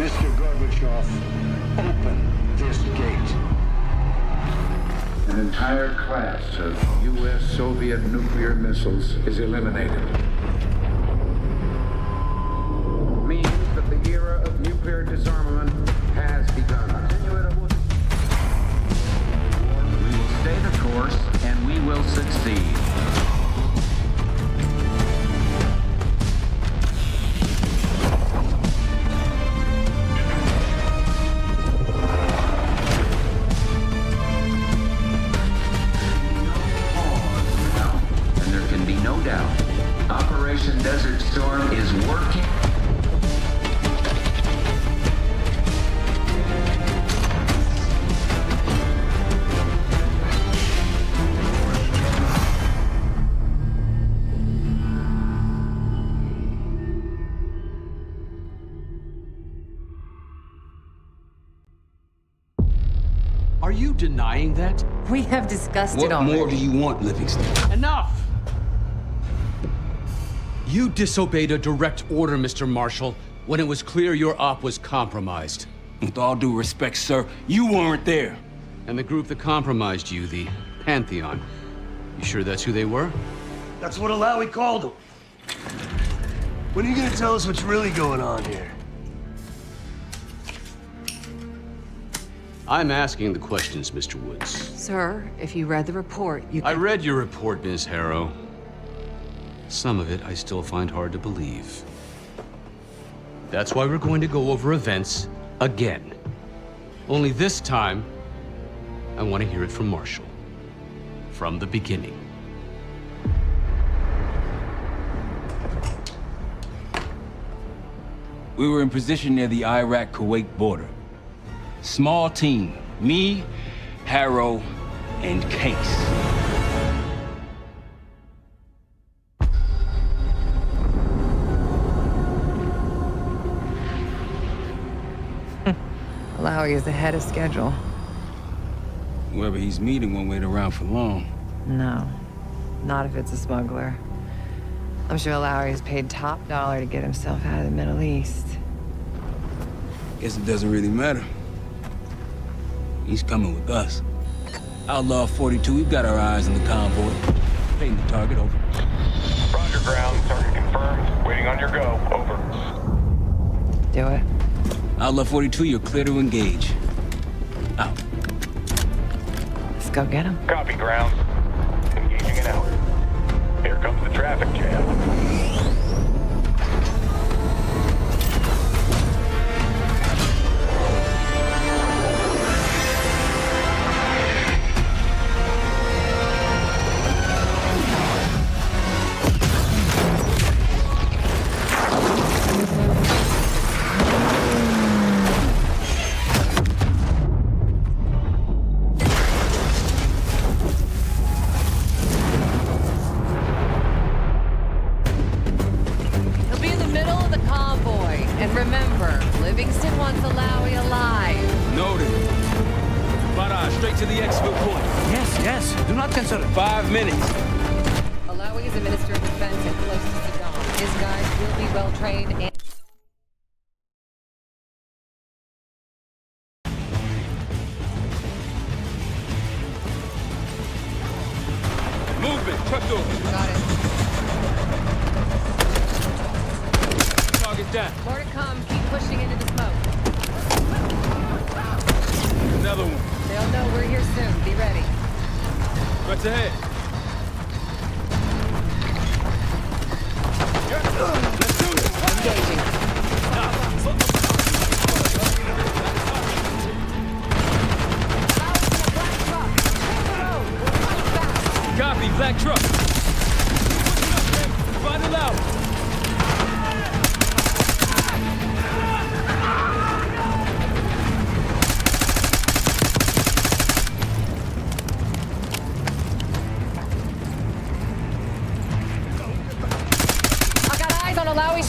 Mr. Gorbachev, open this gate. An entire class of U.S.-Soviet nuclear missiles is eliminated. Means that the era of nuclear disarmament has begun. We will stay the course, and we will succeed. No doubt, Operation Desert Storm is working. Are you denying that? We have discussed it already. What more do you want, Livingston? Enough! You disobeyed a direct order, Mr. Marshall, when it was clear your op was compromised. With all due respect, sir, you weren't there. And the group that compromised you, the Pantheon, you sure that's who they were? That's what Alawi called them. When are you gonna tell us what's really going on here? I'm asking the questions, Mr. Woods. Sir, if you read the report, you I read your report, Ms. Harrow. Some of it I still find hard to believe. That's why we're going to go over events again. Only this time, I want to hear it from Marshall. From the beginning. We were in position near the Iraq-Kuwait border. Small team, me, Harrow, and Case. Alawi is ahead of schedule. Whoever he's meeting won't wait around for long. No, not if it's a smuggler. I'm sure Alawi is paid top dollar to get himself out of the Middle East. Guess it doesn't really matter. He's coming with us. Outlaw 42, we've got our eyes on the convoy. Painting the target, over. Roger, ground. Target confirmed. Waiting on your go. Over. Do it. Outlaw 42, you're clear to engage. Out. Let's go get him. Copy, ground. Engaging an hour. Here comes the traffic jam.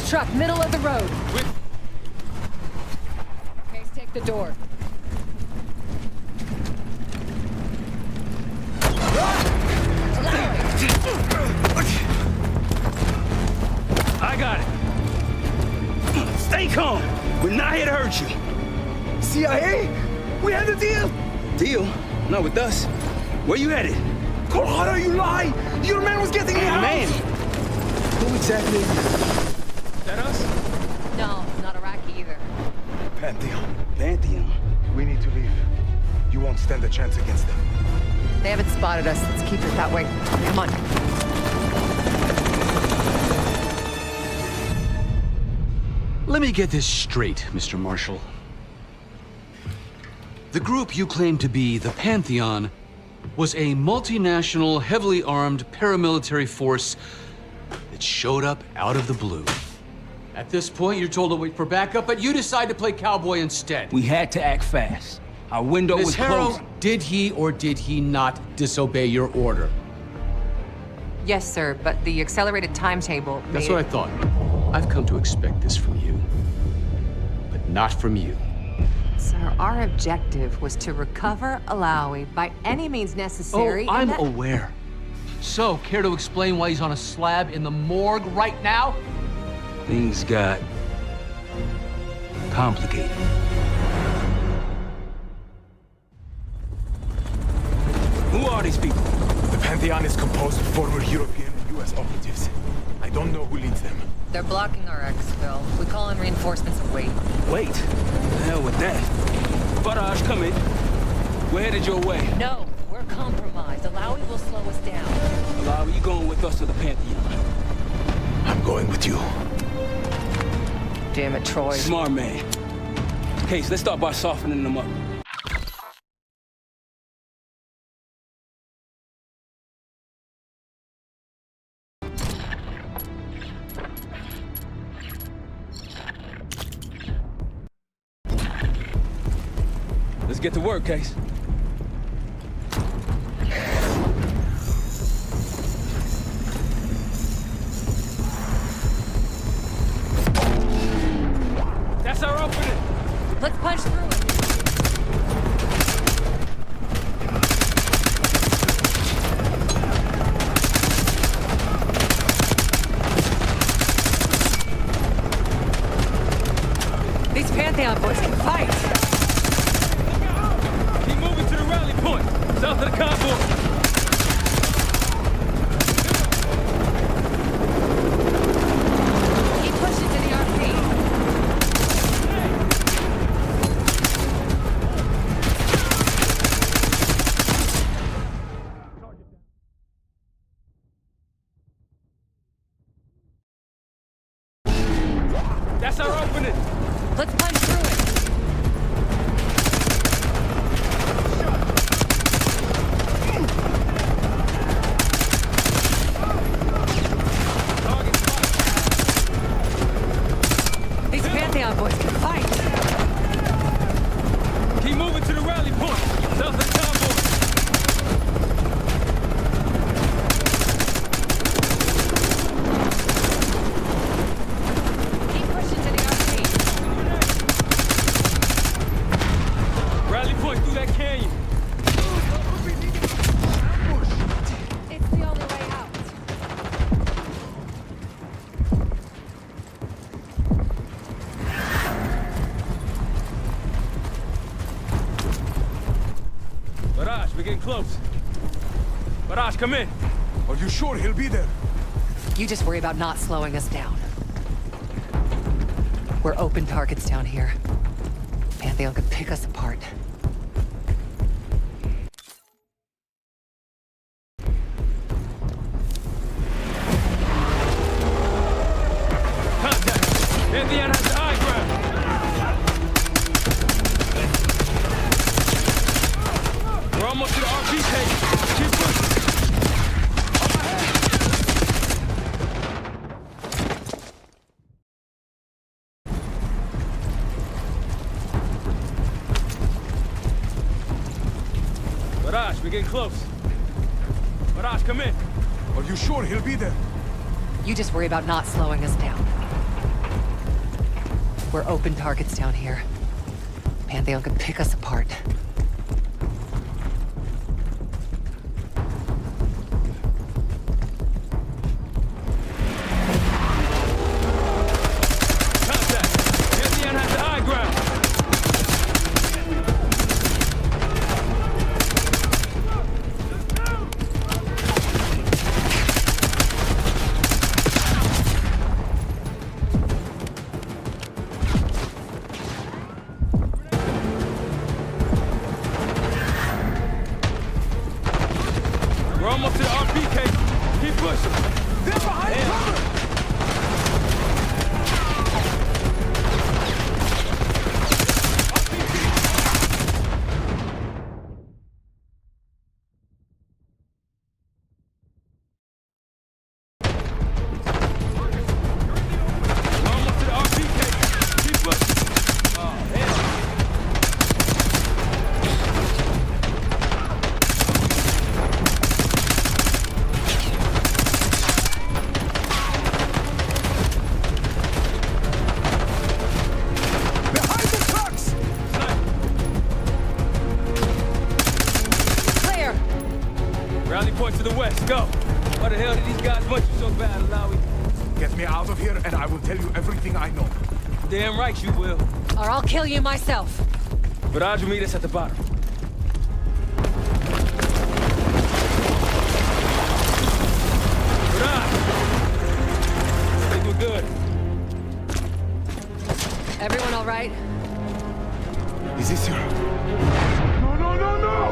Truck, middle of the road. Case, take the door. I got it. Stay calm. We're not here to hurt you. CIA? We had a deal! Deal? Not with us. Where you headed? Colorado, you lie! Your man was getting me out! Man! Who exactly is That us? No, not Iraqi either. Pantheon. Pantheon. We need to leave. You won't stand a chance against them. They haven't spotted us. Let's keep it that way. Come on. Let me get this straight, Mr. Marshall. The group you claim to be the Pantheon was a multinational, heavily armed paramilitary force that showed up out of the blue. At this point, you're told to wait for backup, but you decide to play cowboy instead. We had to act fast. Our window Ms. was Harrow, closing. did he or did he not disobey your order? Yes, sir, but the accelerated timetable That's what I thought. I've come to expect this from you, but not from you. Sir, our objective was to recover Alawi by any means necessary. Oh, I'm aware. So, care to explain why he's on a slab in the morgue right now? Things got complicated. Who are these people? The Pantheon is composed of former European and US operatives. I don't know who leads them. They're blocking our exfil. We call in reinforcements and wait. Wait. The hell with that. Faraj, come in. We're headed your way. No, we're compromised. Alawi will slow us down. Allow you going with us to the Pantheon? I'm going with you. Damn it, Troy. Smart man. Case, let's start by softening them up. Let's get to work, Case. That's our opening. Let's punch through it. These Pantheon boys can fight. Keep moving to the rally point, south of the convoy. Keep pushing to the RP. That's our opening. Let's punch through it. Target spotted. These Pantheon boys can fight. Keep moving to the rally point, south of the convoy. Keep pushing to the RP. Rally point through that canyon. It's the only way out. Barrage, we're getting close. Barrage, come in. Are you sure he'll be there? You just worry about not slowing us down. We're open targets down here. Pantheon could pick us apart. Contact. Pantheon has the high ground. We're almost to the RP cage. Keep pushing. Barrage, we're getting close. Barrage, come in. Are you sure he'll be there? You just worry about not slowing us down. We're open targets down here. Pantheon could pick us apart. Contact. Pantheon has the high Guys want you so bad, Alawi. Get me out of here and I will tell you everything I know. Damn right you will. Or I'll kill you myself. But Audrey meet us at the bottom. They do good. Everyone all right? Is this your... No, no, no, no!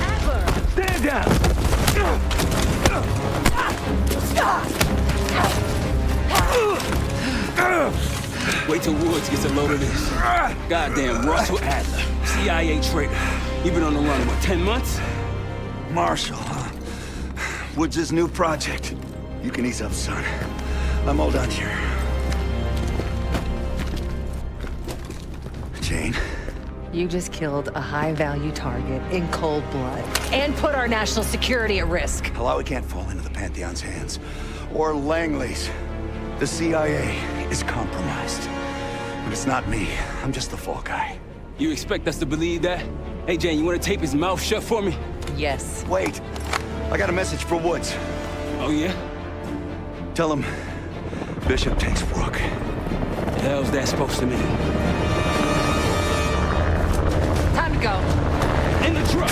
Adler! Stand down! Wait till Woods gets a load of this. Goddamn Russell Adler, CIA traitor. You been on the run, what, 10 months? Marshall, huh? Woods' new project. You can ease up, son. I'm all done here. Jane? You just killed a high-value target in cold blood and put our national security at risk. Alawi can't fall into the Pantheon's hands. Or Langley's. The CIA is compromised. But it's not me. I'm just the fall guy. You expect us to believe that? Hey, Jane, you want to tape his mouth shut for me? Yes. Wait. I got a message for Woods. Oh, yeah? Tell him Bishop takes Rook. The hell's that supposed to mean? Time to go. In the truck!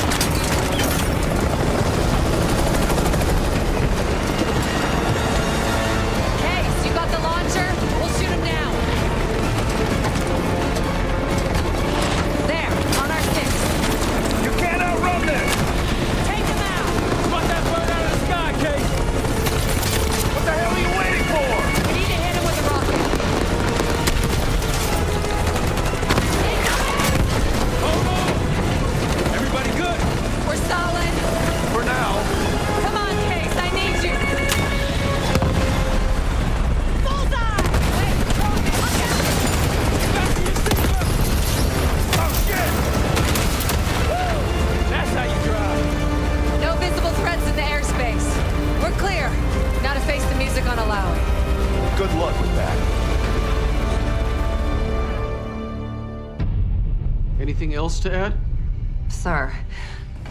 Case, you got the launcher? We'll shoot him down. There, on our six. You can't outrun this! Take him out! Spot that bird out of the sky, Case! What the hell are you waiting for? We need to hit him with a rocket. Hold on! Everybody good? We're solid. For now. Come on, Case, I need you. Bullseye! Wait, rocket, look out! Fasten your seatbelt! Oh, shit! That's how you drive. No visible threats in the airspace. We're clear. Now to face the music on Alawi. Good luck with that. Anything else to add? Sir,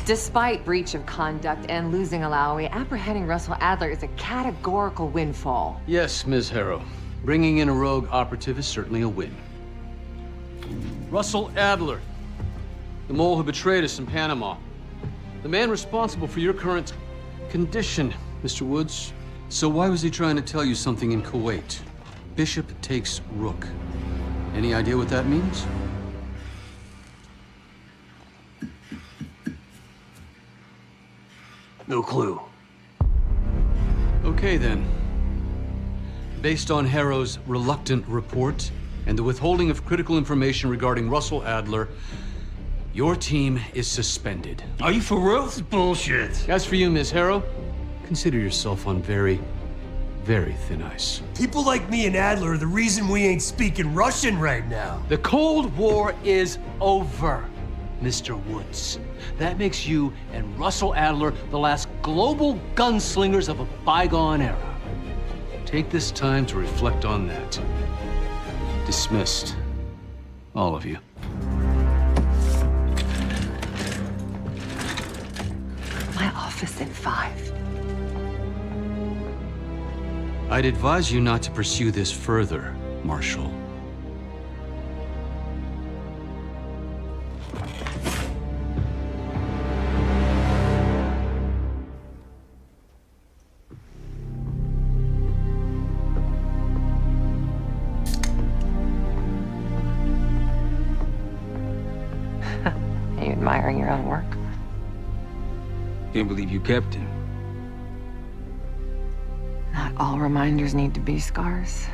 despite breach of conduct and losing Alawi, apprehending Russell Adler is a categorical windfall. Yes, Ms. Harrow. Bringing in a rogue operative is certainly a win. Russell Adler, the mole who betrayed us in Panama. The man responsible for your current condition, Mr. Woods. So why was he trying to tell you something in Kuwait? Bishop takes Rook. Any idea what that means? No clue. Okay, then. Based on Harrow's reluctant report and the withholding of critical information regarding Russell Adler, your team is suspended. Are you for real? Bullshit. As for you, Ms. Harrow, consider yourself on very, very thin ice. People like me and Adler are the reason we ain't speaking Russian right now. The Cold War is over, Mr. Woods. That makes you and Russell Adler the last global gunslingers of a bygone era. Take this time to reflect on that. Dismissed. All of you. My office in 5. I'd advise you not to pursue this further, Marshal. Are you admiring your own work? Can't believe you kept him. Not all reminders need to be scars.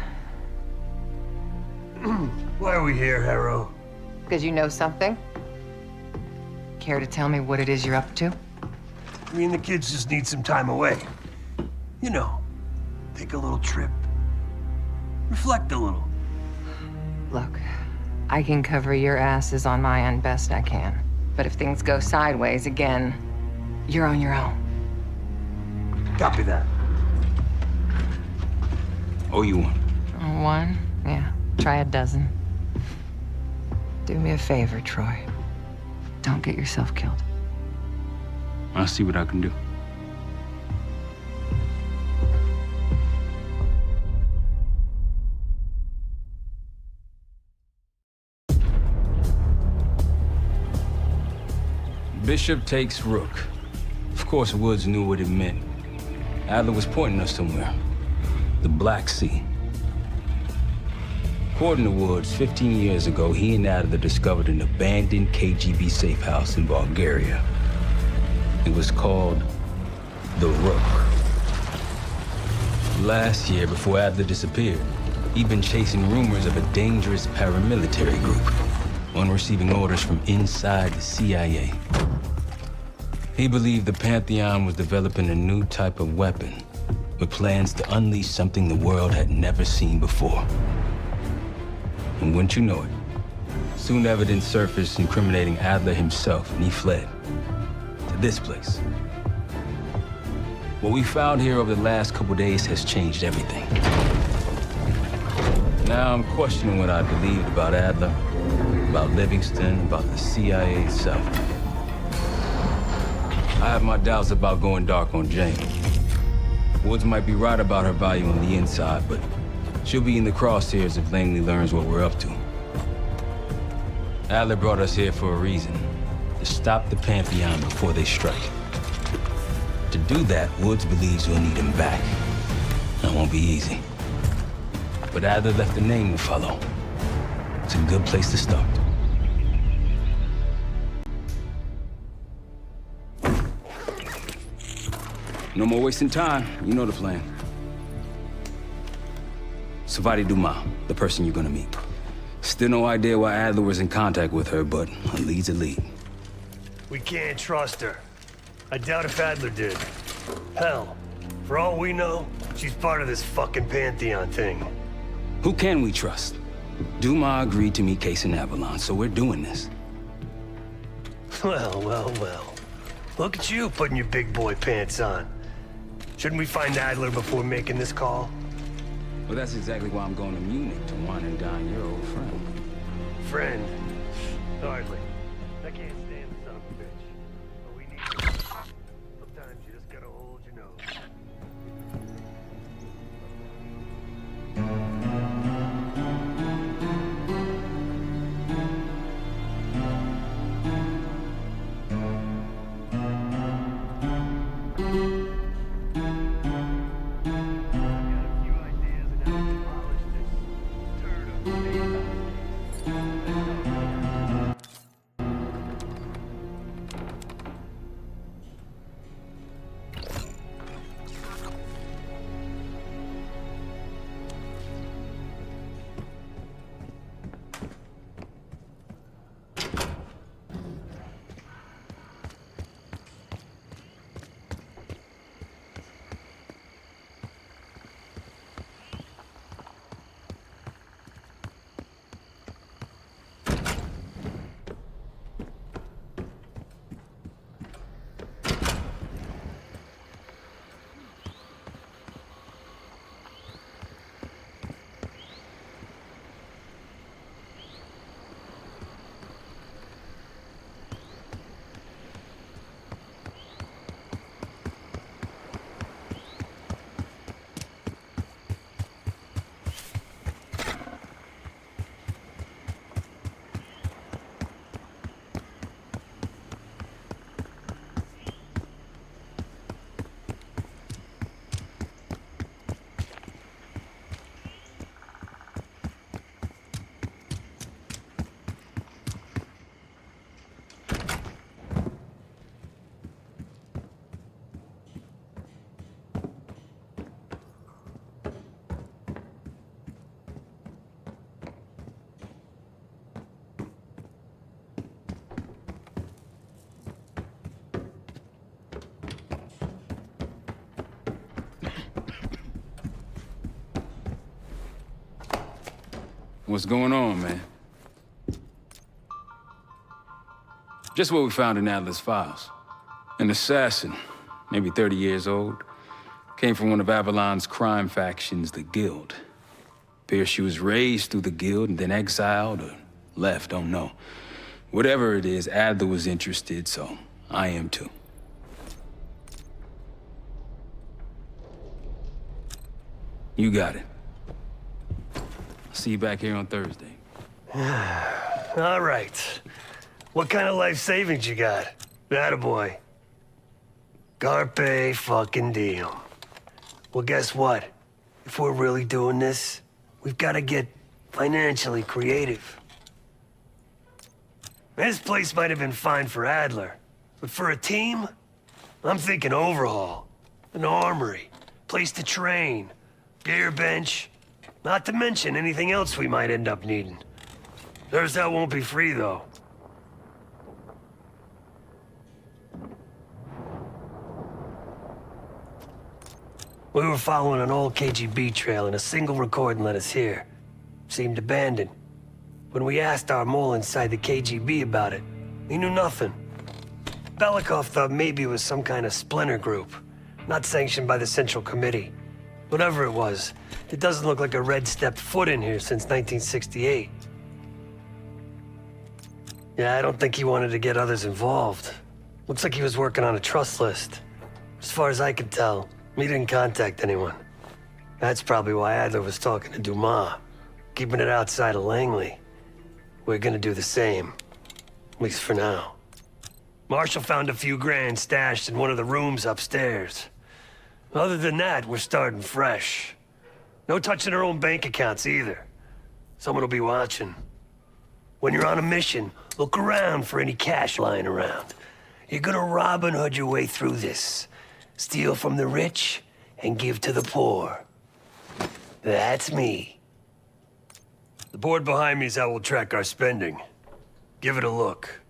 Why are we here, Harrow? Because you know something? Care to tell me what it is you're up to? Me and the kids just need some time away. You know, take a little trip. Reflect a little. Look, I can cover your asses on my end best I can. But if things go sideways again, you're on your own. Copy that. Oh, you won. One? Yeah. Try a dozen. Do me a favor, Troy. Don't get yourself killed. I'll see what I can do. Bishop takes Rook. Of course, Woods knew what it meant. Adler was pointing us somewhere. The Black Sea. According to Woods, 15 years ago, he and Adler discovered an abandoned KGB safe house in Bulgaria. It was called the Rook. Last year, before Adler disappeared, he'd been chasing rumors of a dangerous paramilitary group, one receiving orders from inside the CIA. He believed the Pantheon was developing a new type of weapon, with plans to unleash something the world had never seen before. And wouldn't you know it, soon evidence surfaced incriminating Adler himself, and he fled to this place. What we found here over the last couple days has changed everything. Now I'm questioning what I believed about Adler, about Livingston, about the CIA itself. I have my doubts about going dark on Jane. Woods might be right about her value on the inside, but she'll be in the crosshairs if Langley learns what we're up to. Adler brought us here for a reason, to stop the Pantheon before they strike. To do that, Woods believes we'll need him back. That won't be easy. But Adler left a name to follow. It's a good place to start. No more wasting time. You know the plan. Savati Dumas, the person you're gonna meet. Still no idea why Adler was in contact with her, but a lead's a lead. We can't trust her. I doubt if Adler did. Hell, for all we know, she's part of this fucking Pantheon thing. Who can we trust? Dumas agreed to meet Case in Avalon, so we're doing this. Well, well, well. Look at you putting your big boy pants on. Shouldn't we find Adler before making this call? Well, that's exactly why I'm going to Munich to wine and dine your old friend. Friend? Hardly. I can't stand the son of a bitch. But we need to. Sometimes you just gotta hold your nose. What's going on, man? Just what we found in Adler's files. An assassin, maybe 30 years old, came from one of Avalon's crime factions, the Guild. Appears she was raised through the Guild and then exiled or left, don't know. Whatever it is, Adler was interested, so I am too. You got it. See you back here on Thursday. All right. What kind of life savings you got? Attaboy. Carpe fucking diem. Well, guess what? If we're really doing this, we've got to get financially creative. This place might have been fine for Adler, but for a team, I'm thinking overhaul, an armory, place to train, gear bench, not to mention anything else we might end up needing. There's that won't be free, though. We were following an old KGB trail and a single recording led us here. Seemed abandoned. When we asked our mole inside the KGB about it, he knew nothing. Belikov thought maybe it was some kind of splinter group, not sanctioned by the Central Committee. Whatever it was, it doesn't look like a red stepped foot in here since 1968. Yeah, I don't think he wanted to get others involved. Looks like he was working on a trust list. As far as I could tell, he didn't contact anyone. That's probably why Adler was talking to Dumas, keeping it outside of Langley. We're gonna do the same, at least for now. Marshall found a few grand stashed in one of the rooms upstairs. Other than that, we're starting fresh. No touching our own bank accounts either. Someone will be watching. When you're on a mission, look around for any cash lying around. You're gonna Robin Hood your way through this. Steal from the rich and give to the poor. That's me. The board behind me is how we'll track our spending. Give it a look.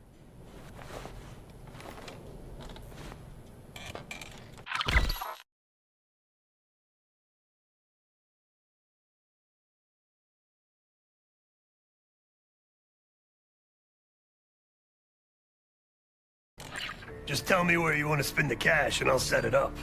Just tell me where you want to spend the cash and I'll set it up.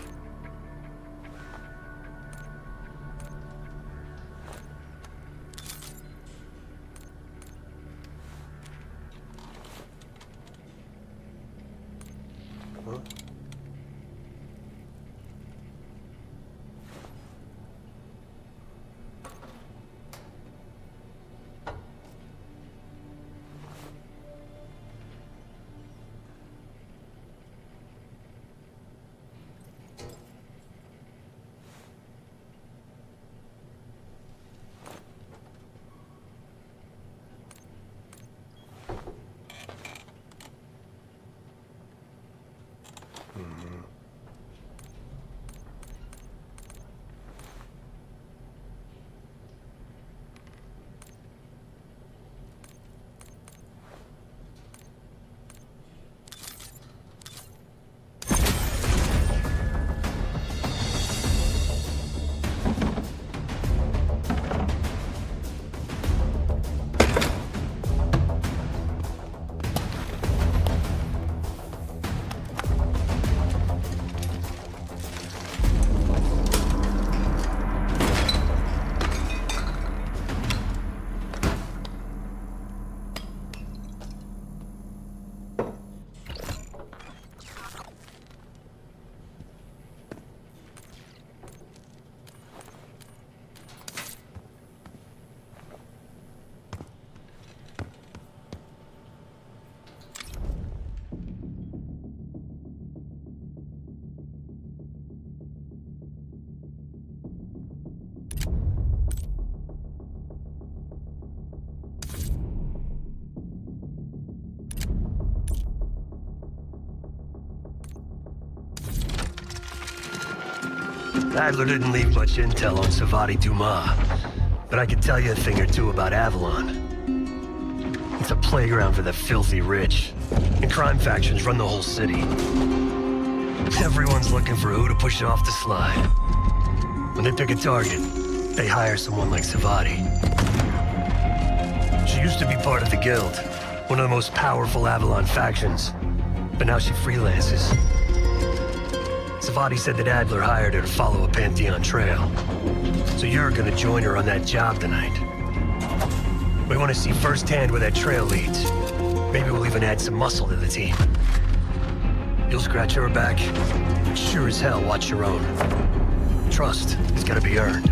Huh? Adler didn't leave much intel on Savati Dumas, but I could tell you a thing or two about Avalon. It's a playground for the filthy rich, and crime factions run the whole city. Everyone's looking for who to push off the slide. When they pick a target, they hire someone like Savati. She used to be part of the Guild, one of the most powerful Avalon factions, but now she freelances. Savati said that Adler hired her to follow a Pantheon trail. So you're gonna join her on that job tonight. We want to see firsthand where that trail leads. Maybe we'll even add some muscle to the team. You'll scratch her back, but sure as hell watch your own. Trust has gotta be earned.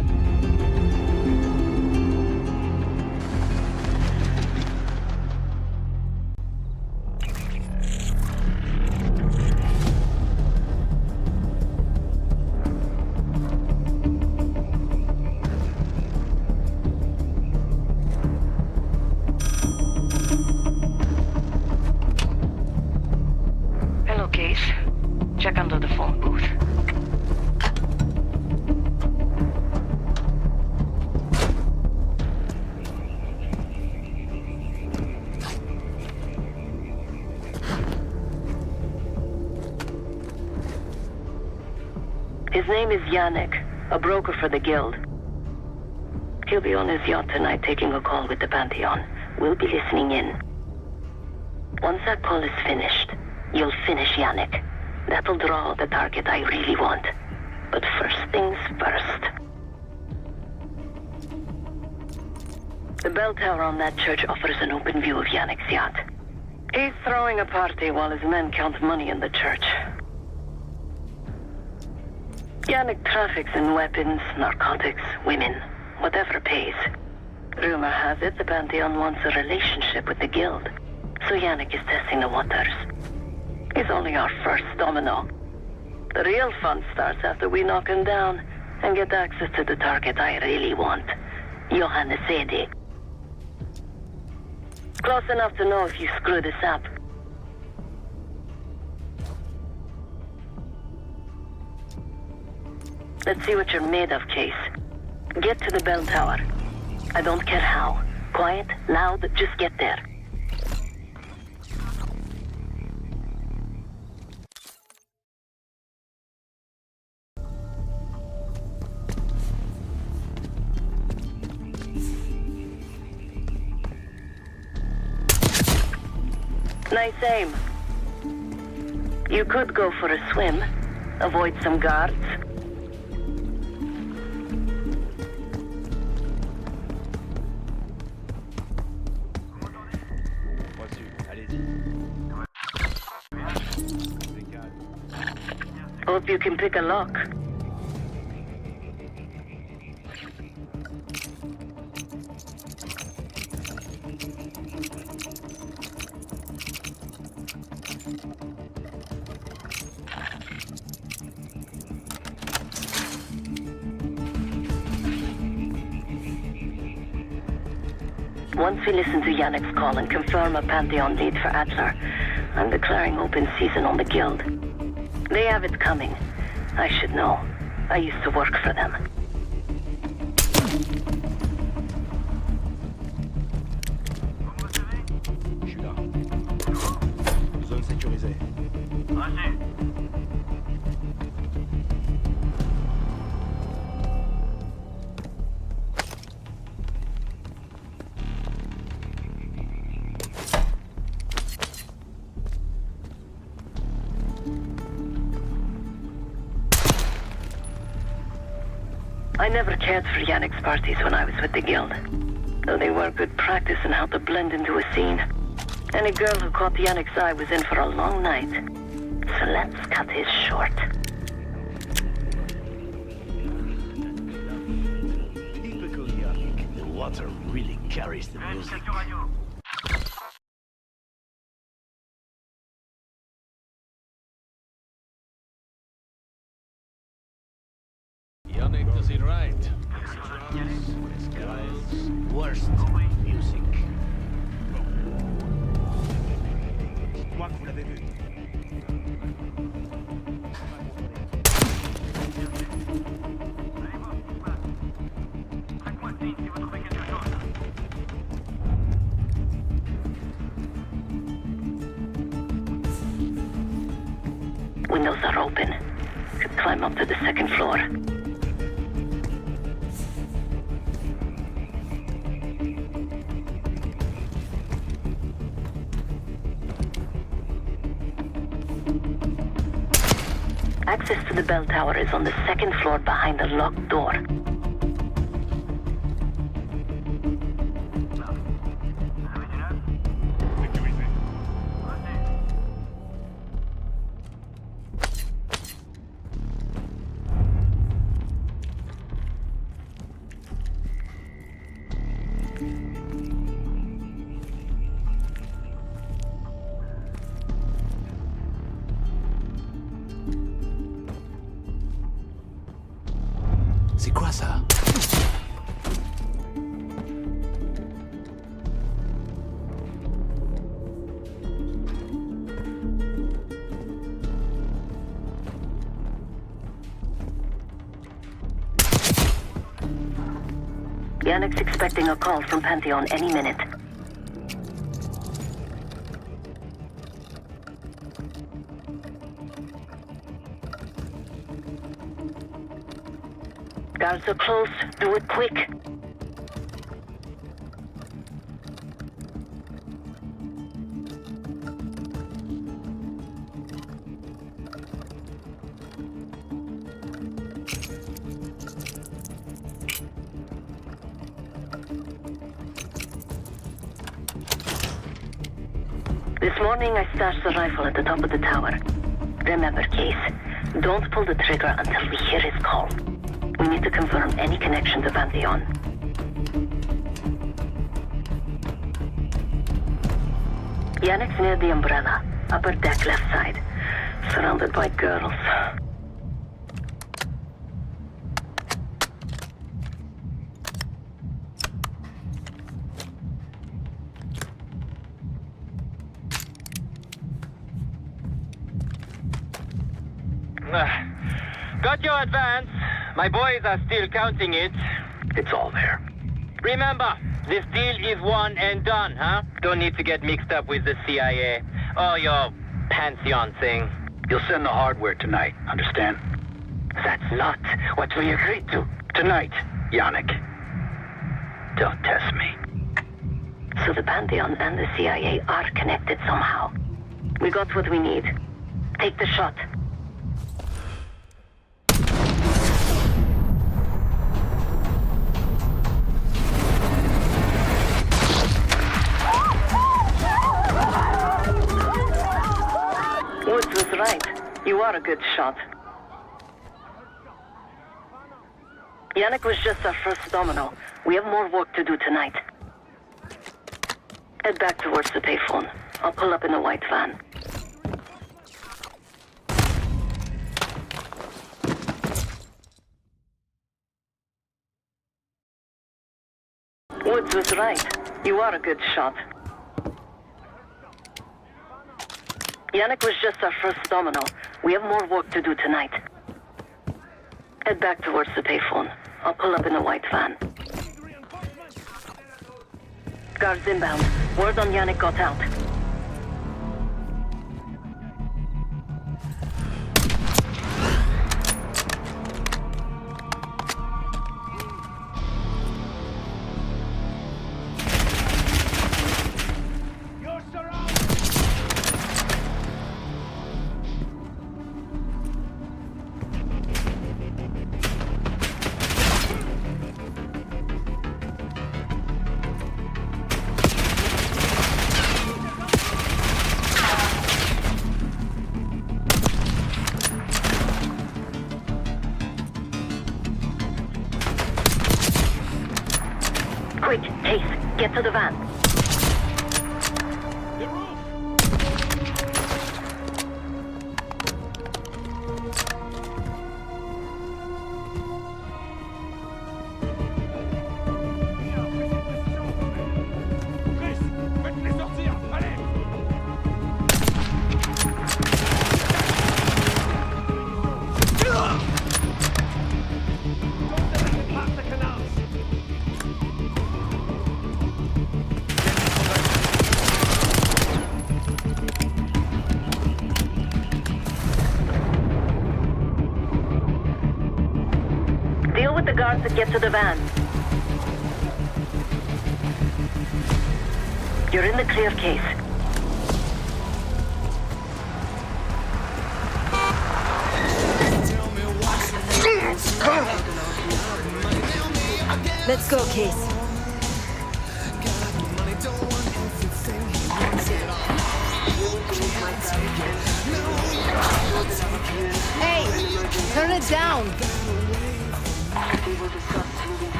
His name is Yannick, a broker for the guild. He'll be on his yacht tonight taking a call with the Pantheon. We'll be listening in. Once that call is finished, you'll finish Yannick. That'll draw the target I really want. But first things first. The bell tower on that church offers an open view of Yannick's yacht. He's throwing a party while his men count money in the church. Yannick traffics in weapons, narcotics, women, whatever pays. Rumor has it the Pantheon wants a relationship with the guild, so Yannick is testing the waters. He's only our first domino. The real fun starts after we knock him down and get access to the target I really want, Johannes Edi. Close enough to know if you screw this up. Let's see what you're made of, Case. Get to the bell tower. I don't care how. Quiet, loud, just get there. Nice aim. You could go for a swim, avoid some guards. Hope you can pick a lock. Once we listen to Yannick's call and confirm a Pantheon lead for Adler, I'm declaring open season on the guild. They have it coming. I should know. I used to work for them. Je suis là. Zone sécurisée. I never cared for Yannick's parties when I was with the guild, though they were good practice in how to blend into a scene. Any girl who caught Yannick's eye was in for a long night, so let's cut his short. Typical Yannick. The water really carries the music. Yannick does it right. Worst music. Je crois que vous l'avez vu. Windows are open. Could climb up to the second floor. Access to the bell tower is on the second floor behind a locked door. C'est quoi ça? Yannick's expecting a call from Pantheon any minute. Guards are close. Do it quick. This morning I stashed the rifle at the top of the tower. Remember, Case, don't pull the trigger until we hear his call. We need to confirm any connection to Pantheon. Yannick's near the umbrella, upper deck left side, surrounded by girls. Got your advance. My boys are still counting it. It's all there. Remember, this deal is one and done, huh? Don't need to get mixed up with the CIA or your Pantheon thing. You'll send the hardware tonight, understand? That's not what we agreed to. Tonight, Yannick. Don't test me. So the Pantheon and the CIA are connected somehow. We got what we need. Take the shot. Woods was right. You are a good shot. Yannick was just our first domino. We have more work to do tonight. Head back towards the payphone. I'll pull up in a white van. Woods was right. You are a good shot. Yannick was just our first domino. We have more work to do tonight. Head back towards the payphone. I'll pull up in a white van. Guards inbound. Word on Yannick got out. Quick, Case, get to the van. Deal with the guards that get to the van. You're in the clear, Case. Let's go, Case. Hey, turn it down.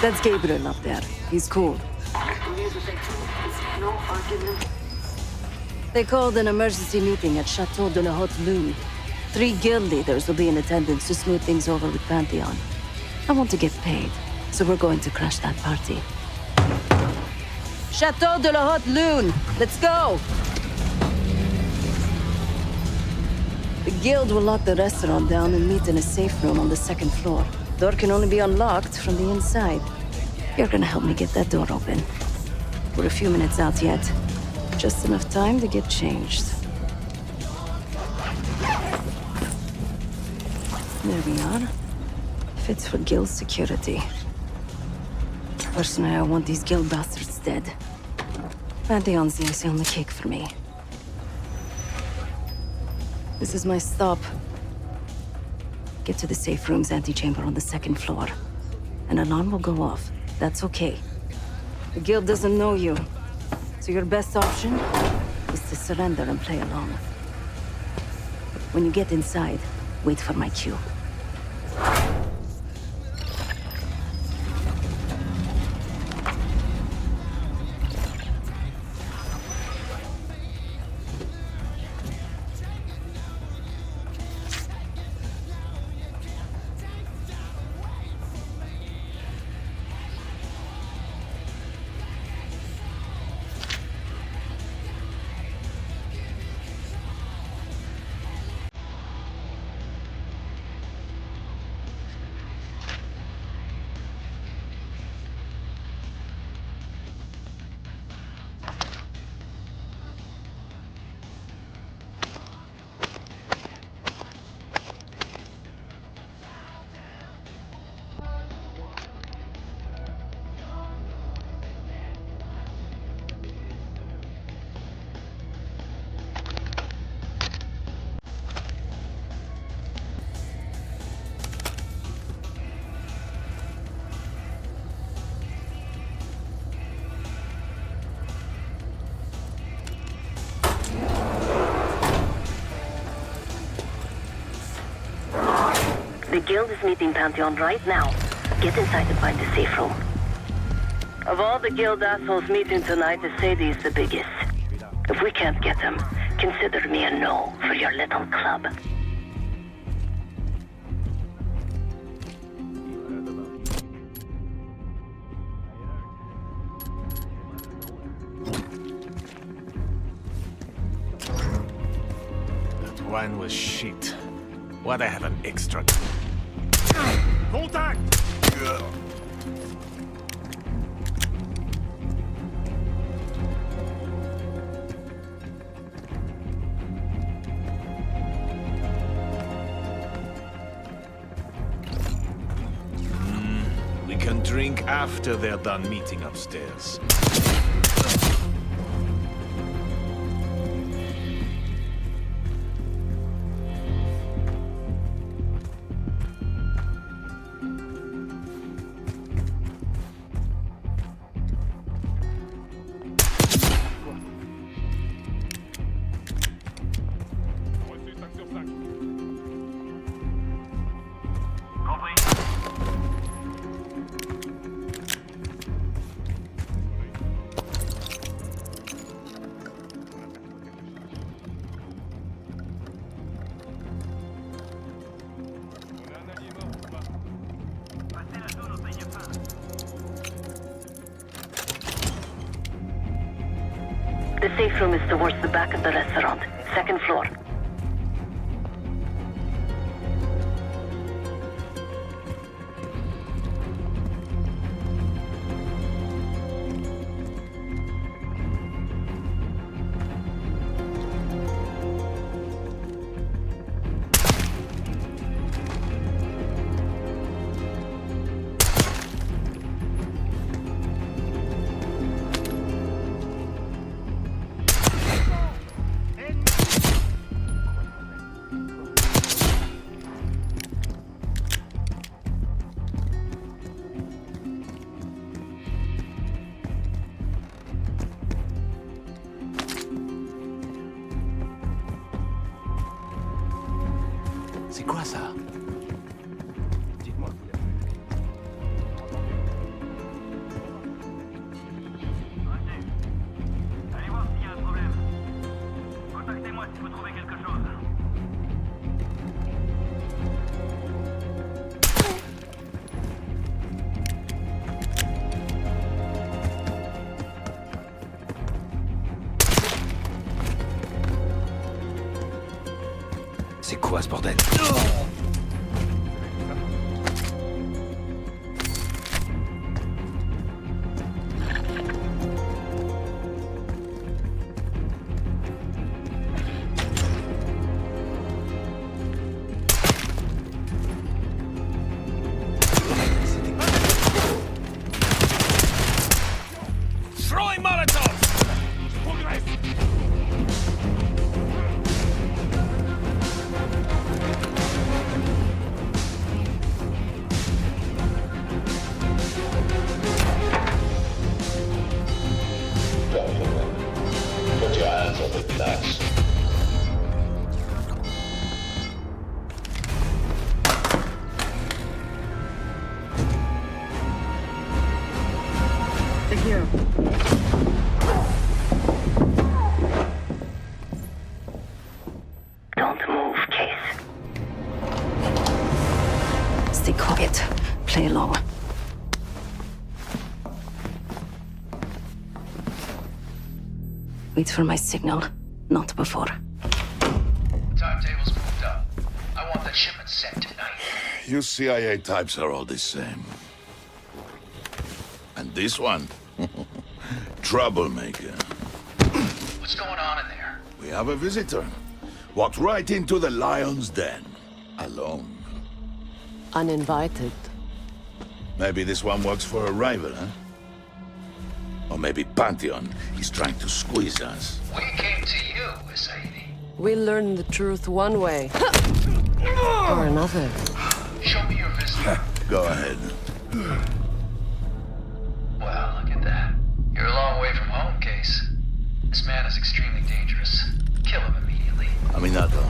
That's Gabriel up there. He's cool. They called an emergency meeting at Chateau de la Haute Lune. 3 guild leaders will be in attendance to smooth things over with Pantheon. I want to get paid, so we're going to crash that party. Chateau de la Haute Lune! Let's go! The guild will lock the restaurant down and meet in a safe room on the 2nd floor. Door can only be unlocked from the inside. You're gonna help me get that door open. We're a few minutes out yet. Just enough time to get changed. There we are. it's for guild security. Personally, I want these guild bastards dead. Pantheon's the icing on the cake for me. This is my stop. Get to the safe room's antechamber on the 2nd floor. An alarm will go off. That's okay. The guild doesn't know you, so your best option is to surrender and play along. When you get inside, wait for my cue. The guild is meeting Pantheon right now. Get inside and find the safe room. Of all the guild assholes meeting tonight, Sadie's the biggest. If we can't get him, consider me a no for your little club. That wine was shit. Why'd I have an extra? Contact! We can drink after they're done meeting upstairs. The safe room is towards the back of the restaurant, 2nd floor. C'est quoi ça? Dites-moi. Allez voir s'il y a un problème. Contactez-moi si vous trouvez quelque chose. C'est quoi ce bordel? with nuts. Here. Don't move, Case. Stay quiet. Play along. Wait for my signal. Not before. Timetable's moved up. I want that shipment sent tonight. You CIA types are all the same. And this one? Troublemaker. What's going on in there? We have a visitor. Walked right into the lion's den. Alone. Uninvited. Maybe this one works for a rival, huh? Or maybe Pantheon is trying to squeeze us. We came to you, Sadie. We learn the truth one way. Or another. Show me your visitor. Go ahead. Well, look at that. You're a long way from home, Case. This man is extremely dangerous. Kill him immediately. Aminado.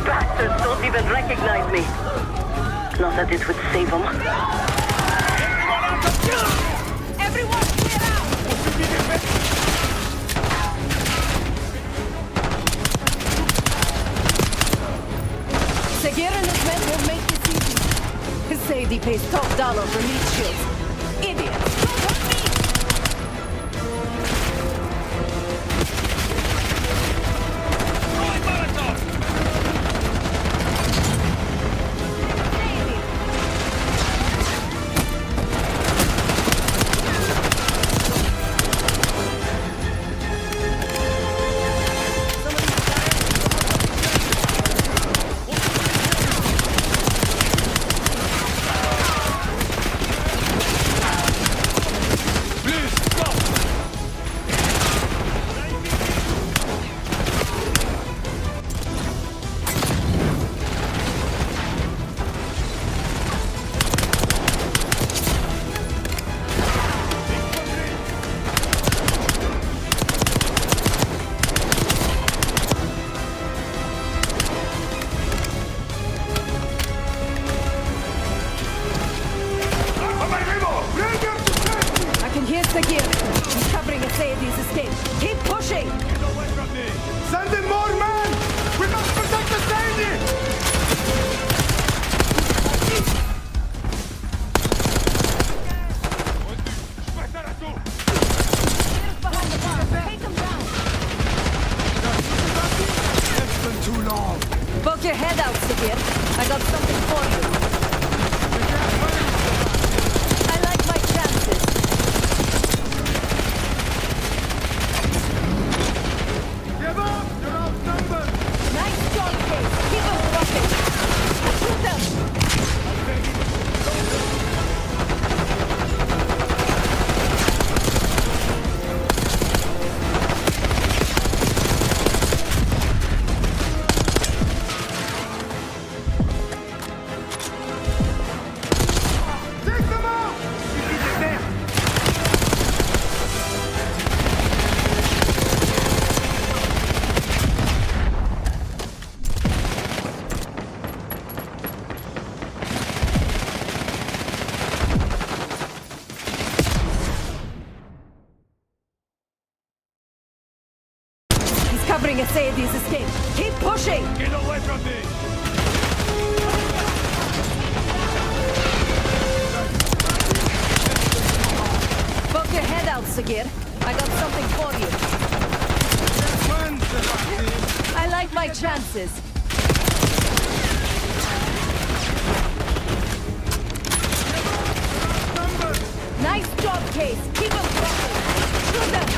Bastards don't even recognize me. Not that it would save them. Everyone clear out! Segir and his men will make this easy. Sadie pays top dollar for meat shields. Idiots! Poke your head out, Sigir. I got something for you. I like my chances. Give up! You're outnumbered! Nice job, Case. Keep them dropping. Shoot them! Covering Sadie's escape. Keep pushing! Get away from me! Poke your head out, Sigir. I got something for you. I like my chances. Nice job, Case. Keep them dropping. Shoot them!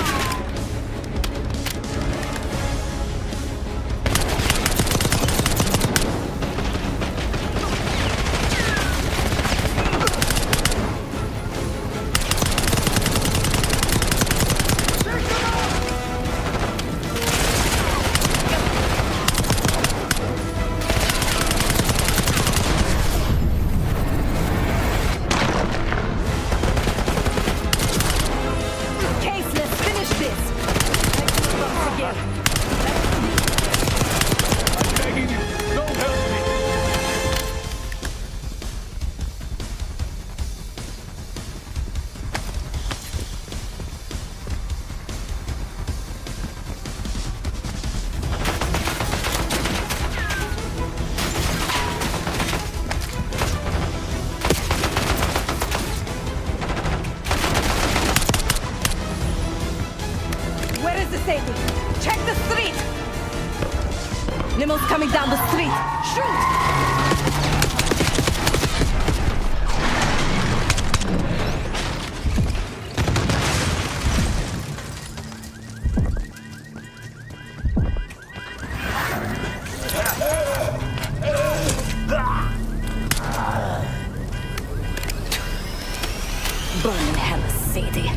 Burn in hell, Sadie.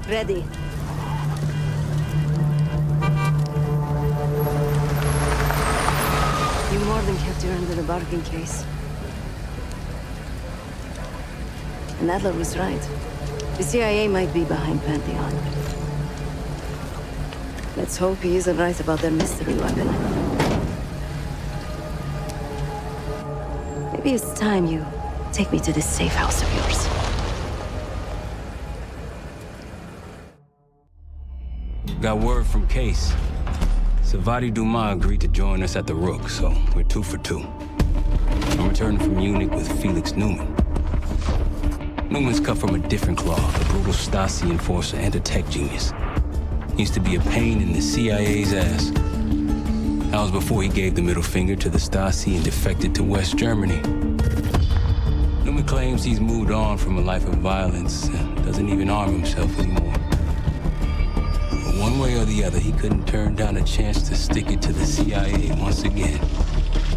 Ready. You more than kept your end of the bargain, Case. And Adler was right. The CIA might be behind Pantheon. Let's hope he isn't right about their mystery weapon. Maybe it's time you take me to this safe house of yours. Got word from Case. Savati Dumas agreed to join us at the Rook, so we're 2 for 2. I'm returning from Munich with Felix Newman. Newman's cut from a different cloth, a brutal Stasi enforcer and a tech genius. He used to be a pain in the CIA's ass. That was before he gave the middle finger to the Stasi and defected to West Germany. Newman claims he's moved on from a life of violence and doesn't even arm himself anymore. But one way or the other, he couldn't turn down a chance to stick it to the CIA once again.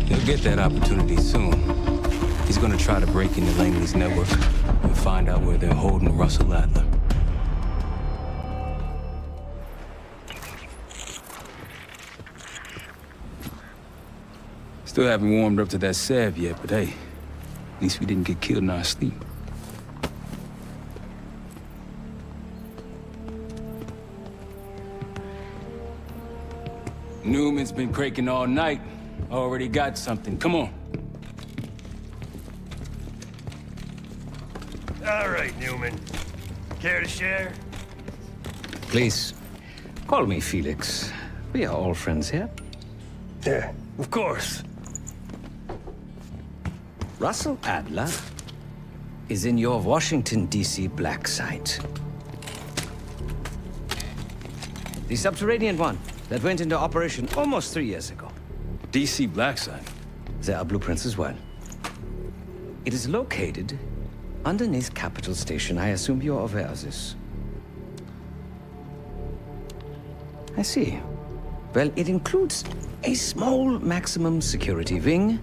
He'll get that opportunity soon. He's gonna try to break into Langley's network and find out where they're holding Russell Adler. Still haven't warmed up to that salve yet, but hey, at least we didn't get killed in our sleep. Newman's been cranking all night. Already got something. Come on. All right, Newman. Care to share? Please, call me Felix. We are all friends here. Yeah, of course. Russell Adler is in your Washington, D.C. black site. The subterranean one that went into operation almost 3 years ago. D.C. black site? There are blueprints as well. It is located underneath Capitol Station. I assume you're aware of this. I see. Well, it includes a small maximum security wing.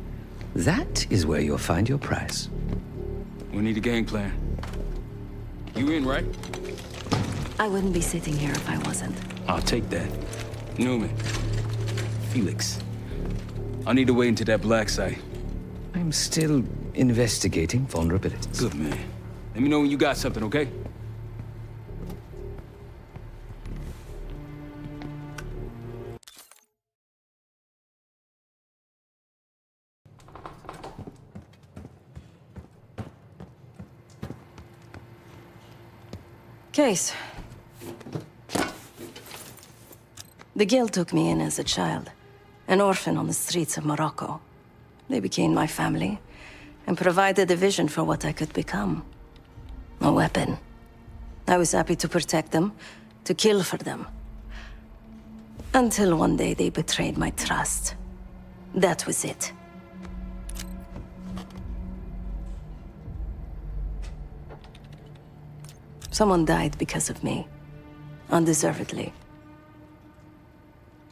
That is where you'll find your prize. We need a game plan. You in, right? I wouldn't be sitting here if I wasn't. I'll take that. Newman. Felix. I need to wait into that black site. I'm still investigating vulnerabilities. Good, man. Let me know when you got something, okay? Case. The Guild took me in as a child, an orphan on the streets of Morocco. They became my family and provided a vision for what I could become. A weapon. I was happy to protect them, to kill for them. Until one day they betrayed my trust. That was it. Someone died because of me. Undeservedly.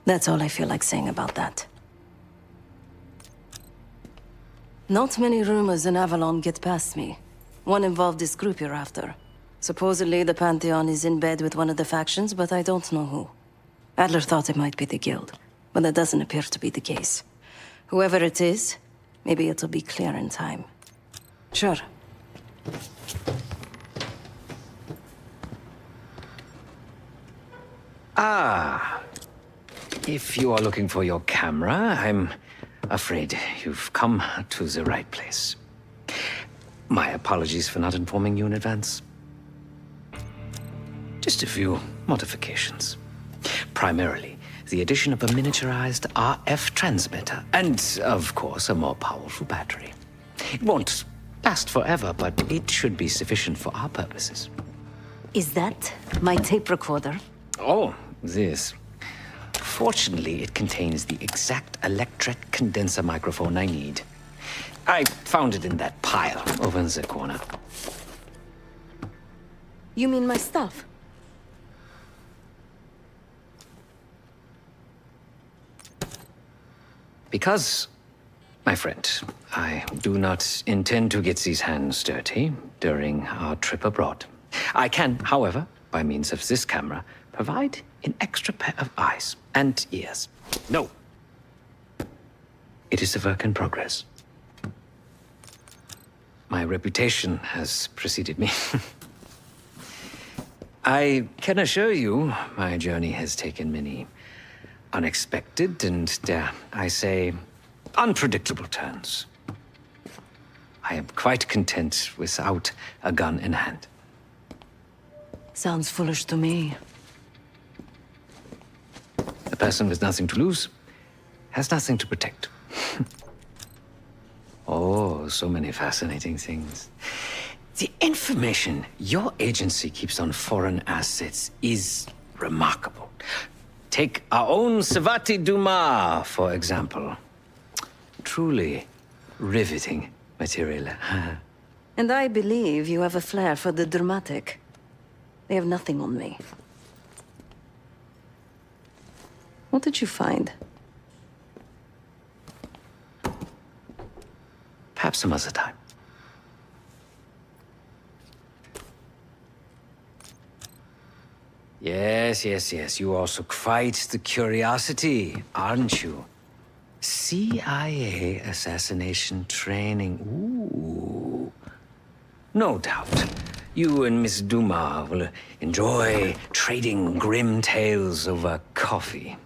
That's all I feel like saying about that. Not many rumors in Avalon get past me. One involved this group you're after. Supposedly the Pantheon is in bed with one of the factions, but I don't know who. Adler thought it might be the Guild, but that doesn't appear to be the case. Whoever it is, maybe it'll be clear in time. Sure. Ah. If you are looking for your camera, I'm afraid you've come to the right place. My apologies for not informing you in advance. Just a few modifications. Primarily, the addition of a miniaturized RF transmitter, and, of course, a more powerful battery. It won't last forever, but it should be sufficient for our purposes. Is that my tape recorder? Oh, this Fortunately, it contains the exact electret condenser microphone I need. I found it in that pile over in the corner. You mean my stuff? Because, my friend, I do not intend to get these hands dirty during our trip abroad. I can, however, by means of this camera, provide an extra pair of eyes and ears. No. It is a work in progress. My reputation has preceded me. I can assure you, my journey has taken many unexpected and, dare I say, unpredictable turns. I am quite content without a gun in hand. Sounds foolish to me. A person with nothing to lose has nothing to protect. Oh, so many fascinating things. The information your agency keeps on foreign assets is remarkable. Take our own Savati Dumas, for example. Truly riveting material. And I believe you have a flair for the dramatic. They have nothing on me. What did you find? Perhaps some other time. Yes, yes, yes. You also quite the curiosity, aren't you? CIA assassination training. Ooh. No doubt. You and Miss Dumas will enjoy trading grim tales over coffee.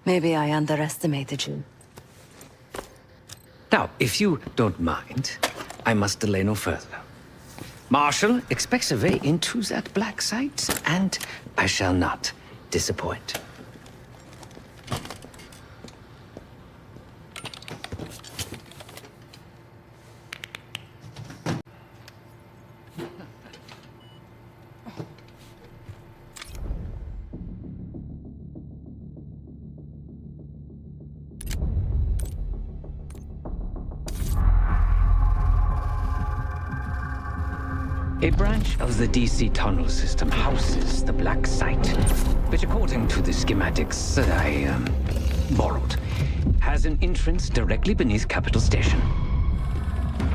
Maybe I underestimated you. Now, if you don't mind, I must delay no further. Marshall expects a way into that black site, and I shall not disappoint. A branch of the DC tunnel system houses the black site, which according to the schematics that I borrowed, has an entrance directly beneath Capital Station.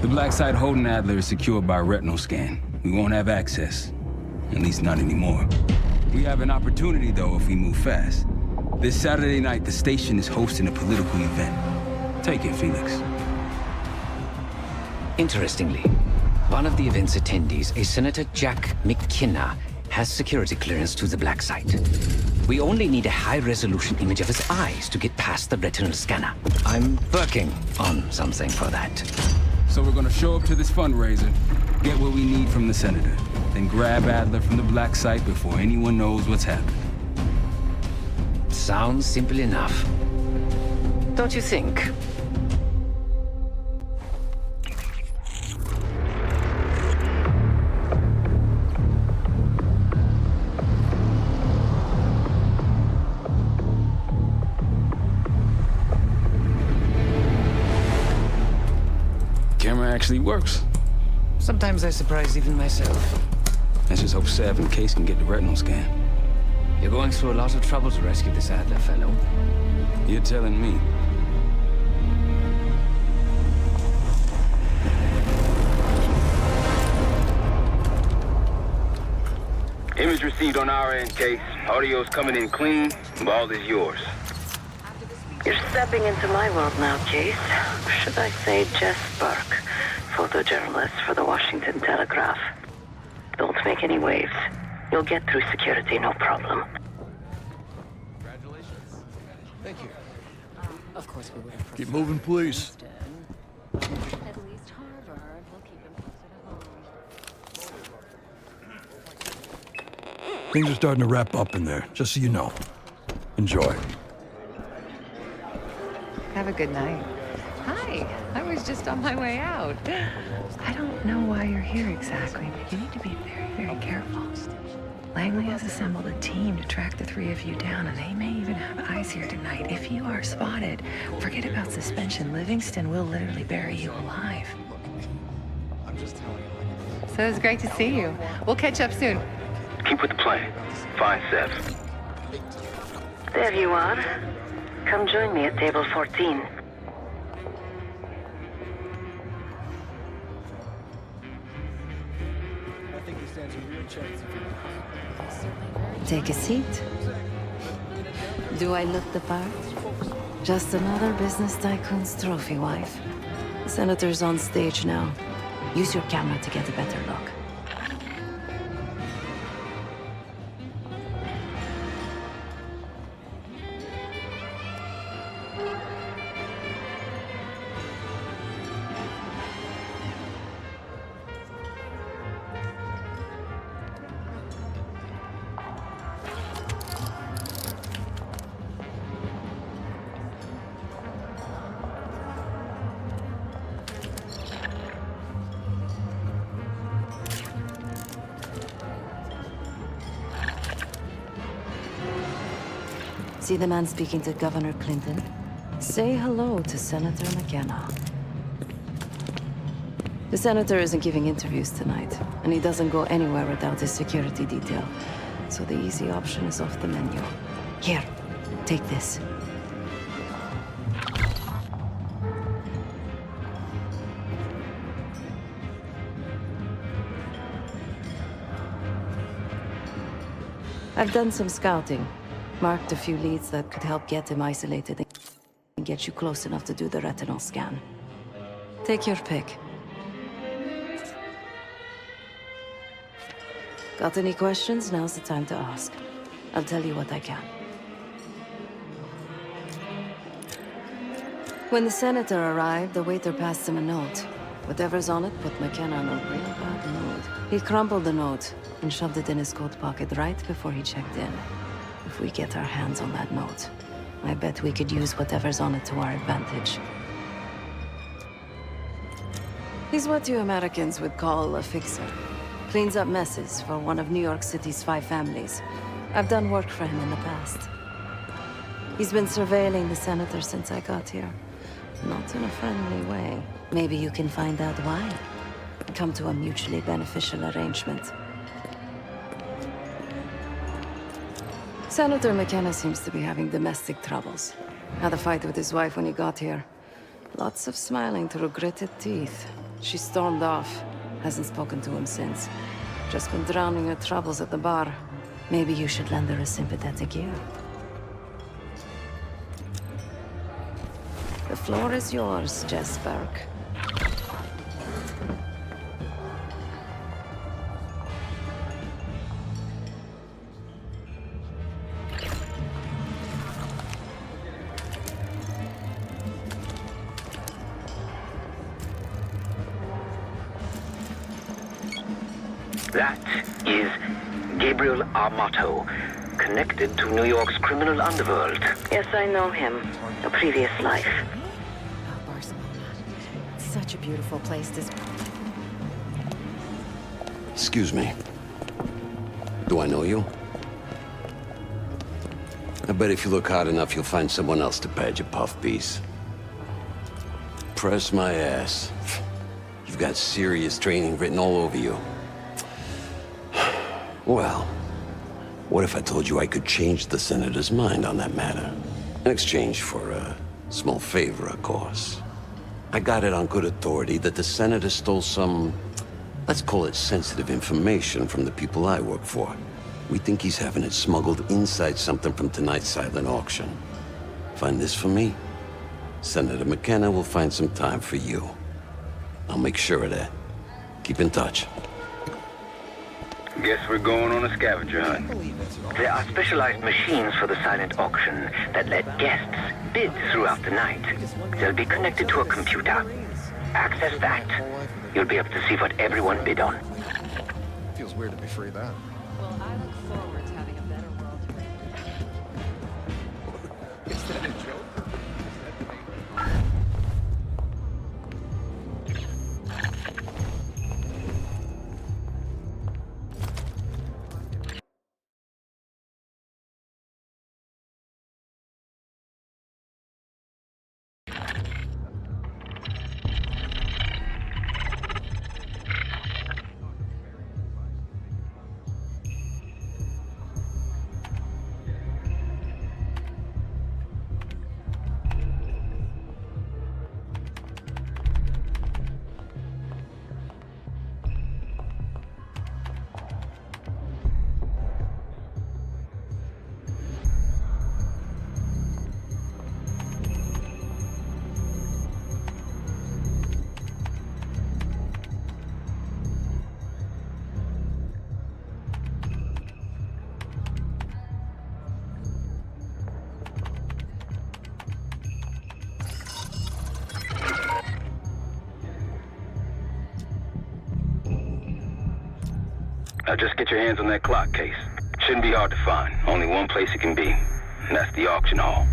The black site holding Adler is secured by retinal scan. We won't have access. At least not anymore. We have an opportunity, though, if we move fast. This Saturday night, the station is hosting a political event. Take it, Felix. Interestingly, one of the event's attendees, a Senator Jack McKenna, has security clearance to the black site. We only need a high-resolution image of his eyes to get past the retinal scanner. I'm working on something for that. So we're gonna show up to this fundraiser, get what we need from the Senator, then grab Adler from the black site before anyone knows what's happening. Sounds simple enough. Don't you think? Camera actually works. Sometimes I surprise even myself. Let's just hope Sav and Case can get the retinal scan. You're going through a lot of trouble to rescue this Adler fellow. You're telling me. Image received on our end, Case. Audio's coming in clean. Ball is yours. You're stepping into my world now, Case. Should I say Jess Burke, photojournalist for the Washington Telegraph. Don't make any waves. You'll get through security, no problem. Congratulations. Thank you. Of course we would. Keep moving, please. At least Harvard will keep him closer to home. Things are starting to wrap up in there, just so you know. Enjoy. Have a good night. Hi. I was just on my way out. I don't know why you're here exactly, but you need to be very, very careful. Langley has assembled a team to track the three of you down, and they may even have eyes here tonight. If you are spotted, forget about suspension. Livingston will literally bury you alive. I'm just telling you. So it's great to see you. We'll catch up soon. Keep with the plan. Find Seth. There you are. Come join me at table 14. I think he stands a real chance if he Take a seat. Do I look the part? Just another business tycoon's trophy wife. The senator's on stage now. Use your camera to get a better look. See the man speaking to Governor Clinton? Say hello to Senator McKenna. The senator isn't giving interviews tonight, and he doesn't go anywhere without his security detail. So the easy option is off the menu. Here, take this. I've done some scouting. Marked a few leads that could help get him isolated and get you close enough to do the retinal scan. Take your pick. Got any questions? Now's the time to ask. I'll tell you what I can. When the senator arrived, the waiter passed him a note. Whatever's on it put McKenna in a real bad mood. He crumpled the note and shoved it in his coat pocket right before he checked in. If we get our hands on that note, I bet we could use whatever's on it to our advantage. He's what you Americans would call a fixer. Cleans up messes for one of New York City's 5 families. I've done work for him in the past. He's been surveilling the senator since I got here. Not in a friendly way. Maybe you can find out why. Come to a mutually beneficial arrangement. Senator McKenna seems to be having domestic troubles. Had a fight with his wife when he got here. Lots of smiling through gritted teeth. She stormed off. Hasn't spoken to him since. Just been drowning her troubles at the bar. Maybe you should lend her a sympathetic ear. The floor is yours, Jess Burke. That is Gabriel Armato, connected to New York's criminal underworld. Yes, I know him. A previous life. Such a beautiful place to... Excuse me. Do I know you? I bet if you look hard enough, you'll find someone else to pad your puff piece. Press my ass. You've got serious training written all over you. Well, what if I told you I could change the senator's mind on that matter? In exchange for a small favor, of course. I got it on good authority that the senator stole some, let's call it sensitive information from the people I work for. We think he's having it smuggled inside something from tonight's silent auction. Find this for me? Senator McKenna will find some time for you. I'll make sure of that. Keep in touch. Guess we're going on a scavenger hunt. There are specialized machines for the silent auction that let guests bid throughout the night. They'll be connected to a computer. Access that. You'll be able to see what everyone bid on. Feels weird to be free of that. Well, I look forward to having a better world. Is that a joke? Now just get your hands on that clock case. Shouldn't be hard to find. Only one place it can be, and that's the auction hall.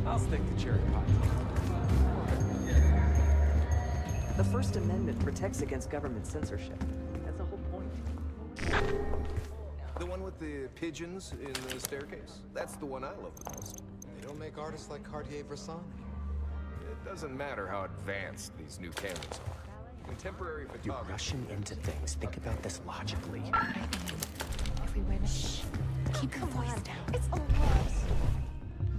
I'll stick to cherry pie. The First Amendment protects against government censorship. That's the whole point. The one with the pigeons in the staircase? That's the one I love the most. They don't make artists like Cartier-Bresson. It doesn't matter how advanced these new cameras are. Contemporary photography... You're rushing into things. Think about this logically. If we win, shh. Keep your voice down. It's a love.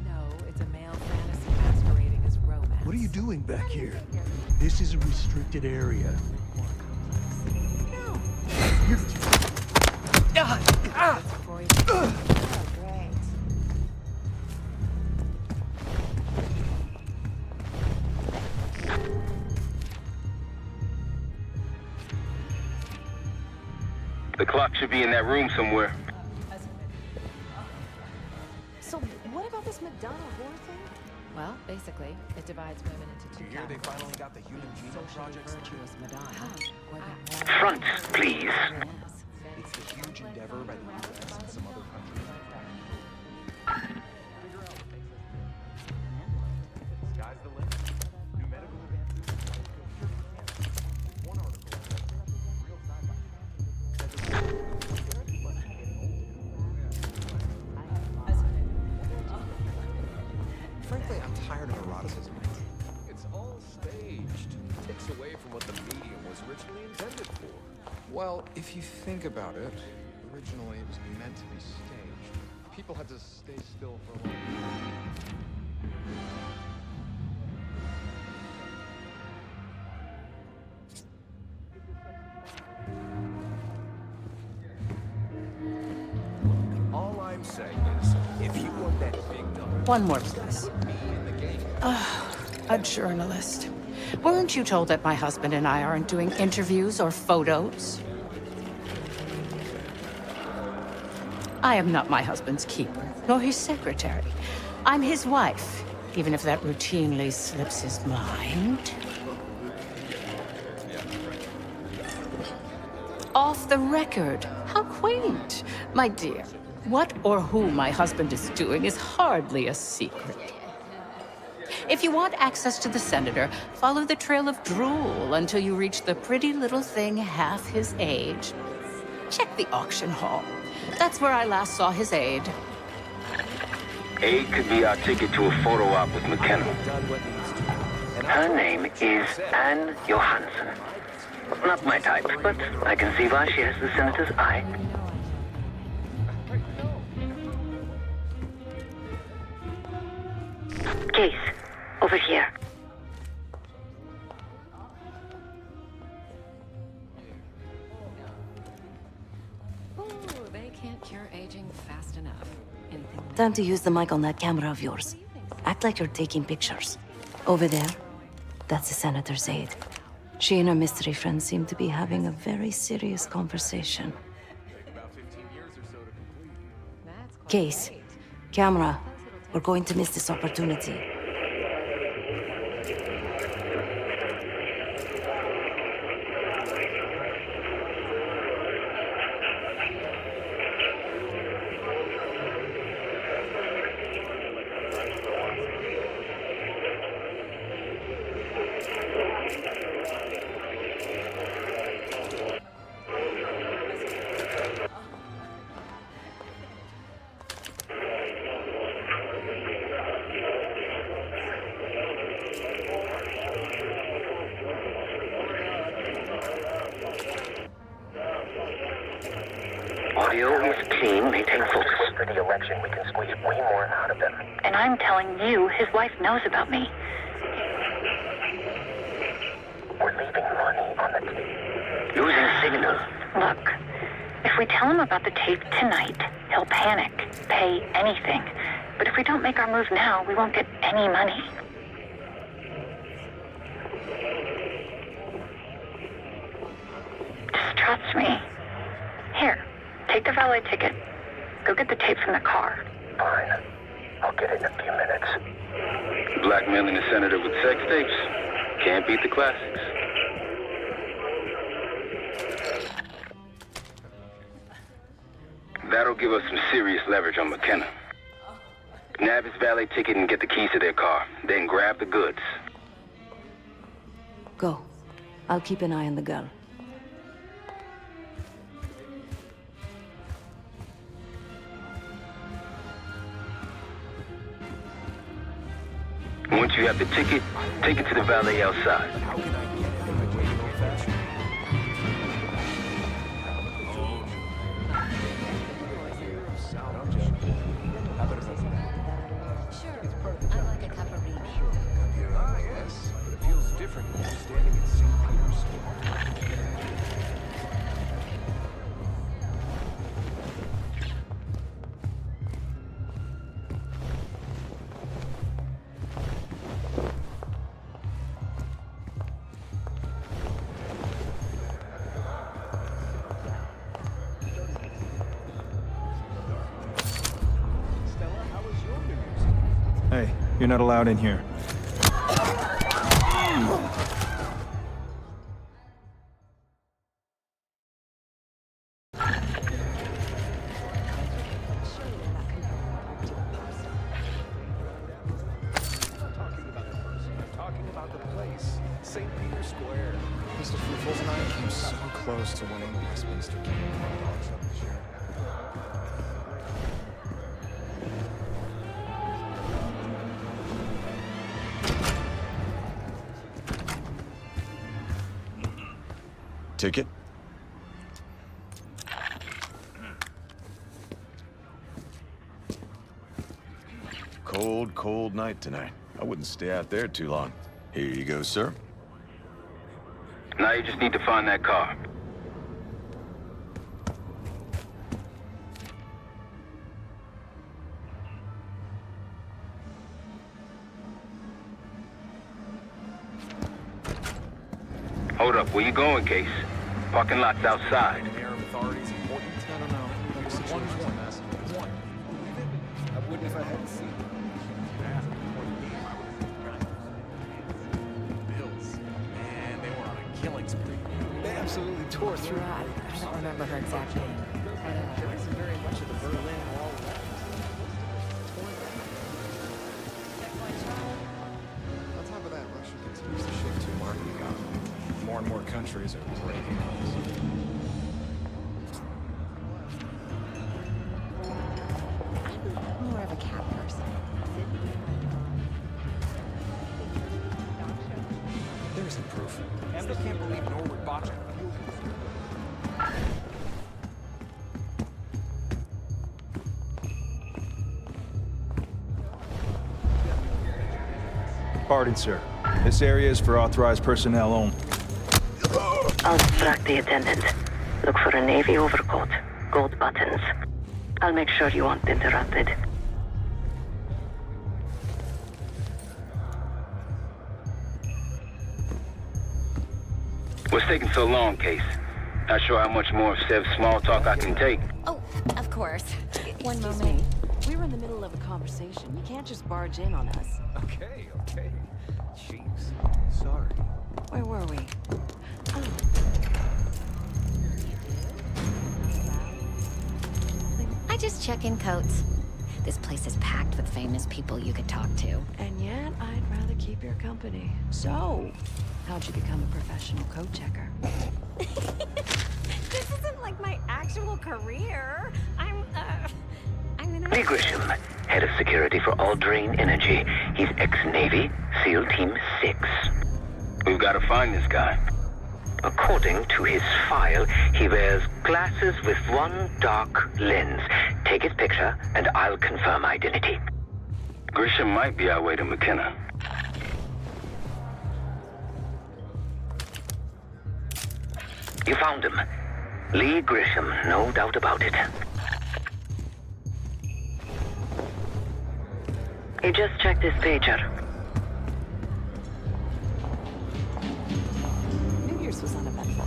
No, it's a male fantasy masquerading as romance. What are you doing back here? This is a restricted area. No. You're... Great. The clock should be in that room somewhere. So, what about this Madonna horror thing? Well, basically, it divides women into two You hear they categories. finally got the human genome project Virtuous Madonna. Front, please. It's the huge endeavor by the US and some other countries. Sky's the limit. New medical advances. One article. Real Frankly, I'm tired of eroticism. It's all staged. It takes away from what the medium was originally intended for. Well, if you think about it, originally it was meant to be staged. People had to stay still for a long time. All I'm saying is, if you want that big number... One more, please. A journalist. Weren't you told that my husband and I aren't doing interviews or photos? I am not my husband's keeper, nor his secretary. I'm his wife, even if that routinely slips his mind. Off the record. How quaint. My dear, what or who my husband is doing is hardly a secret. If you want access to the senator, follow the trail of drool until you reach the pretty little thing half his age. Check the auction hall. That's where I last saw his aide. Aide could be our ticket to a photo op with McKenna. Her name is Anne Johansson. Not my type, but I can see why she has the senator's eye. Case, over here. Ooh, they can't cure aging fast enough. Time to use the mic on that camera of yours. Act like you're taking pictures. Over there, that's the senator's aide. She and her mystery friend seem to be having a very serious conversation. Case, camera, we're going to miss this opportunity. Audio is clean, maintain focus. For the election, we can squeeze way more out of them. And I'm telling you, his wife knows about me. We're leaving money on the tape. Losing signal. Look, if we tell him about the tape tonight, he'll panic, pay anything. But if we don't make our move now, we won't get any money. Just trust me. Here, take the valet ticket. Go get the tape from the car. Fine. I'll get it in a few minutes. Blackmailing the senator with sex tapes? Can't beat the classics. That'll give us some serious leverage on McKenna. Nab his valet ticket and get the keys to their car. Then grab the goods. Go. I'll keep an eye on the girl. Once you have the ticket, take it to the valet outside. Hey, you're not allowed in here. St. Peter's Square. Mr. Fruitfuls and I came so close to winning the Westminster King of Dogs up this year. Ticket? Cold, cold night tonight. I wouldn't stay out there too long. Here you go, sir. Now you just need to find that car. Hold up, where you going, Case? Parking lot's outside. Mayor of authorities important? I don't know. Like one. I wouldn't if I hadn't seen it. Bills. Man, they were on a killing spree. They absolutely tore through. I don't remember her exact name. There isn't very much of the Berlin Wall left. On top of that, Russia continues to shift to marketing out. More and more countries are breaking us. More of a cat person. There isn't proof. I still can't believe Norwood botched it. Pardon, sir. This area is for authorized personnel only. I'll distract the attendant. Look for a navy overcoat, gold buttons. I'll make sure you aren't interrupted. What's taking so long, Case? Not sure how much more of Sev's small talk I can take. Oh, of course. One moment. We were in the middle of a conversation. You can't just barge in on us. Okay. Jeez. Sorry. Where were we? Oh. I just check in coats. This place is packed with famous people you could talk to. And yet, I'd rather keep your company. So, how'd you become a professional coat checker? This isn't like my actual career. I'm Lee Grisham, head of security for Aldrain Energy. He's ex-Navy, SEAL Team 6. We've got to find this guy. According to his file, he wears glasses with one dark lens. Take his picture, and I'll confirm identity. Grisham might be our way to McKenna. You found him. Lee Grisham, no doubt about it. He just checked his pager. New Year's was uneventful.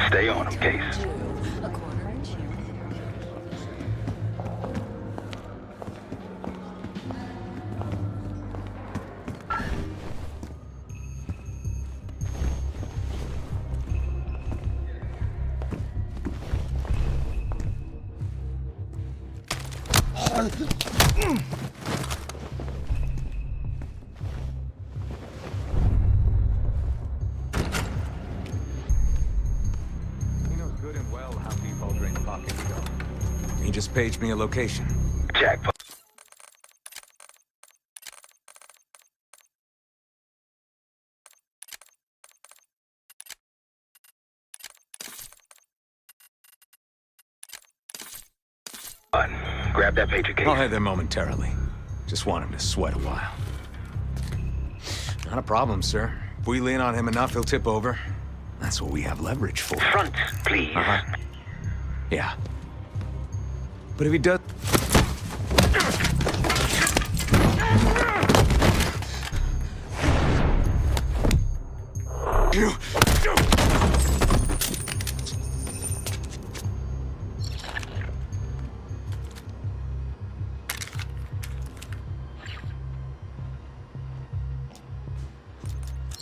Stay on him, Case. A quarter inch. He knows good and well how deep all drain pockets go. He just paged me a location. Jackpot. Grab that pager, Case. I'll head there momentarily. Just want him to sweat a while. Not a problem, sir. If we lean on him enough, he'll tip over. That's what we have leverage for. Front, please. Yeah. But if he does...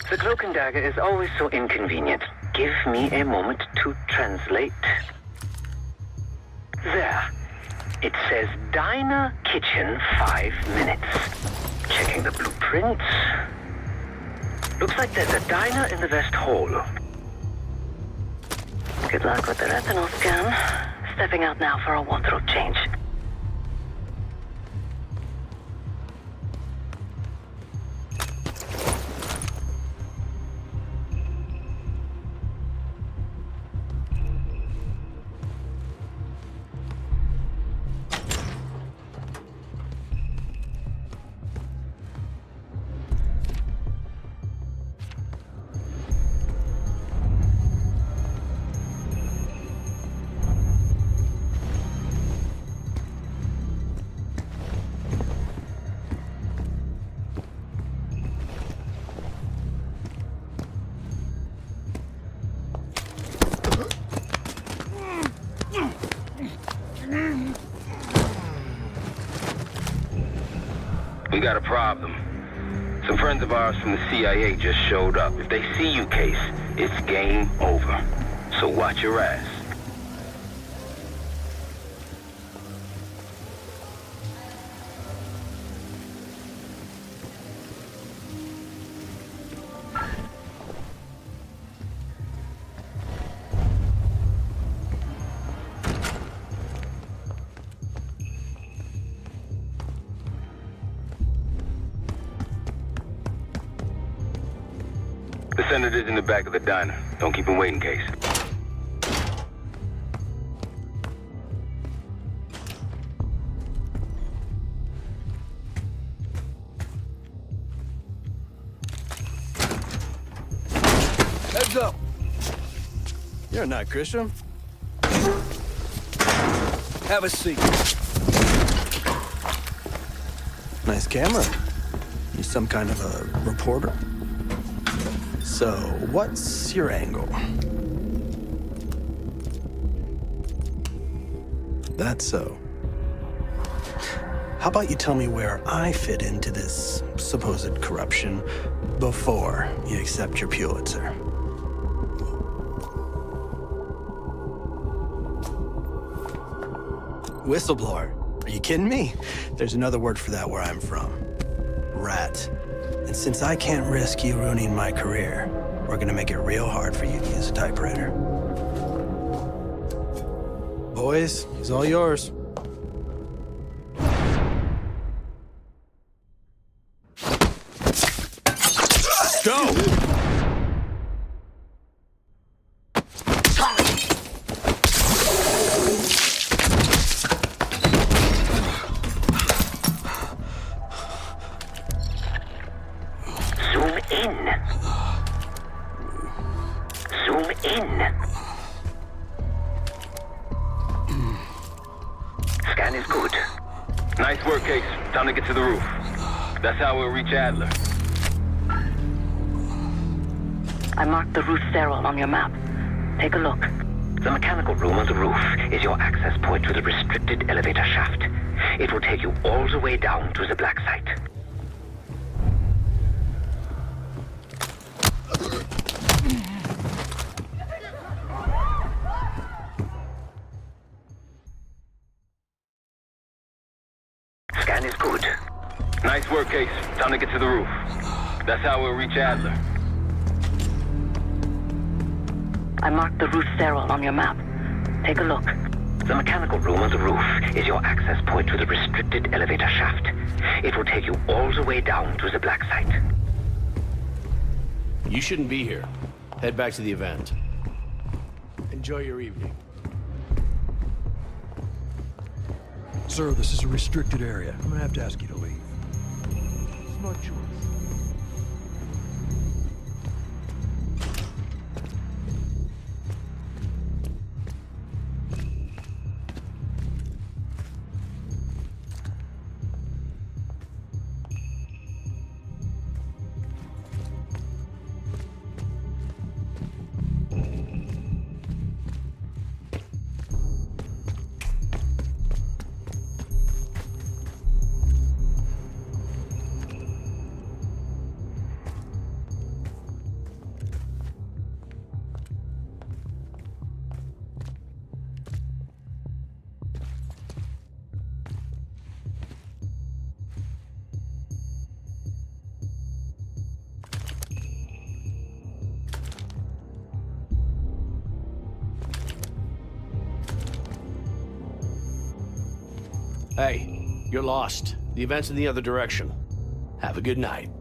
The cloak and dagger is always so inconvenient. Give me a moment to translate. There. It says diner kitchen 5 minutes. Checking the blueprints. Looks like there's a diner in the West Hall. Good luck with the retinal scan. Stepping out now for a wardrobe change. We got a problem. Some friends of ours from the CIA just showed up. If they see you, Case, it's game over. So watch your ass. The senator's in the back of the diner. Don't keep him waiting, Case. Heads up. You're not Christian. Have a seat. Nice camera. You some kind of a reporter? So, what's your angle? That's so. How about you tell me where I fit into this supposed corruption before you accept your Pulitzer? Whistleblower. Are you kidding me? There's another word for that where I'm from. Rat. And since I can't risk you ruining my career, we're gonna make it real hard for you to use a typewriter. Boys, he's all yours. Go! Scan is good. Nice work, Case. Time to get to the roof. That's how we'll reach Adler. I marked the roof stairwell on your map. Take a look. The mechanical room on the roof is your access point to the restricted elevator shaft. It will take you all the way down to the black site. Scan is good. Nice work, Case. Time to get to the roof. That's how we'll reach Adler. I marked the roof stairwell on your map. Take a look. The mechanical room on the roof is your access point to the restricted elevator shaft. It will take you all the way down to the black site. You shouldn't be here. Head back to the event. Enjoy your evening. Sir, this is a restricted area. I'm gonna have to ask you to leave. Smart choice. Hey, you're lost. The event's in the other direction. Have a good night.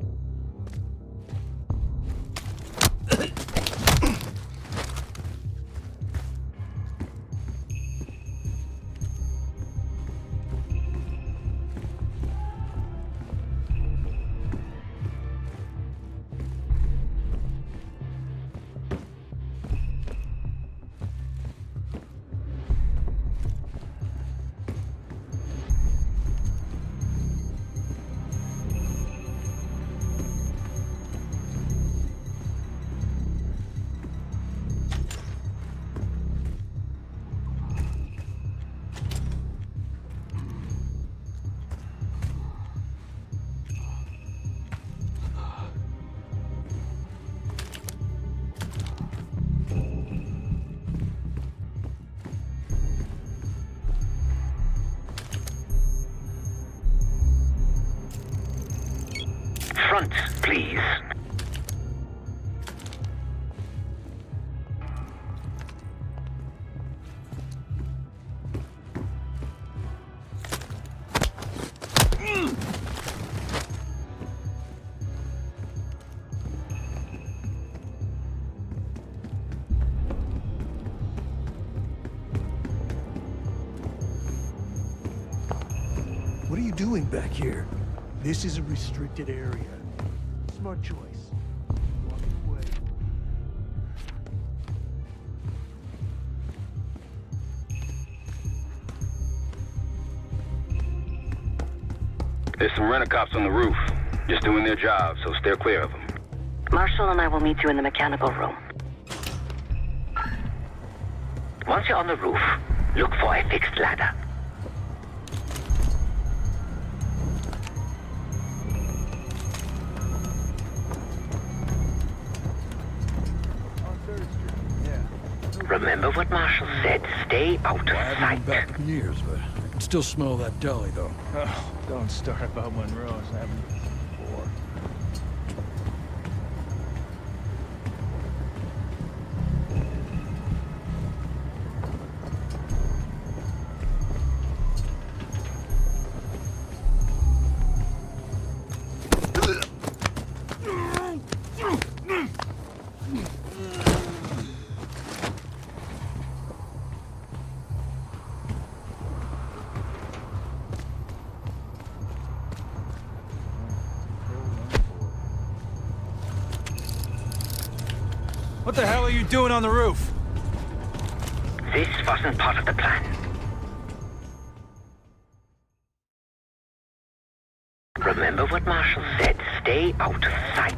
Front, please. What are you doing back here? This is a restricted area. Smart choice. Walk away. There's some rent-a-cops on the roof. Just doing their job, so steer clear of them. Marshall and I will meet you in the mechanical room. Once you're on the roof, look for a fixed ladder. Remember what Marshall said, stay out of I haven't been sight. back in years, but I can still smell that deli, though. Oh, don't start about Monroe's. I haven't been before. What the hell are you doing on the roof? This wasn't part of the plan. Remember what Marshal said, stay out of sight.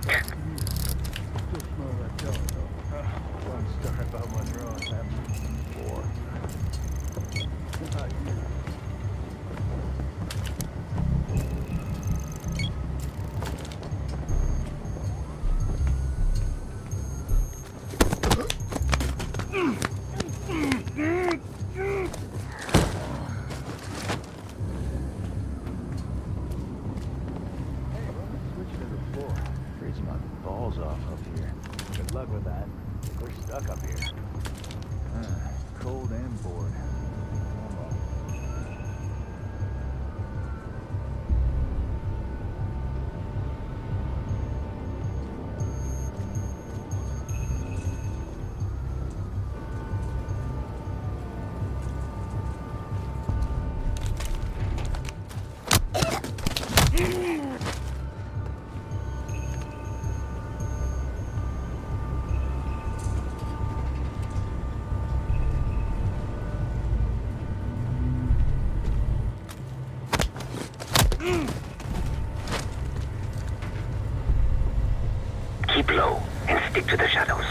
Keep low and stick to the shadows.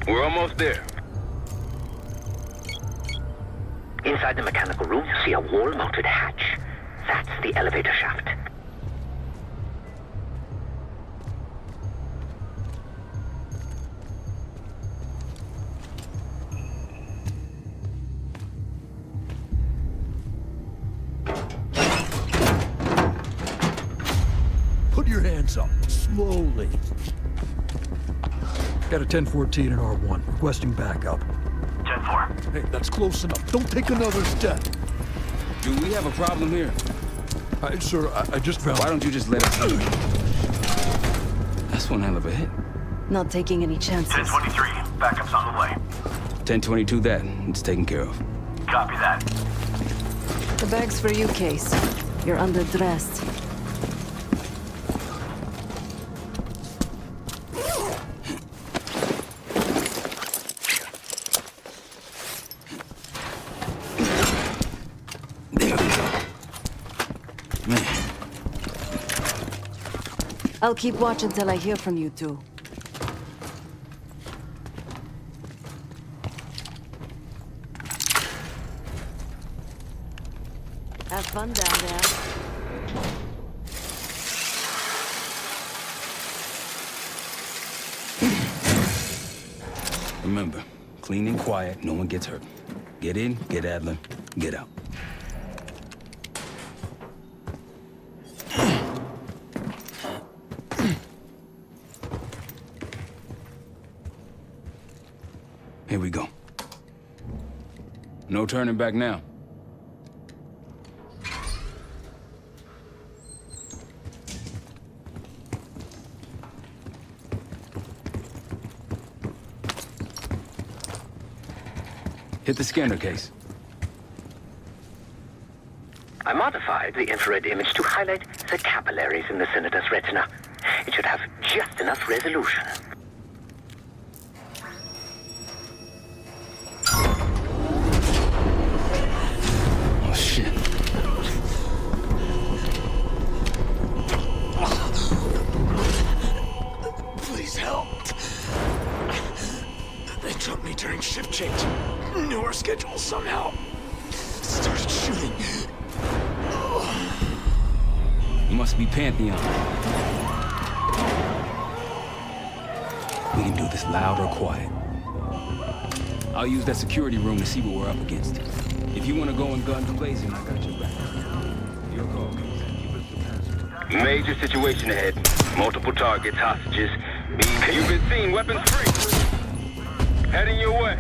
We're almost there. Inside the mechanical room, you see a wall-mounted hatch. That's the elevator shaft. Put your hands up, slowly. Got a 1014 and R1, requesting backup. 10-4. Hey, that's close enough. Don't take another step. Do we have a problem here? Sir, I just found... Why don't you just let us do it? That's one hell of a hit. Not taking any chances. 1023, backup's on the way. 1022 that. It's taken care of. Copy that. The bag's for you, Case. You're underdressed. I'll keep watch until I hear from you two. Have fun down there. Remember, clean and quiet, no one gets hurt. Get in, get Adler, get out. Here we go. No turning back now. Hit the scanner, Case. I modified the infrared image to highlight the capillaries in the Senator's retina. It should have just enough resolution. Oh, shit. Please help. They took me during shift change. Knew our schedule somehow. Started shooting. You must be Pantheon. We can do this loud or quiet. I'll use that security room to see what we're up against. If you want to go in guns blazing, I got your back. Your call. Major situation ahead. Multiple targets, hostages. You've been seen, weapons free. Heading your way.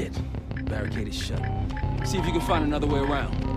Shit. Barricade is shut. See if you can find another way around.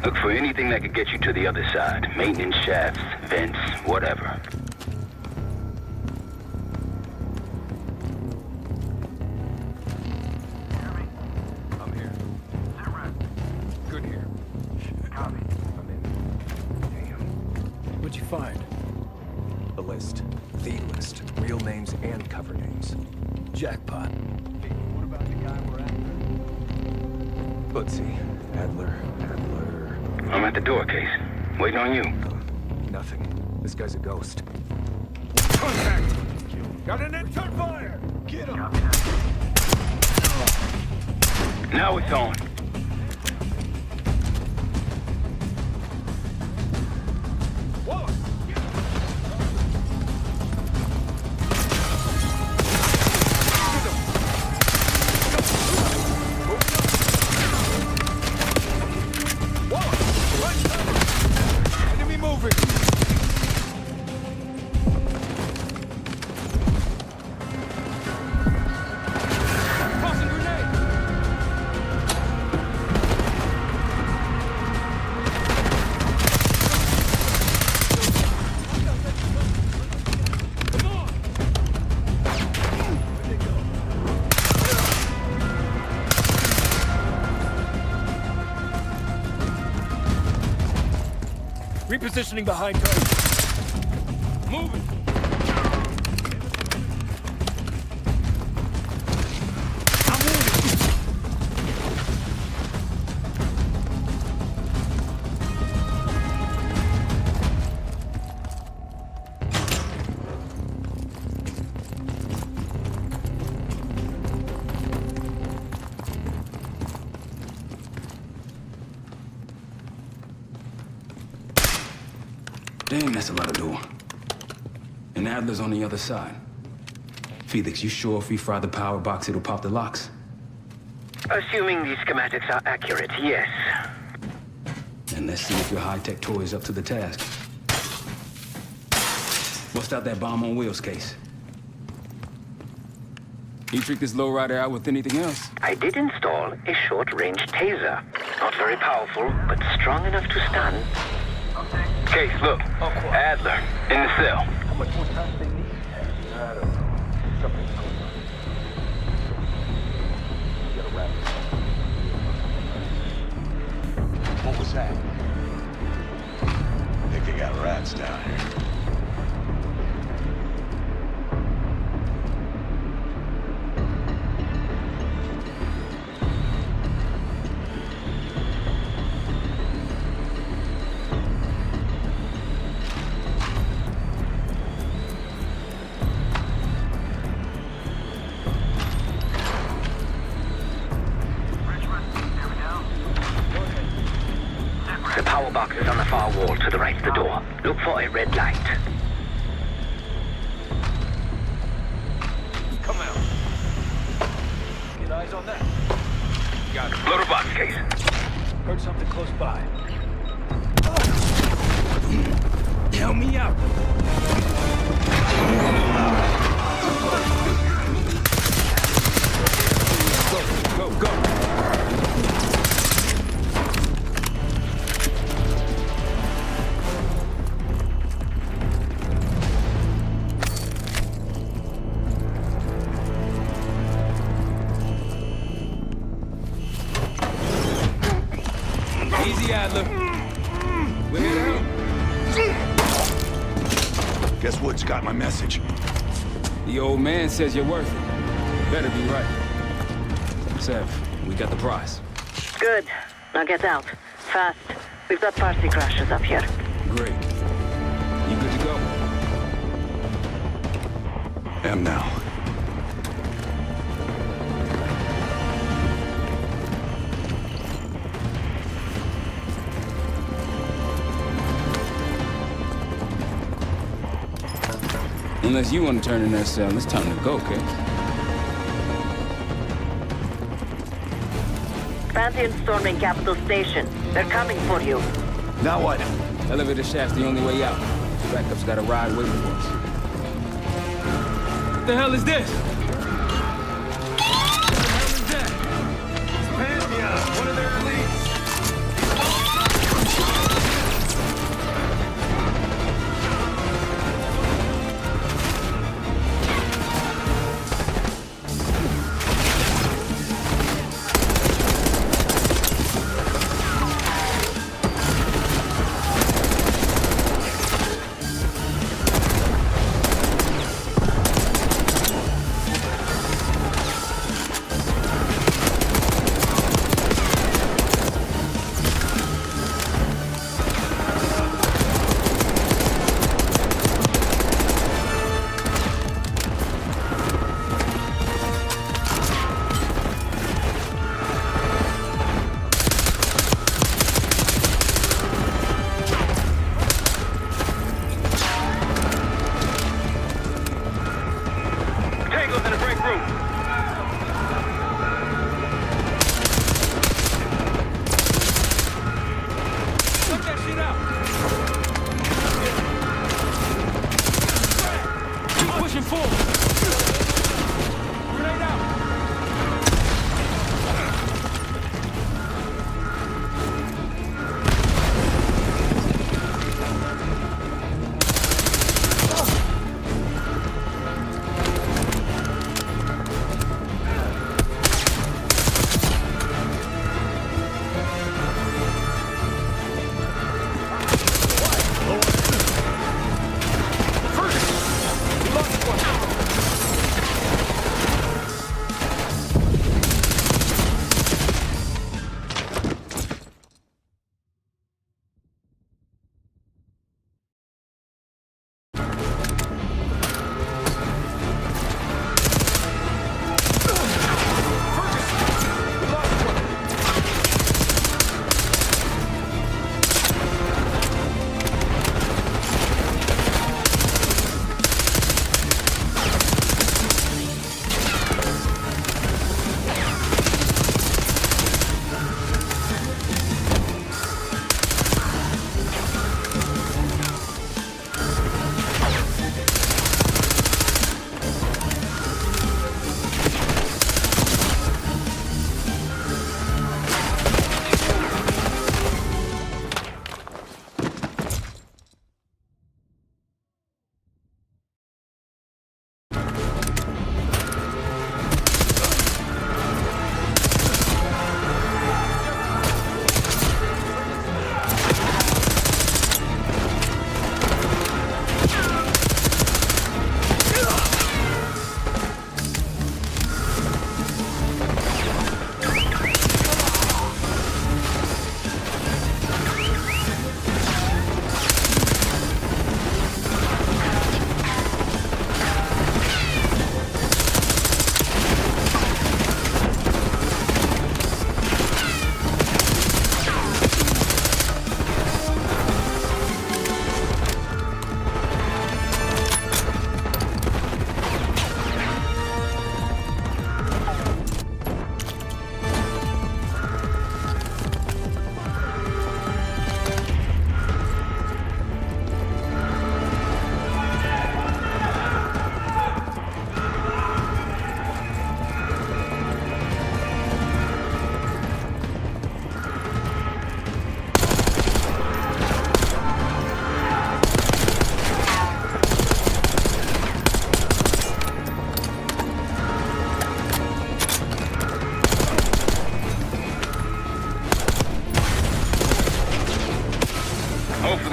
Look for anything that could get you to the other side. Maintenance shafts, vents, whatever. I'm here. Good here. Copy. I'm in. Damn. What'd you find? The list. The list. Real names and cover names. Jackpot. What about the guy we're after? Let's see. Adler. I'm at the door, Case. Waiting on you. Nothing. This guy's a ghost. Contact! Got an intern fire! Get him! Now it's on. Whoa! Enemy moving! Tossing grenade! Come on! Where'd they go? Repositioning behind target. Moving! Dang, that's a lot of door. And Adler's on the other side. Felix, you sure if we fry the power box, it'll pop the locks? Assuming these schematics are accurate, yes. And let's see if your high-tech toy is up to the task. Bust out that bomb on wheels, Case. You trick this lowrider out with anything else? I did install a short-range taser. Not very powerful, but strong enough to stun. Case, look. Adler, in the cell. How much more time do they need? I don't know. Something's going on. You gotta wrap this up. What was that? I think they got rats down here. The power box is on the far wall to the right of the door. Look for a red light. Come out. Get eyes on that. Got it. Load a box, Case. Heard something close by. Help me out. Go, go, go. Easy, Adler. We're here to help. Guess Wood's got my message. The old man says you're worth it. Better be right. Sev, we got the prize. Good. Now get out. Fast. We've got party crashes up here. Great. You good to go? Am now. Unless you want to turn in that cell, it's time to go, Case. Pantheon storming Capital Station. They're coming for you. Now what? Elevator shaft's the only way out. Backup's got a ride waiting for us. What the hell is this? Pantheon, one of their elites.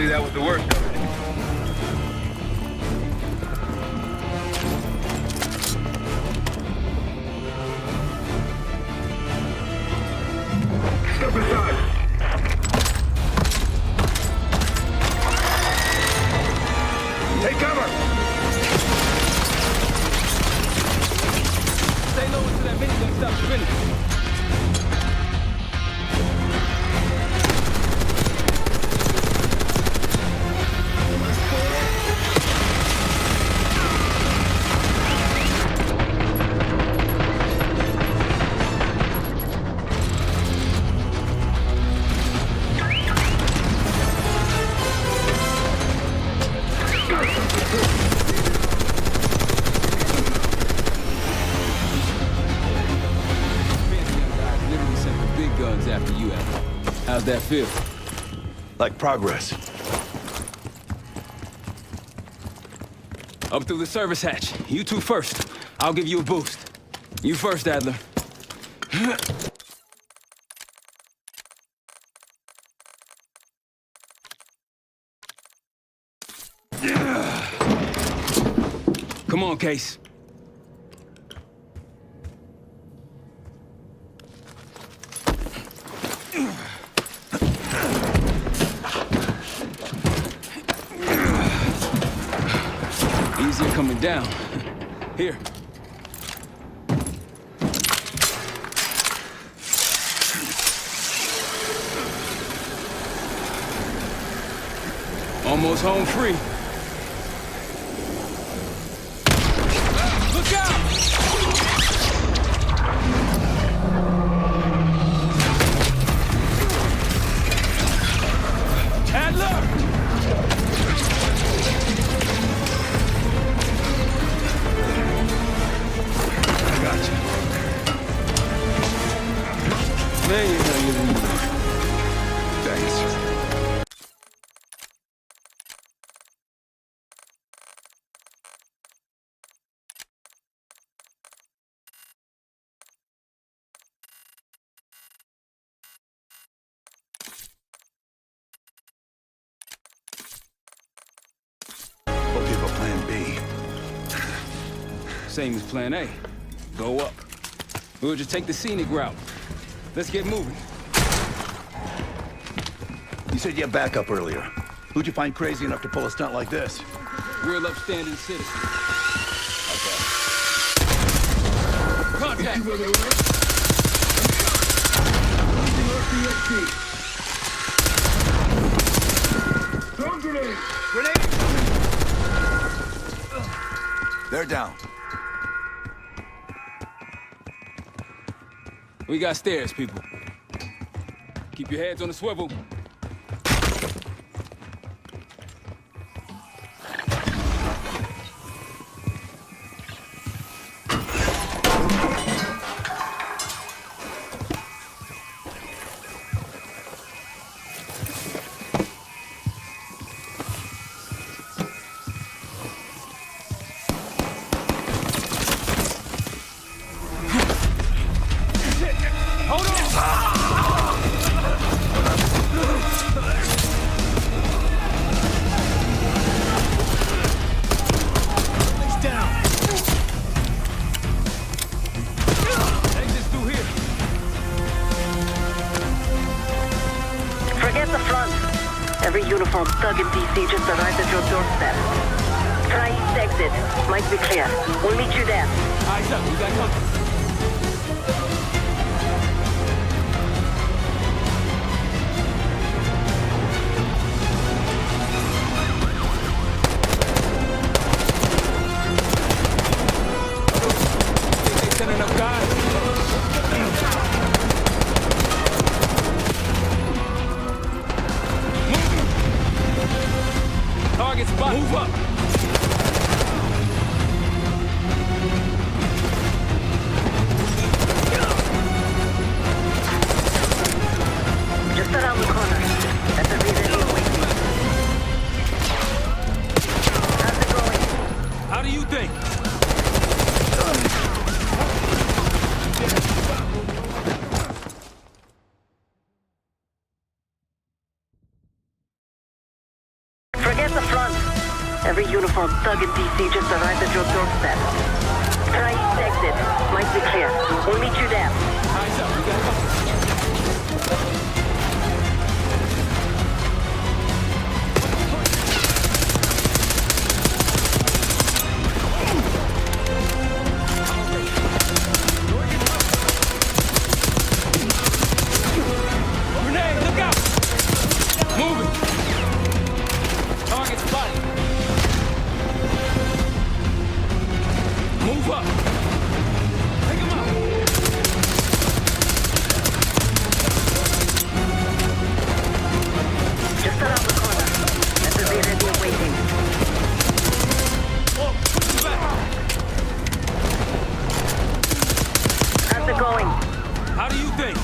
Hopefully that was the worst of it. Step aside. Take cover. Stay low until that minigun stops spinning. After you, Admiral. How's that feel? Like progress. Up through the service hatch. You two first. I'll give you a boost. You first, Adler. Come on, Case. Easier coming down. Here. Almost home free. Look out! Adler! There you go, you. Thanks. Hope you have a plan B. Same as plan A. Go up. We'll just take the scenic route. Let's get moving. You said you had backup earlier. Who'd you find crazy enough to pull a stunt like this? Real upstanding citizen. Okay. Contact! Grenade! They're down. We got stairs, people. Keep your heads on the swivel. Hold on! Every uniformed thug in DC just arrived at your doorstep. Try east exit. Might be clear. We'll meet you there. Eyes up, we got company. Target spot. Move up. every uniform thug in DC just arrived at your doorstep. Try east exit. Might be clear. We'll meet you there. Eyes up, we gotta go. Grenade, look out! Moving! Target spotted. Move up! Take him out! Just around the corner. That will be ready and waiting. Oh, push him back! How's it going? How do you think?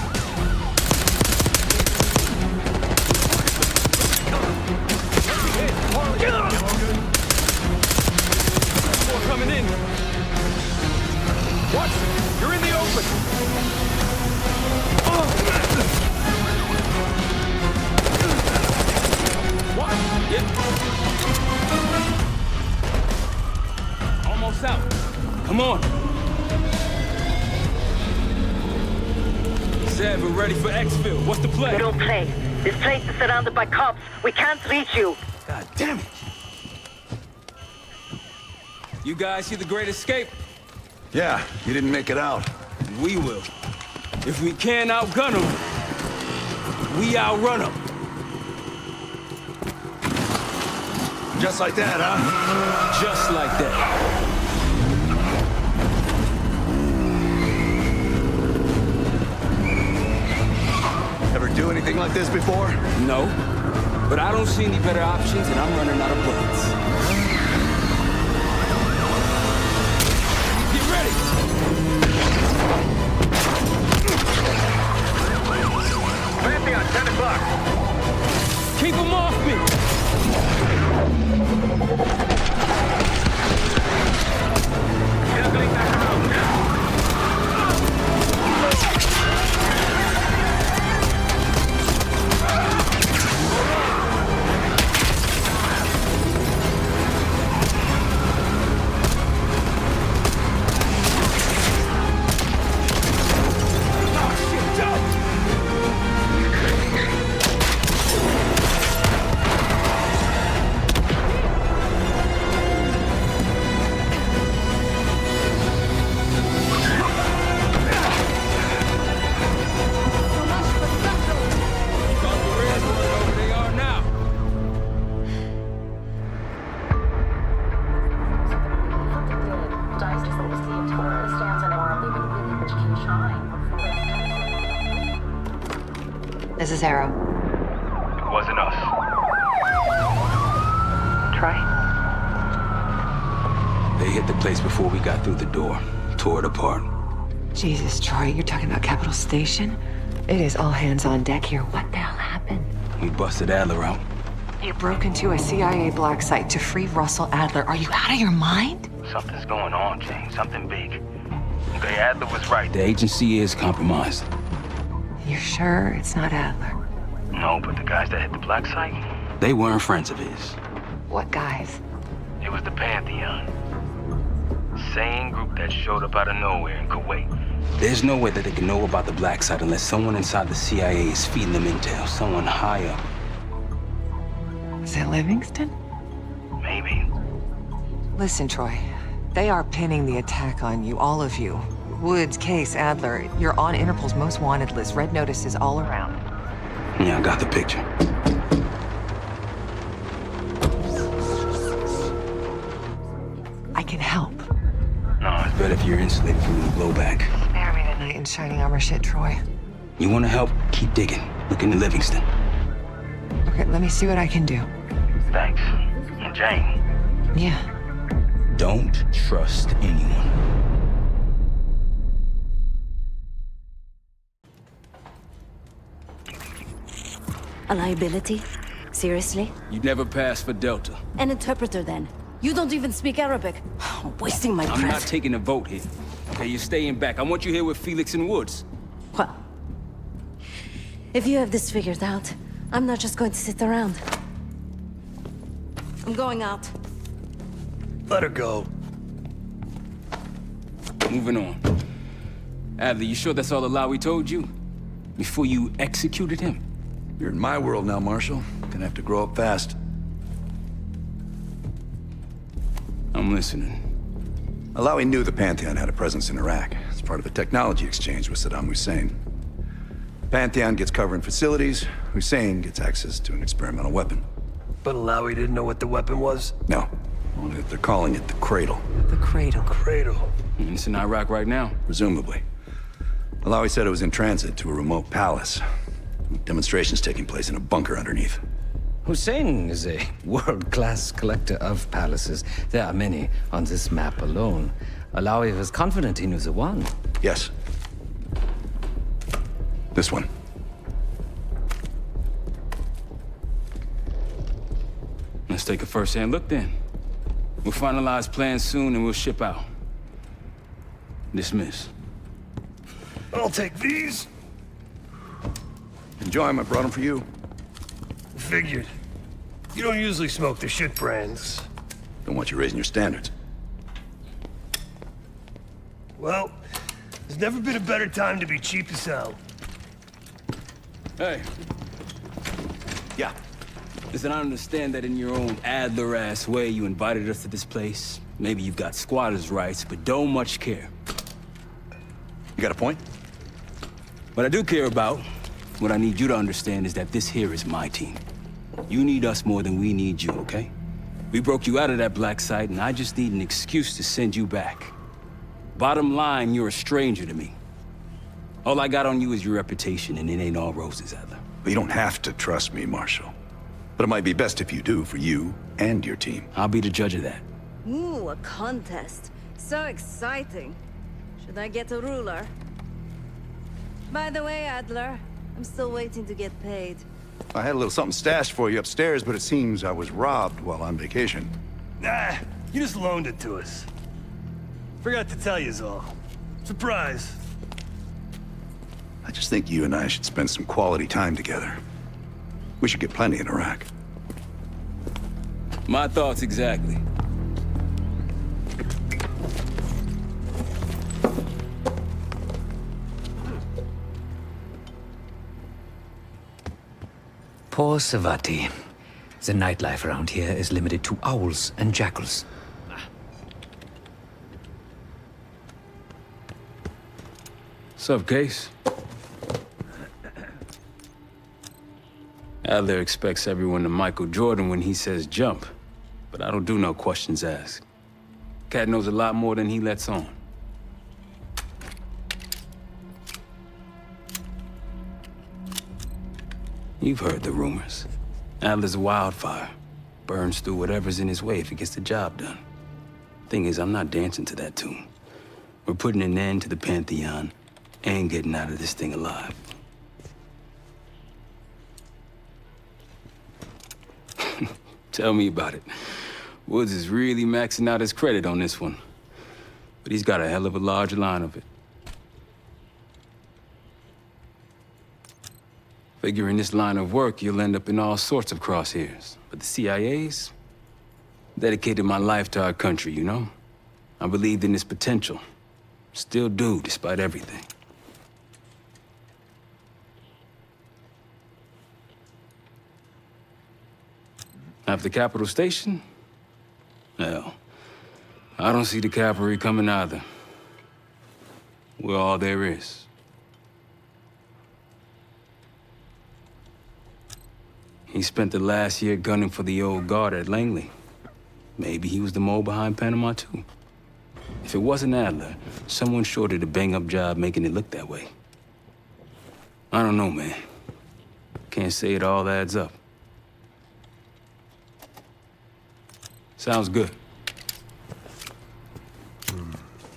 More coming in. Watch! You're in the open! What? Yep. Almost out. Come on. Zed, we're ready for exfil. What's the play? We don't play. This place is surrounded by cops. We can't reach you. God damn it! You guys see the Great Escape? Yeah, you didn't make it out. We will. If we can't outgun them, we outrun them. Just like that, huh? Just like that. Ever do anything like this before? No, but I don't see any better options and I'm running out of bullets. Get ready! Pantheon, 10 o'clock. Keep them off me! Circling back around. This is Aero. It wasn't us. Troy? They hit the place before we got through the door. Tore it apart. Jesus, Troy, you're talking about Capitol Station? It is all hands on deck here. What the hell happened? We busted Adler out. You broke into a CIA black site to free Russell Adler. Are you out of your mind? Something's going on, Jane. Something big. Okay, Adler was right. The agency is compromised. You're sure it's not Adler? No, but the guys that hit the black site? They weren't friends of his. What guys? It was the Pantheon. Same group that showed up out of nowhere in Kuwait. There's no way that they can know about the black site unless someone inside the CIA is feeding them intel. Someone high up. Is it Livingston? Maybe. Listen, Troy. They are pinning the attack on you, all of you. Woods, Case, Adler, you're on Interpol's most wanted list. Red notices all around. Yeah, I got the picture. I can help. No, it's better if you're insulated from the blowback. Spare me tonight in shining armor shit, Troy. You want to help? Keep digging. Look into Livingston. Okay, let me see what I can do. Thanks. And Jane. Yeah. Don't trust anyone. A liability? Seriously? You'd never pass for Delta. An interpreter, then. You don't even speak Arabic. Wasting my breath. I'm not taking a vote here. Okay, you're staying back. I want you here with Felix and Woods. Well, if you have this figured out, I'm not just going to sit around. I'm going out. Let her go. Moving on. Adler, you sure that's all the lie we told you? Before you executed him? You're in my world now, Marshal. Gonna have to grow up fast. I'm listening. Alawi knew the Pantheon had a presence in Iraq. It's part of a technology exchange with Saddam Hussein. Pantheon gets cover in facilities. Hussein gets access to an experimental weapon. But Alawi didn't know what the weapon was? No. Only that they're calling it the Cradle. The Cradle. Cradle. And it's in Iraq right now? Presumably. Alawi said it was in transit to a remote palace. Demonstrations taking place in a bunker underneath. Hussein is a world-class collector of palaces. There are many on this map alone. Alawi was confident he knew the one. Yes. This one. Let's take a first-hand look then. We'll finalize plans soon and we'll ship out. Dismiss. I'll take these. Enjoy them. I brought them for you. Figured. You don't usually smoke the shit brands. Don't want you raising your standards. Well, there's never been a better time to be cheap as hell. Hey. Yeah. Listen, I understand that in your own Adler-ass way you invited us to this place. Maybe you've got squatters' rights, but don't much care. You got a point? What I do care about, what I need you to understand is that this here is my team. You need us more than we need you, okay? We broke you out of that black site, and I just need an excuse to send you back. Bottom line, you're a stranger to me. All I got on you is your reputation, and it ain't all roses, Adler. But you don't have to trust me, Marshal. But it might be best if you do, for you and your team. I'll be the judge of that. Ooh, a contest. So exciting. Should I get a ruler? By the way, Adler, I'm still waiting to get paid. I had a little something stashed for you upstairs, but it seems I was robbed while on vacation. Nah, you just loaned it to us. Forgot to tell you all. Surprise. I just think you and I should spend some quality time together. We should get plenty in Iraq. My thoughts exactly. Poor Savati. The nightlife around here is limited to owls and jackals. Sup, Case? Adler expects everyone to Michael Jordan when he says jump, but I don't do no questions asked. Cat knows a lot more than he lets on. You've heard the rumors. Adler's a wildfire. Burns through whatever's in his way if he gets the job done. Thing is, I'm not dancing to that tune. We're putting an end to the Pantheon and getting out of this thing alive. Tell me about it. Woods is really maxing out his credit on this one. But he's got a hell of a large line of it. Figure in this line of work, you'll end up in all sorts of crosshairs. But the CIA's dedicated my life to our country, you know? I believed in its potential. Still do, despite everything. After Capital Station? Hell, I don't see the cavalry coming either. We're all there is. He spent the last year gunning for the old guard at Langley. Maybe he was the mole behind Panama, too. If it wasn't Adler, someone sure did a bang-up job making it look that way. I don't know, man. Can't say it all adds up. Sounds good.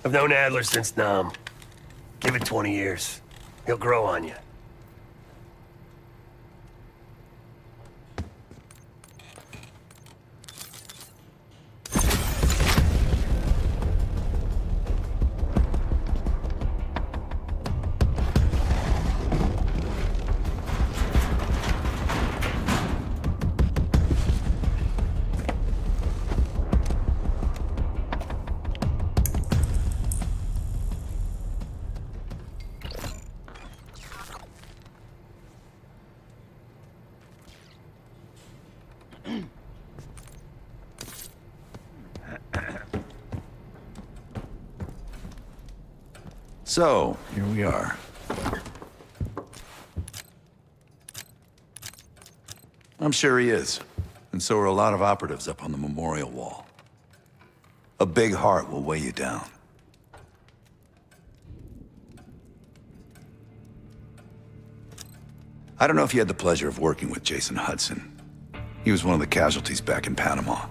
I've known Adler since Nam. Give it 20 years. He'll grow on you. So, here we are. I'm sure he is. And so are a lot of operatives up on the memorial wall. A big heart will weigh you down. I don't know if you had the pleasure of working with Jason Hudson. He was one of the casualties back in Panama.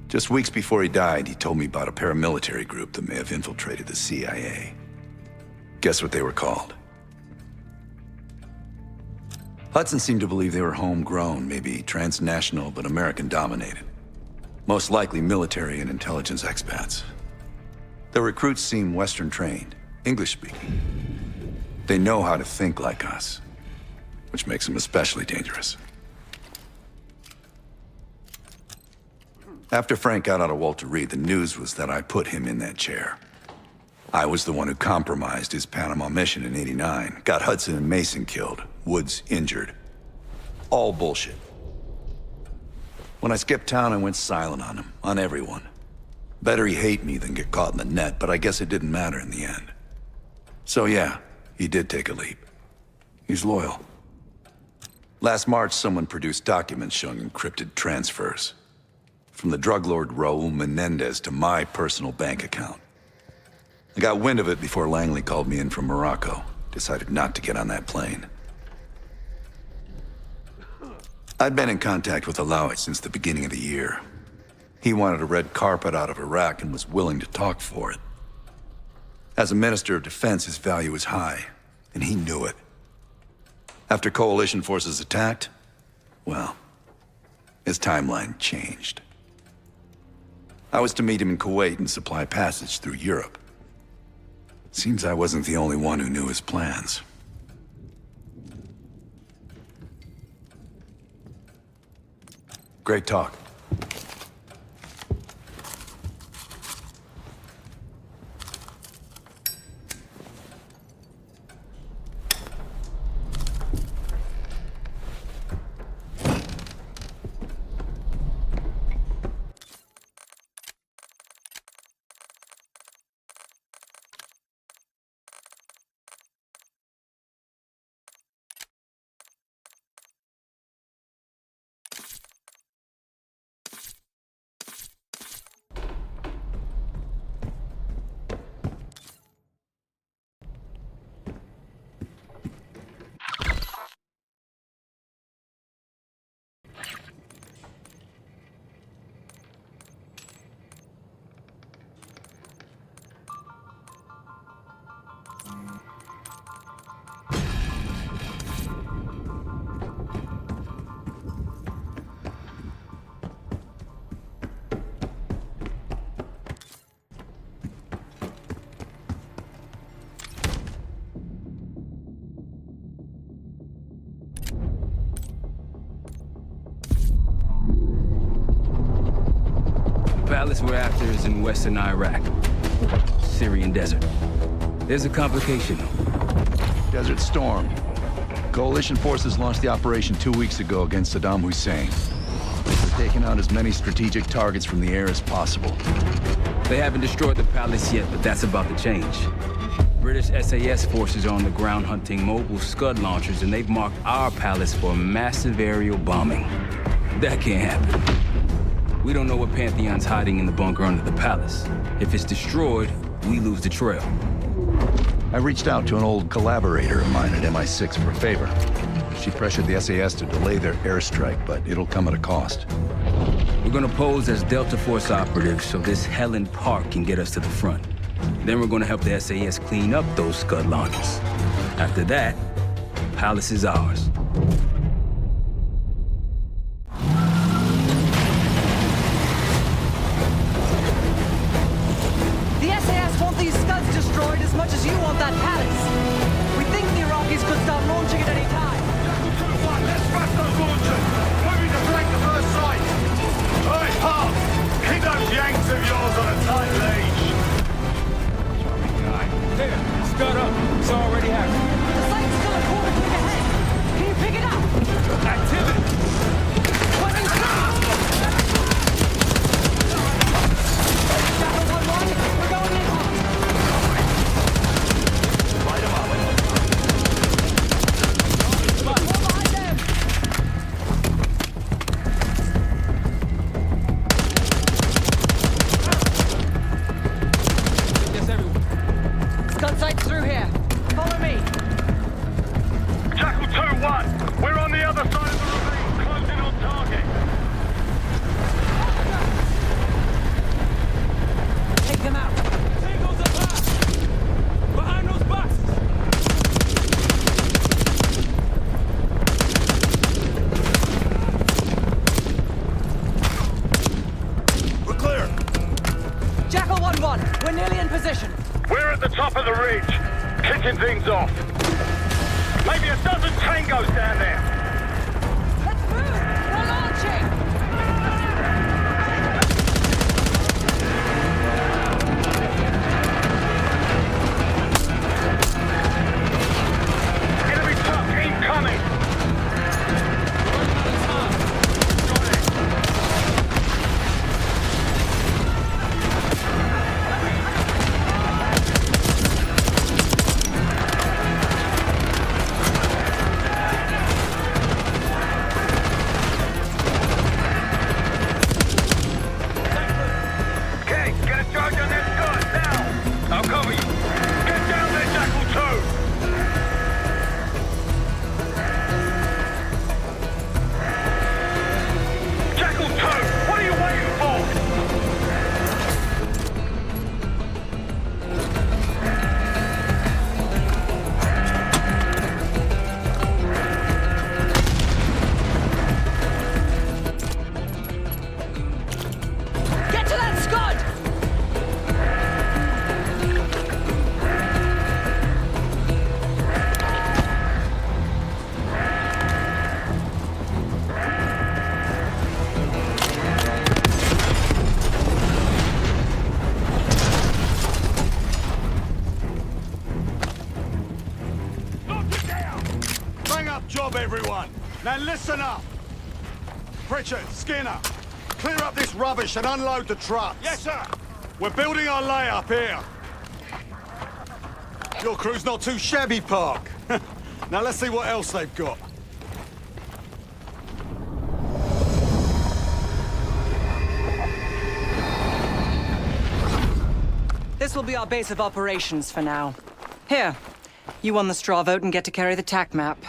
Just weeks before he died, he told me about a paramilitary group that may have infiltrated the CIA. Guess what they were called? Hudson seemed to believe they were homegrown, maybe transnational, but American-dominated. Most likely military and intelligence expats. The recruits seem Western-trained, English-speaking. They know how to think like us, which makes them especially dangerous. After Frank got out of Walter Reed, the news was that I put him in that chair. I was the one who compromised his Panama mission in '89, got Hudson and Mason killed, Woods injured. All bullshit. When I skipped town, I went silent on him, on everyone. Better he hate me than get caught in the net, but I guess it didn't matter in the end. So yeah, he did take a leap. He's loyal. Last March, someone produced documents showing encrypted transfers. From the drug lord Raul Menendez to my personal bank account. I got wind of it before Langley called me in from Morocco. Decided not to get on that plane. I'd been in contact with Alawi since the beginning of the year. He wanted a red carpet out of Iraq and was willing to talk for it. As a Minister of Defense, his value was high, and he knew it. After coalition forces attacked, well, his timeline changed. I was to meet him in Kuwait and supply passage through Europe. Seems I wasn't the only one who knew his plans. Great talk. Palace we're after is in western Iraq, Syrian desert. There's a complication. Desert Storm. Coalition forces launched the operation 2 weeks ago against Saddam Hussein. They're taking out as many strategic targets from the air as possible. They haven't destroyed the palace yet, but that's about to change. British SAS forces are on the ground hunting mobile Scud launchers, and they've marked our palace for massive aerial bombing. That can't happen. We don't know what Pantheon's hiding in the bunker under the palace. If it's destroyed, we lose the trail. I reached out to an old collaborator of mine at MI6 for a favor. She pressured the SAS to delay their airstrike, but it'll come at a cost. We're gonna pose as Delta Force operatives so this Helen Park can get us to the front. Then we're gonna help the SAS clean up those Scud launchers. After that, palace is ours. The SAS want these Scuds destroyed as much as you want that palace. We think the Iraqis could start launching at any time. Let's smash those launchers! Moving to flank the first sight! Hey, Pop! Hit those Yanks of yours on a tight leash! There, Scud up. It's already happening. The site's still a quarter click ahead. Can you pick it up? Activity! Weapons down! Shadow 1-1, we're going in hot. bridge. Kicking things off. Maybe a dozen tangos down there. Let's move! We're launching! Enemy truck incoming. Okay, get a charge on that gun now. I'll cover you. Get down there, Jackal 2. Jackal 2, what are you waiting for? Get to that Scud! Bang up job, everyone. Now listen up. Pritchard, Skinner, clear up this rubbish and unload the trucks. Yes, sir. We're building our layup here. Your crew's not too shabby, Park. Now let's see what else they've got. This will be our base of operations for now. Here, you won the straw vote and get to carry the TAC map.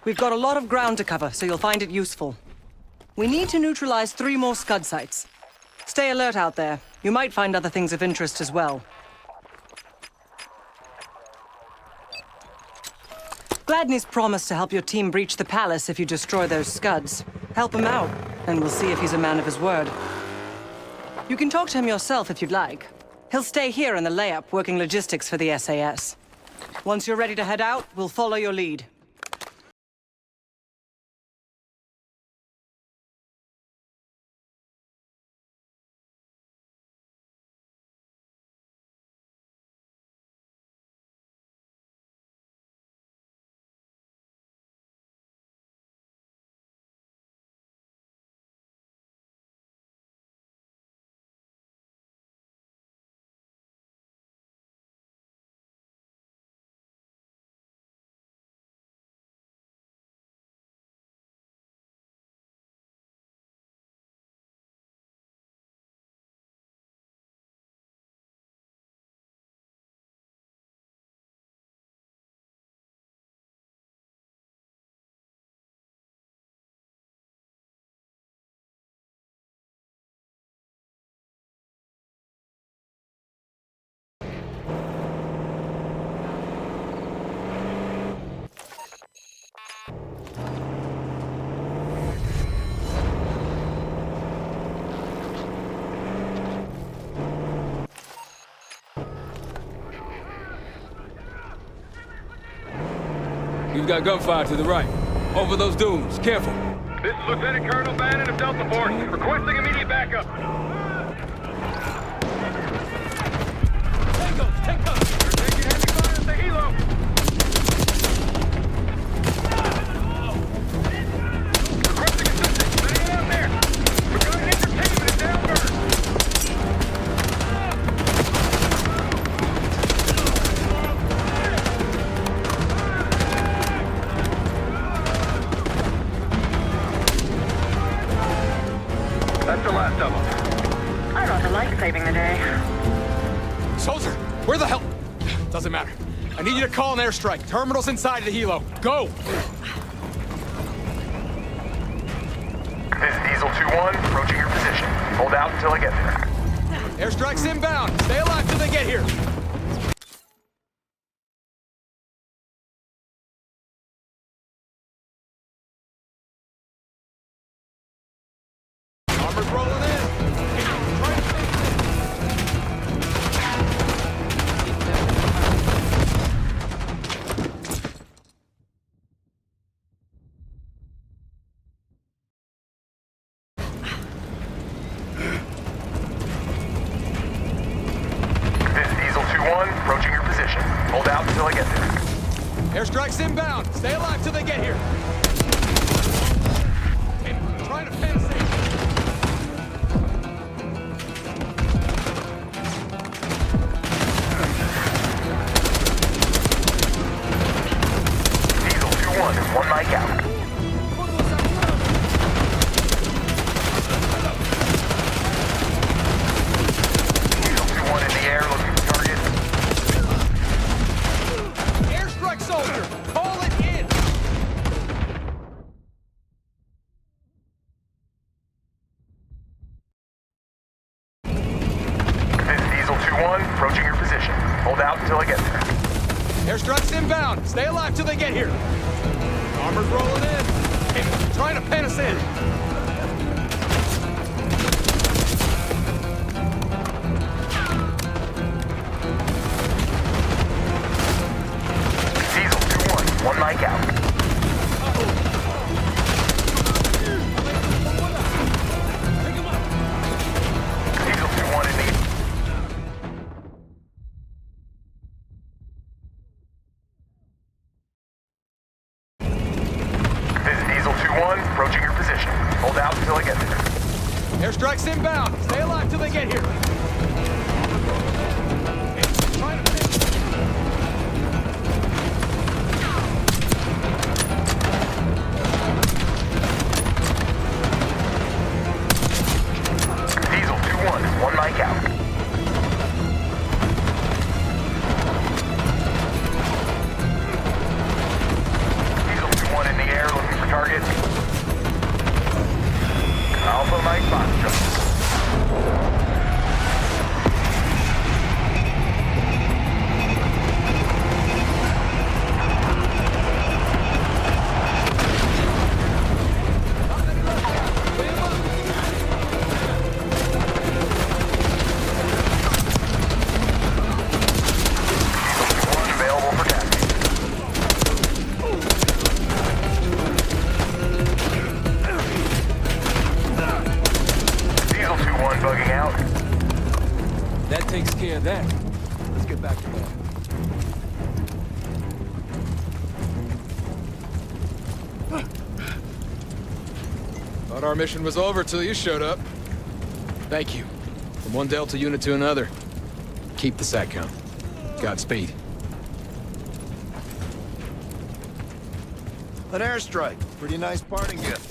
We've got a lot of ground to cover, so you'll find it useful. We need to neutralize 3 more Scud sites. Stay alert out there. You might find other things of interest as well. Gladney's promised to help your team breach the palace if you destroy those Scuds. Help him out, and we'll see if he's a man of his word. You can talk to him yourself if you'd like. He'll stay here in the layup, working logistics for the SAS. Once you're ready to head out, we'll follow your lead. We've got gunfire to the right. Over those dunes. Careful. This is Lieutenant Colonel Bannon of Delta Force, requesting immediate backup. Take cover! We're taking heavy fire at the helo. Requesting assistance. Anyone out there? We've got an entertainment at downburn. That's the last of them. I rather like saving the day. Soldier, where the hell? Doesn't matter. I need you to call an airstrike. Terminal's inside the helo. Go! This is Diesel 2-1, approaching your position. Hold out until I get there. Airstrike's inbound. Stay alive till they get here. Airstrike's inbound. Stay alive till they get here. Hey, trying to fan safe. Diesel 2-1 is one mic out. Diesel 2-1 in the air, looking for target. Airstrike soldier, call it in. This is Diesel 2-1, approaching your position. Hold out until I get there. Airstrike's inbound. Stay alive till they get here. Armor's rolling in. Hey, trying to pen us in. Diesel 2-1, one mic out. Diesel 2-1 in the... This is Diesel 2-1, approaching your position. Hold out until I get there. Airstrike's inbound. Stay alive till they get here. Hey, trying to Diesel 2-1, one mic out. Diesel 2-1 in the air, looking for target. Alpha Mike Foxtrot. Available for testing. Diesel 2-1 bugging out. That takes care of that. Let's get back to that. Thought our mission was over till you showed up. Thank you. From one Delta unit to another. Keep the sat count. Godspeed. An airstrike. Pretty nice parting gift.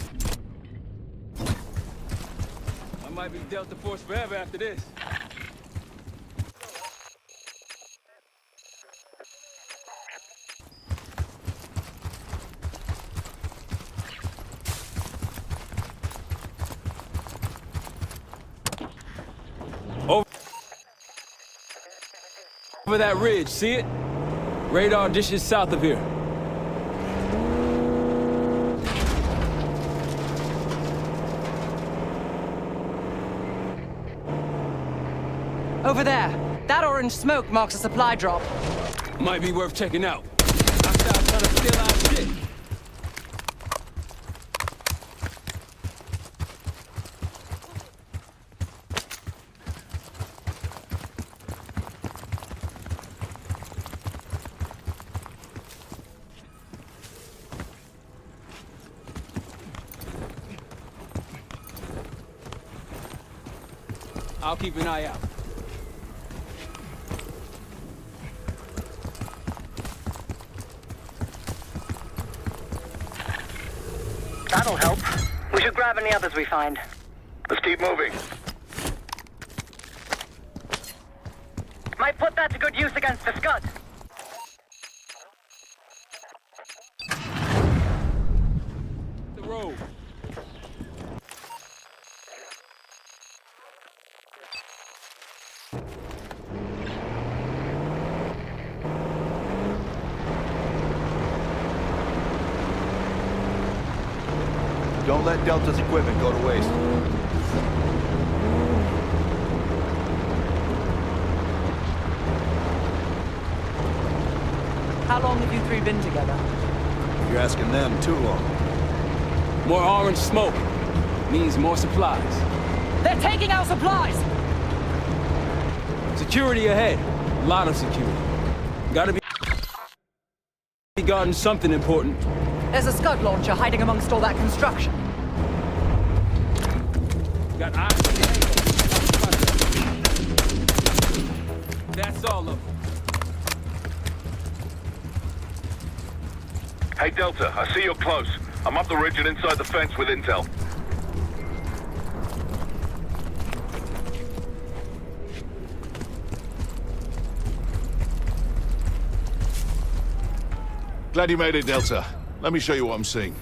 I might be Delta Force forever after this. Over that ridge, see it? Radar dishes south of here. Over there. That orange smoke marks a supply drop. Might be worth checking out. Hostile trying to steal our shit. I'll keep an eye out. That'll help. We should grab any others we find. Let's keep moving. Might put that to good use against the Scud. The road. Don't let Delta's equipment go to waste. How long have you three been together? You're asking them too long. More orange smoke means more supplies. They're taking our supplies! Security ahead. A lot of security. Gotta be forgotten something important. There's a Scud launcher hiding amongst all that construction. Got eyes on the angle. That's all of them. Hey, Delta, I see you're close. I'm up the ridge and inside the fence with intel. Glad you made it, Delta. Let me show you what I'm seeing.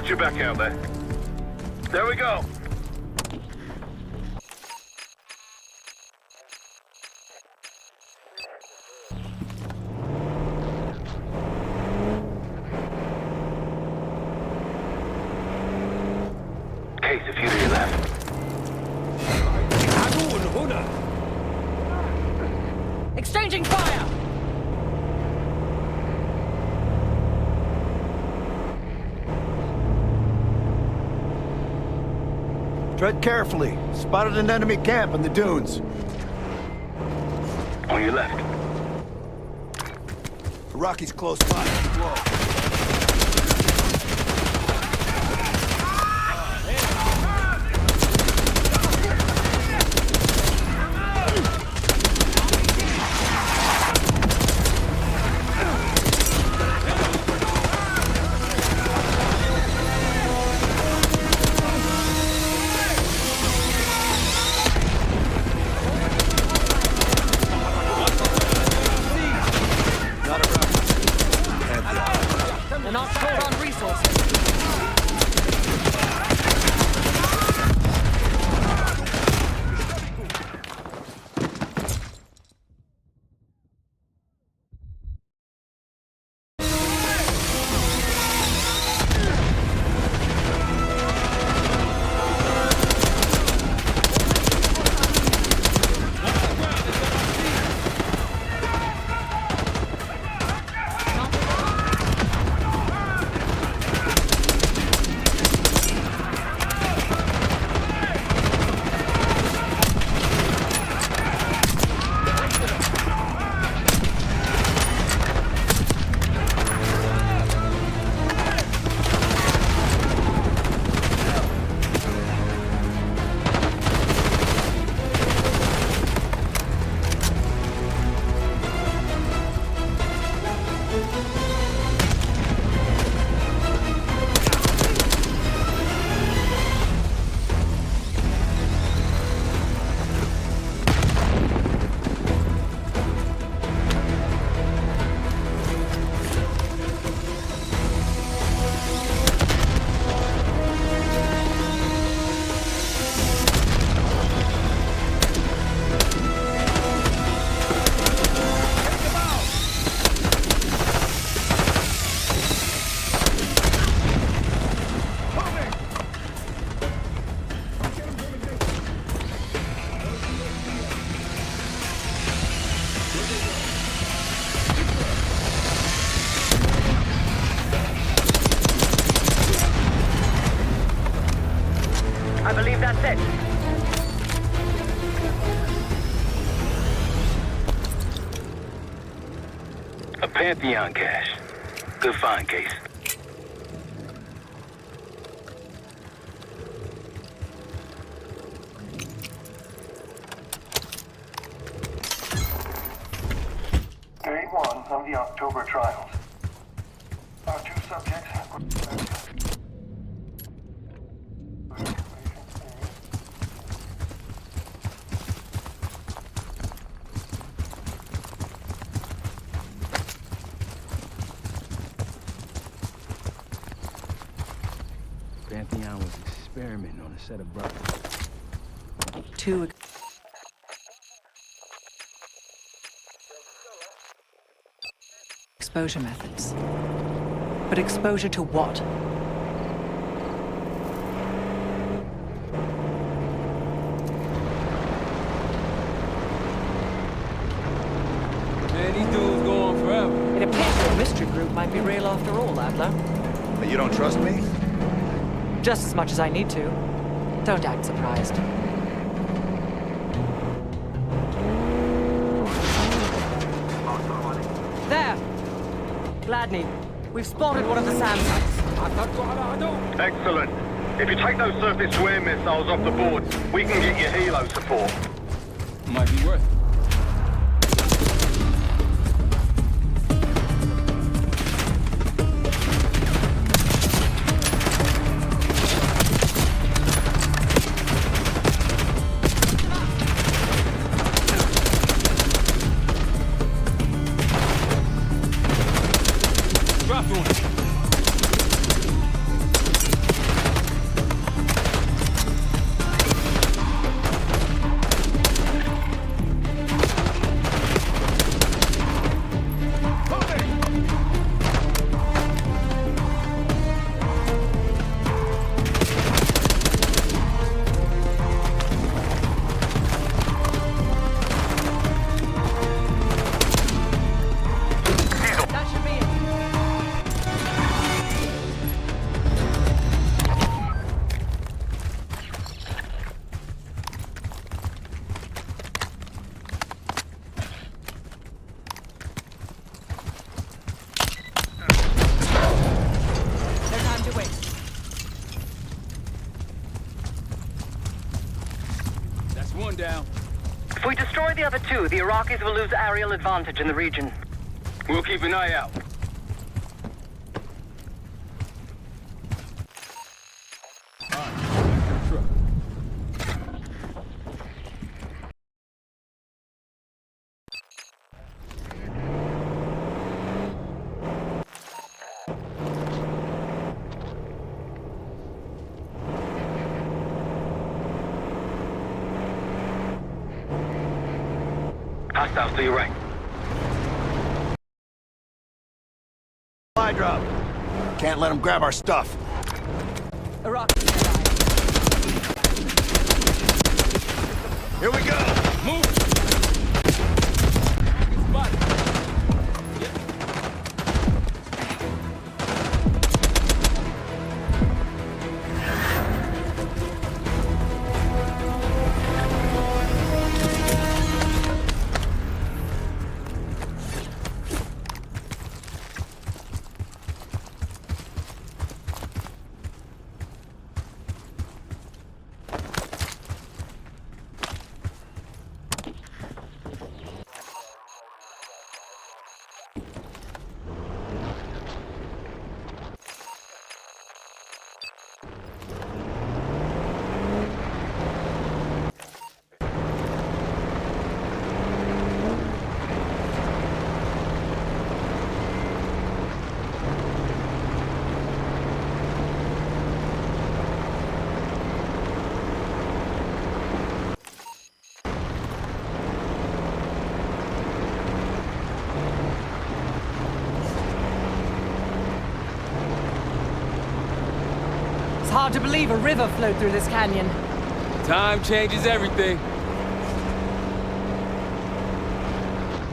Watch your back out there. There we go. Case, a few to your left. Exchanging fire! Tread carefully. Spotted an enemy camp in the dunes. On your left. Rocky's close by. Keep low. They're not short on resources. I believe that's it. A Pantheon cache. Good find, Case. Day 1 of the October trials. Our 2 subjects Pantheon was experimenting on a set of brothers. 2 exposure methods. But exposure to what? Man, these dudes go on forever. It appears your mystery group might be real after all, Adler. But you don't trust me? Just as much as I need to. Don't act surprised. There! Gladney, we've spotted one of the SAM sites. Excellent. If you take those surface-to-air missiles off the board, we can get you helo support. Might be worth it. Dropped one. one down. If we destroy the other two, the Iraqis will lose aerial advantage in the region. We'll keep an eye out. Hostiles to your right. Fly drop. Can't let them grab our stuff. Iraq. Here we go. Move. Spot. It's hard to believe a river flowed through this canyon. Time changes everything.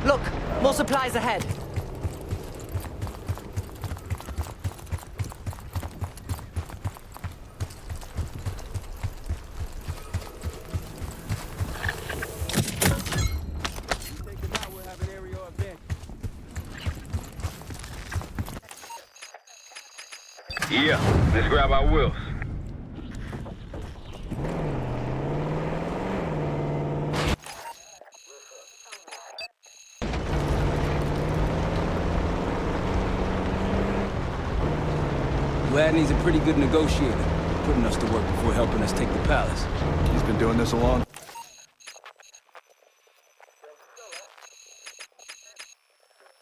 Look, more supplies ahead. Yeah, let's grab our wheels. Gladney's a pretty good negotiator, putting us to work before helping us take the palace. He's been doing this a long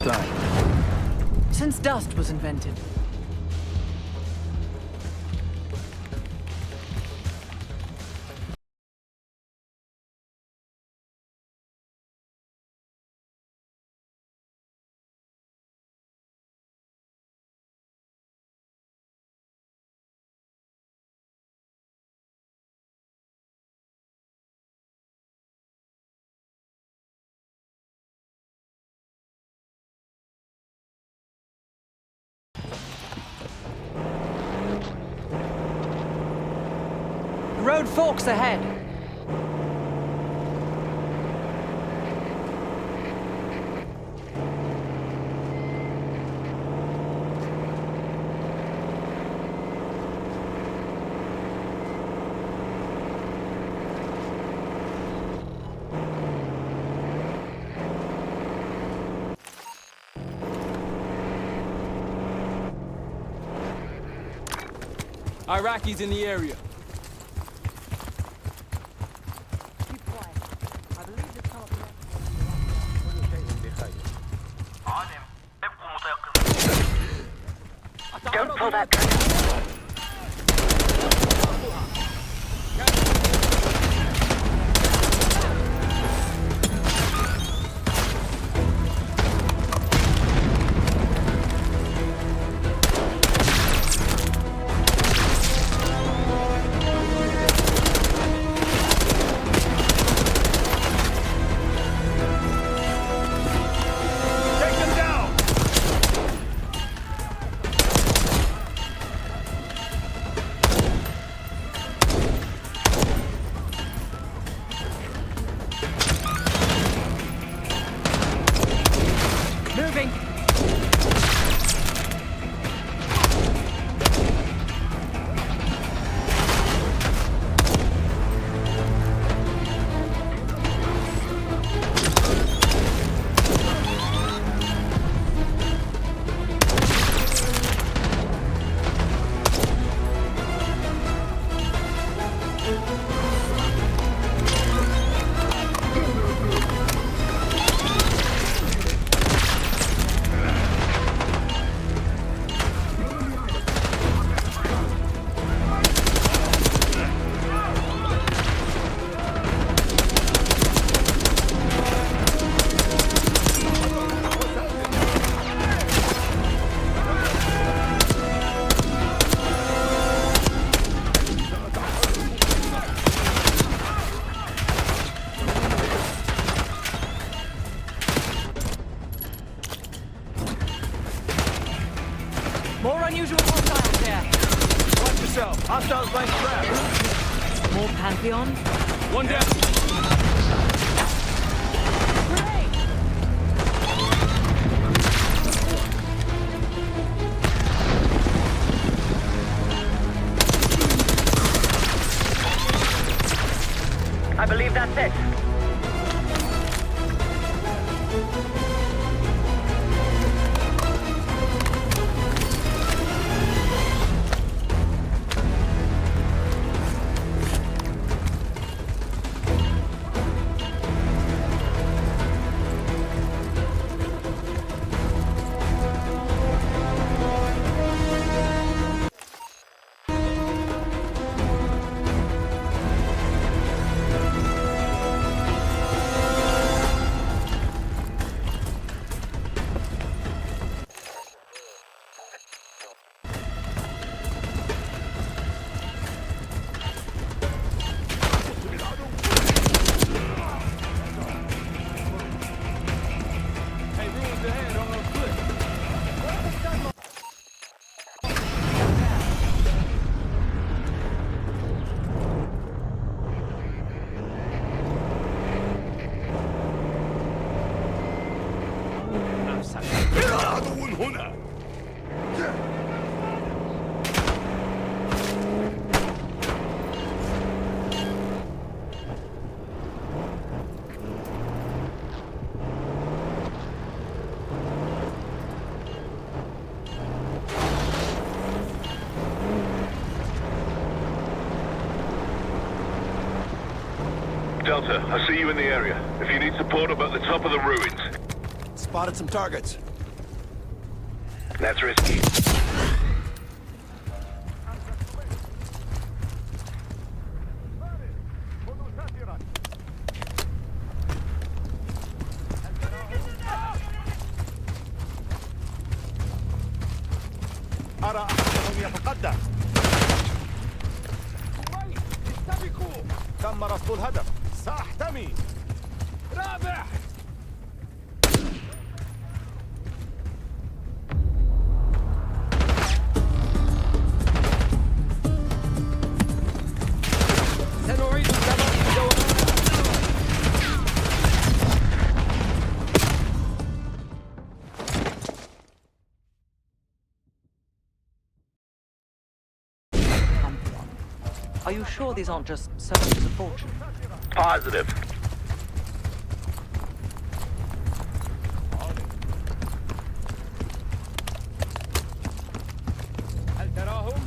time. Since dust was invented. Road forks ahead. Iraqis in the area. Don't pull that trigger. more Pantheon? One down. I believe that's it. Delta, I see you in the area. If you need support, I'm at the top of the ruins. Spotted some targets. That's risky. أرى أحدهم يتقدم. استبقوا. تم رصد الهدف. سأحتمي. رابح. سنعيد الجواب. Are you sure these aren't just servants of fortune? Positive. هل تراهم؟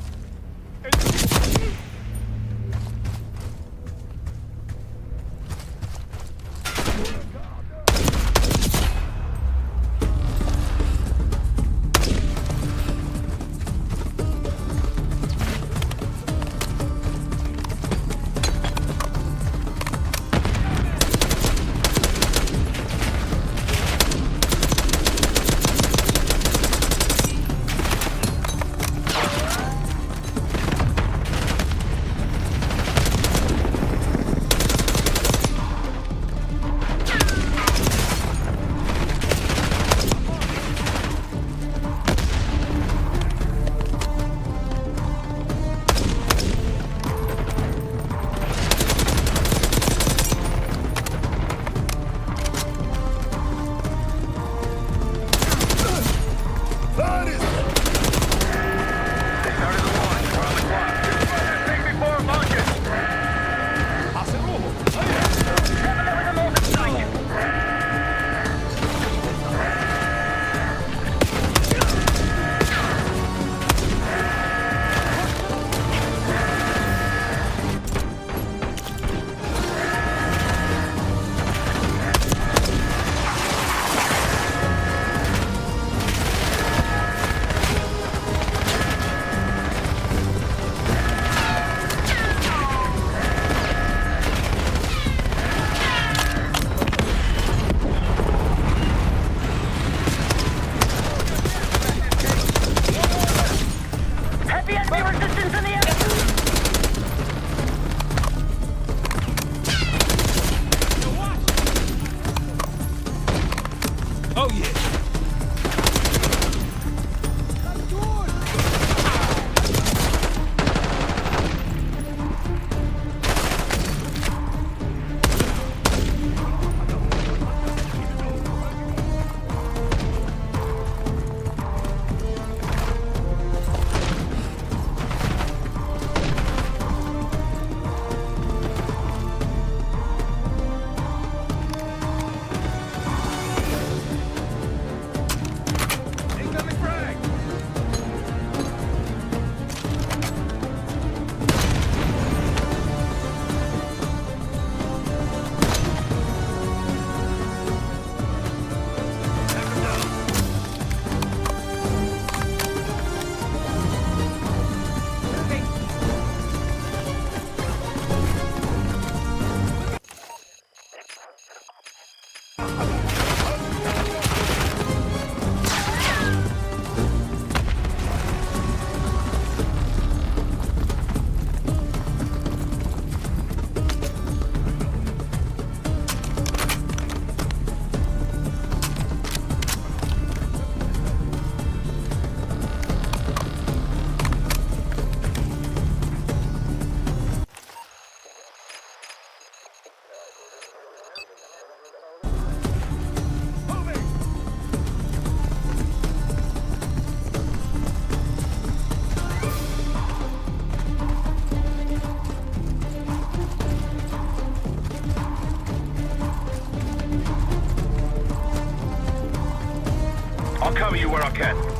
I'll cover you where I can.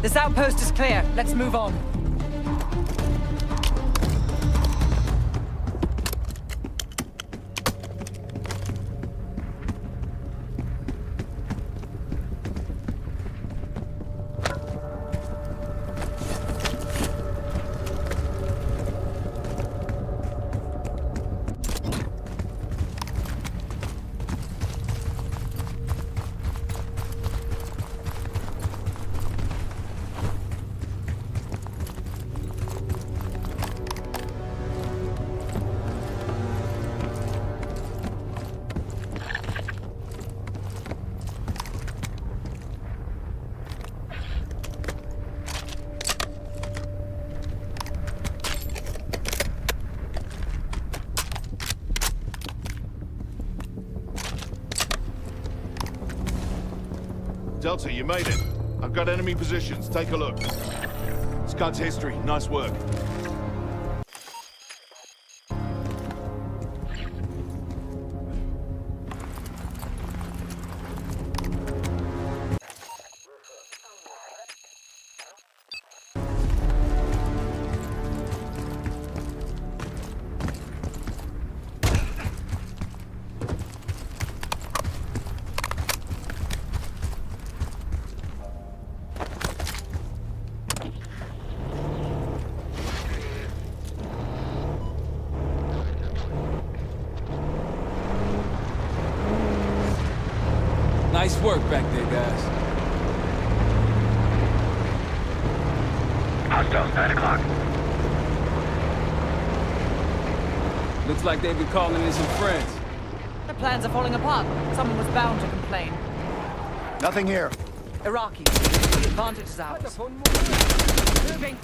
This outpost is clear. Let's move on. Delta, you made it. I've got enemy positions. Take a look. Scud's history. Nice work. Nice work back there, guys. Hostiles, 9 o'clock. Looks like they've been calling in some friends. The plans are falling apart. Someone was bound to complain. Nothing here. Iraqi. The advantage is ours. Moving.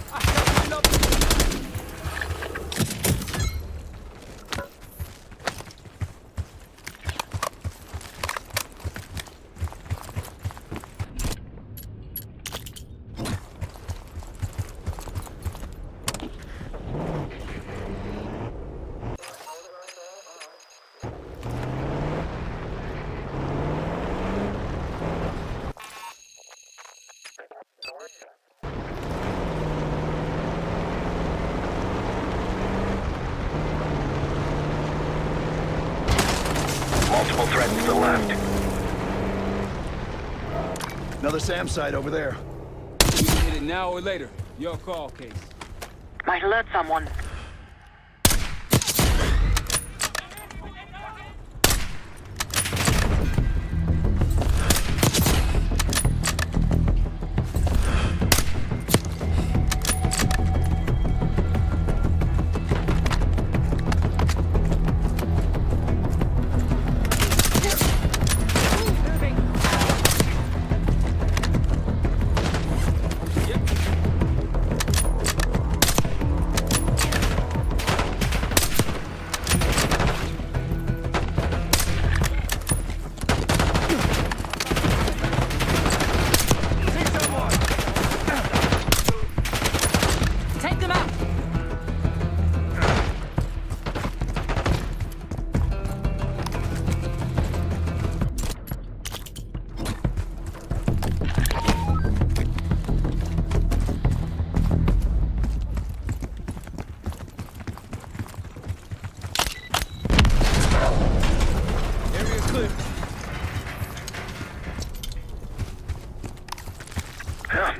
Multiple threats to the left. Another SAM site over there. We can hit it now or later. Your call, Case. Might alert someone.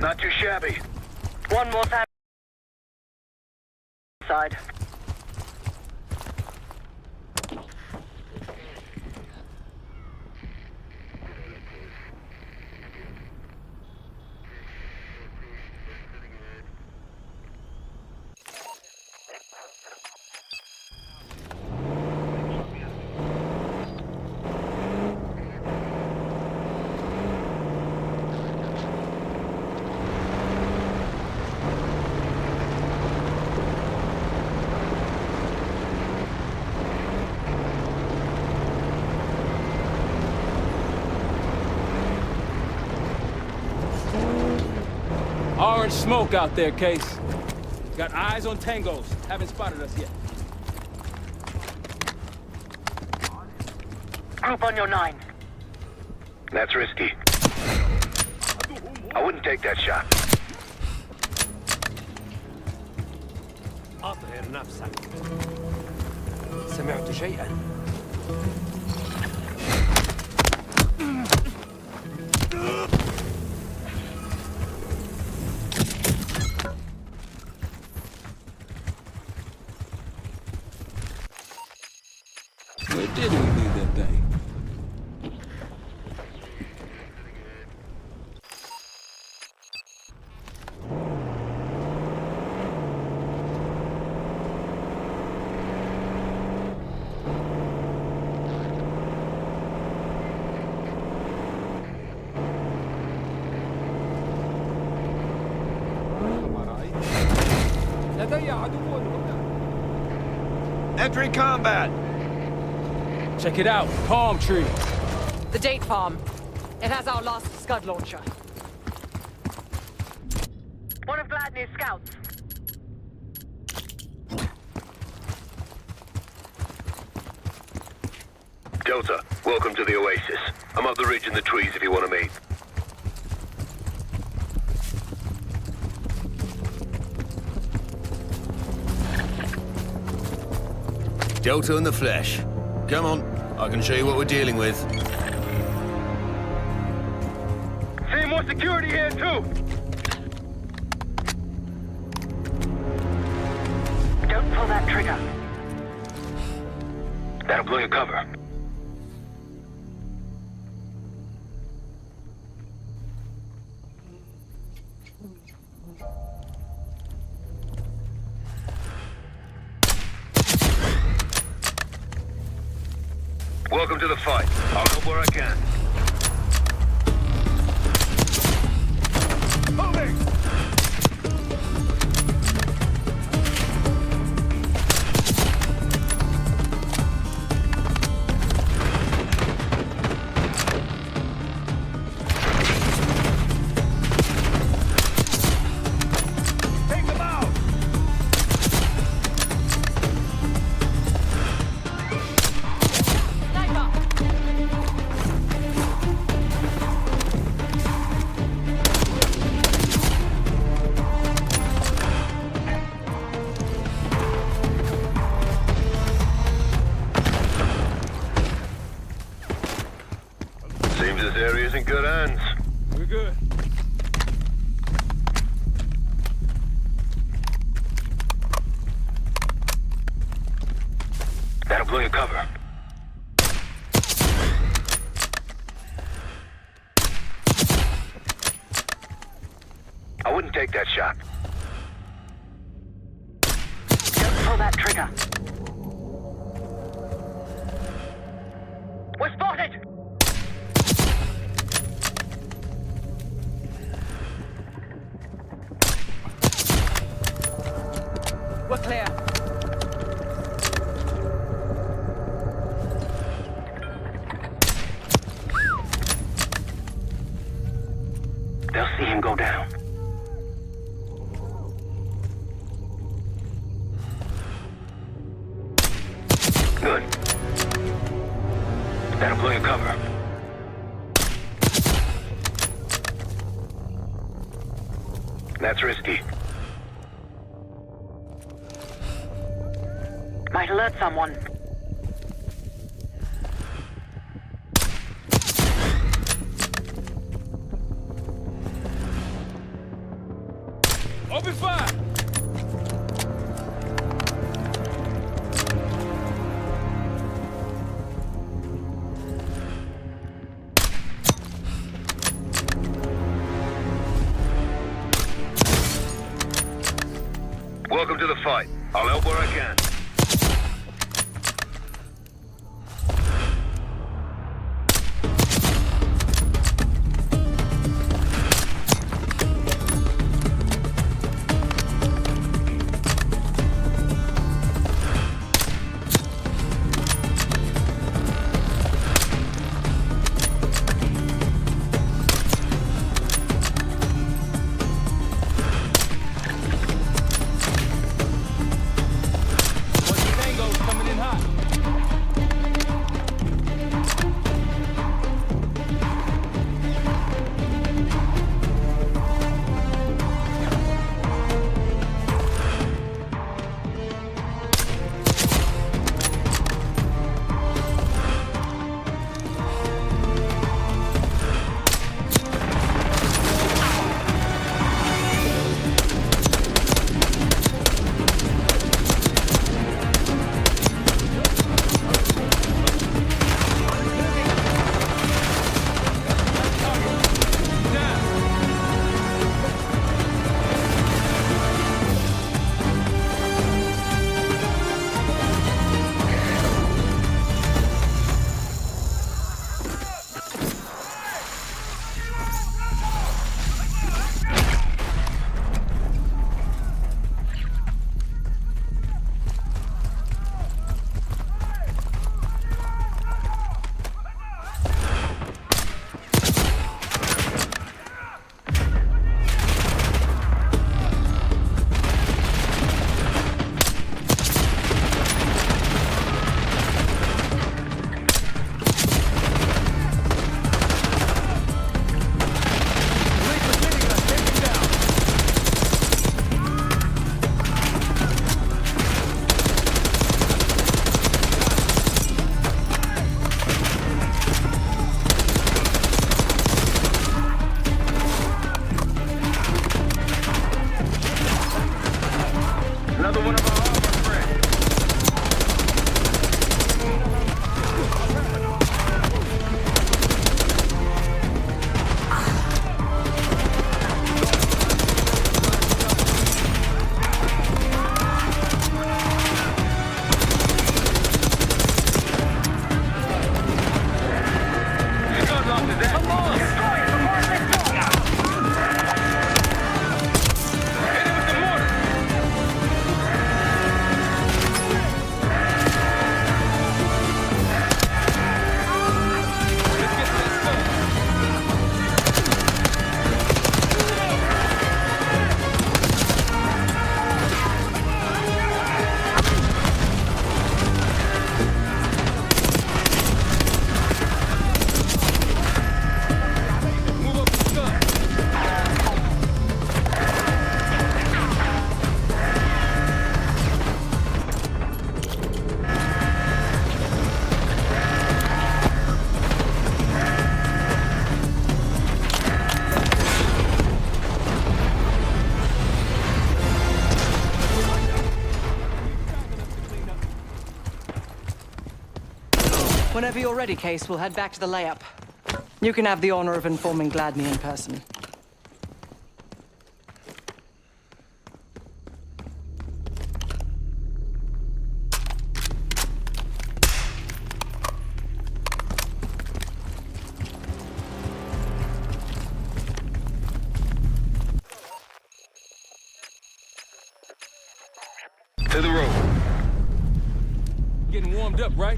Not too shabby. One more time. Side. Orange smoke out there, Case. Got eyes on tangos. Haven't spotted us yet. Group on your 9. That's risky. I wouldn't take that shot. أطهر نفسك. سمعت شيئا. Where did we leave that thing? Entering combat. Check it out. Palm tree. The date farm. It has our last Scud launcher. One of Gladney's scouts. Delta, welcome to the Oasis. I'm up the ridge in the trees if you want to meet. Delta in the flesh. Come on, I can show you what we're dealing with. Seeing more security here too! Don't pull that trigger. That'll blow your cover. Welcome to the fight. I'll help where I can. Moving! Take them out! Seems this area's in good hands. We're good. That'll blow your cover. I wouldn't take that shot. Don't pull that trigger. We're spotted! We're clear. They'll see him go down. Good. That'll blow your cover. That's risky. Might alert someone. Open fire! Welcome to the fight. I'll help where I can. What's the tango? Whenever you're ready, Case, we'll head back to the layup. You can have the honor of informing Gladney in person. To the road. Getting warmed up, right?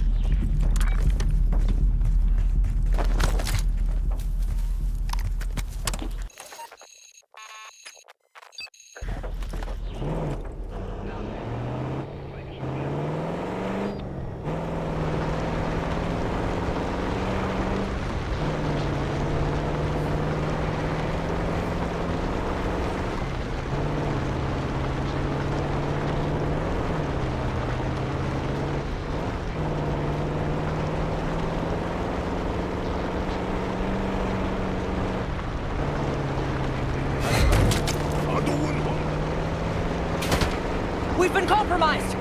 We've been compromised!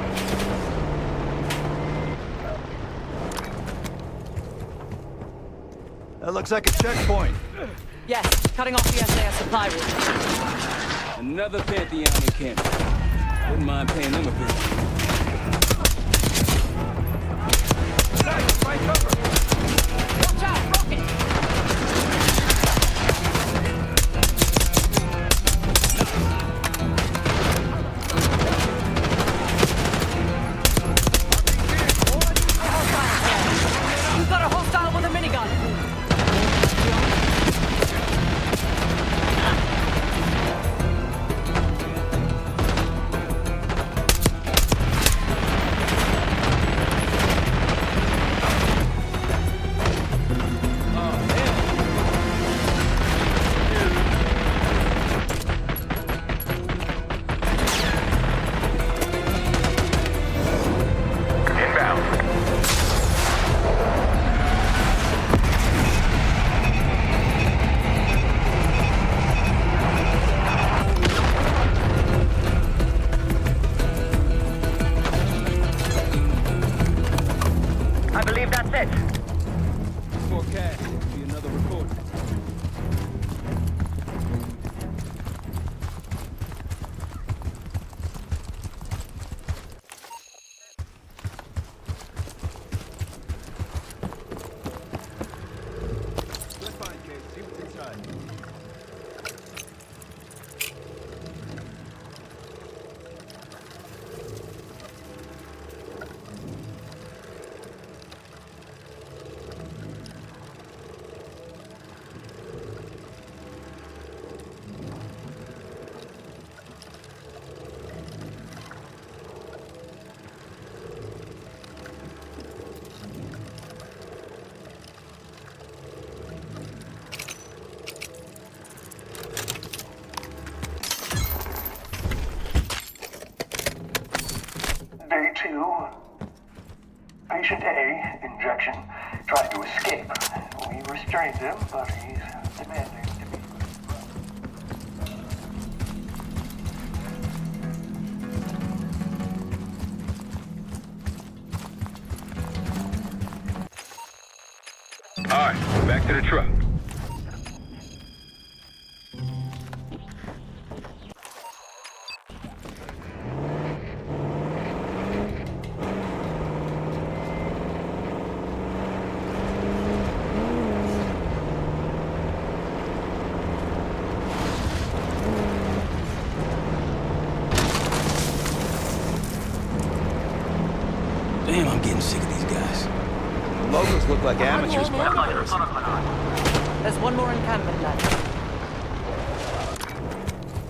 That looks like a checkpoint. Yes, cutting off the SAS supply route. Another Pantheon encampment. Wouldn't mind paying them a visit. Find cover! Watch out, rocket! We've got a hostile with a minigun! I believe that's it. Forecast. Be another report. Let's find Case. See what's inside. Day 2. Patient A, injection, tried to escape. We restrained him, but he's demanding to be. All right, back to the truck. Damn, I'm getting sick of these guys. The locals look like amateurs. There's one more encampment left.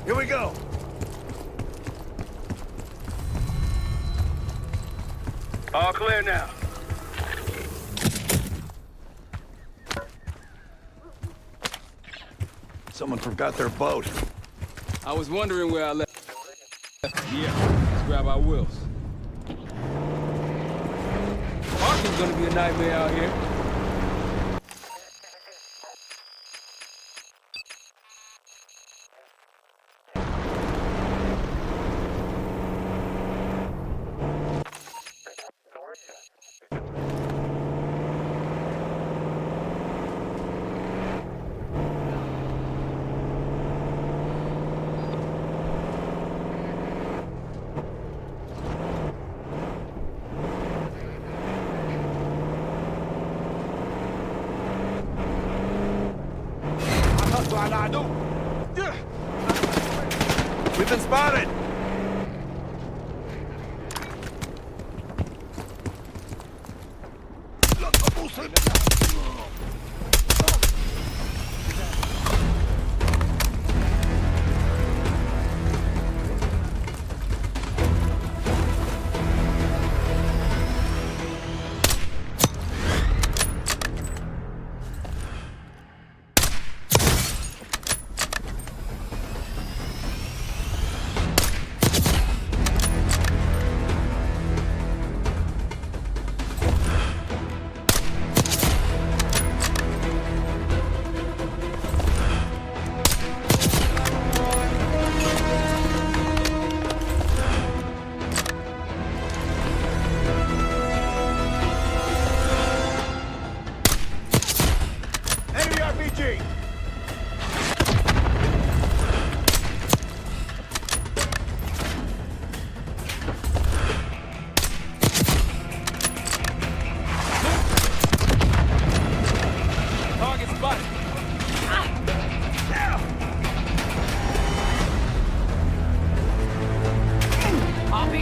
Here we go. All clear now. Someone forgot their boat. I was wondering where I left. Yeah, let's grab our wheels. Parking's gonna be a nightmare out here.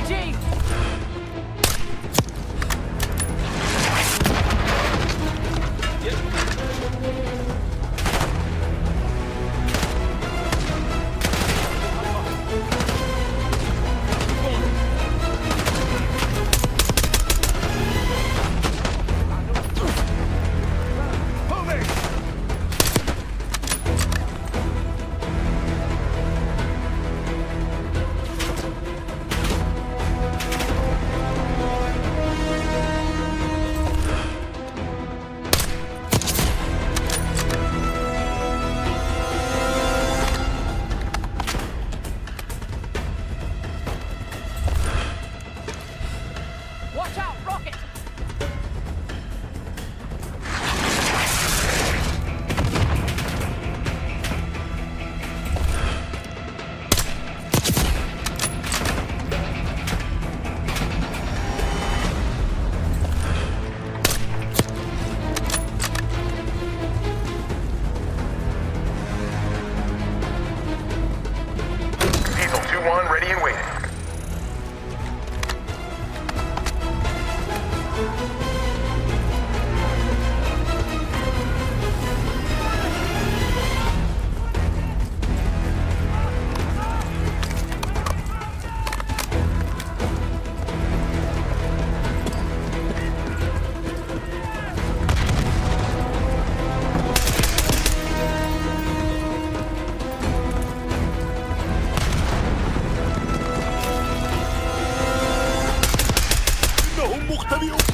RPG! Watch out, rocket! Diesel 2-1 ready and waiting. إنهم مختبئون.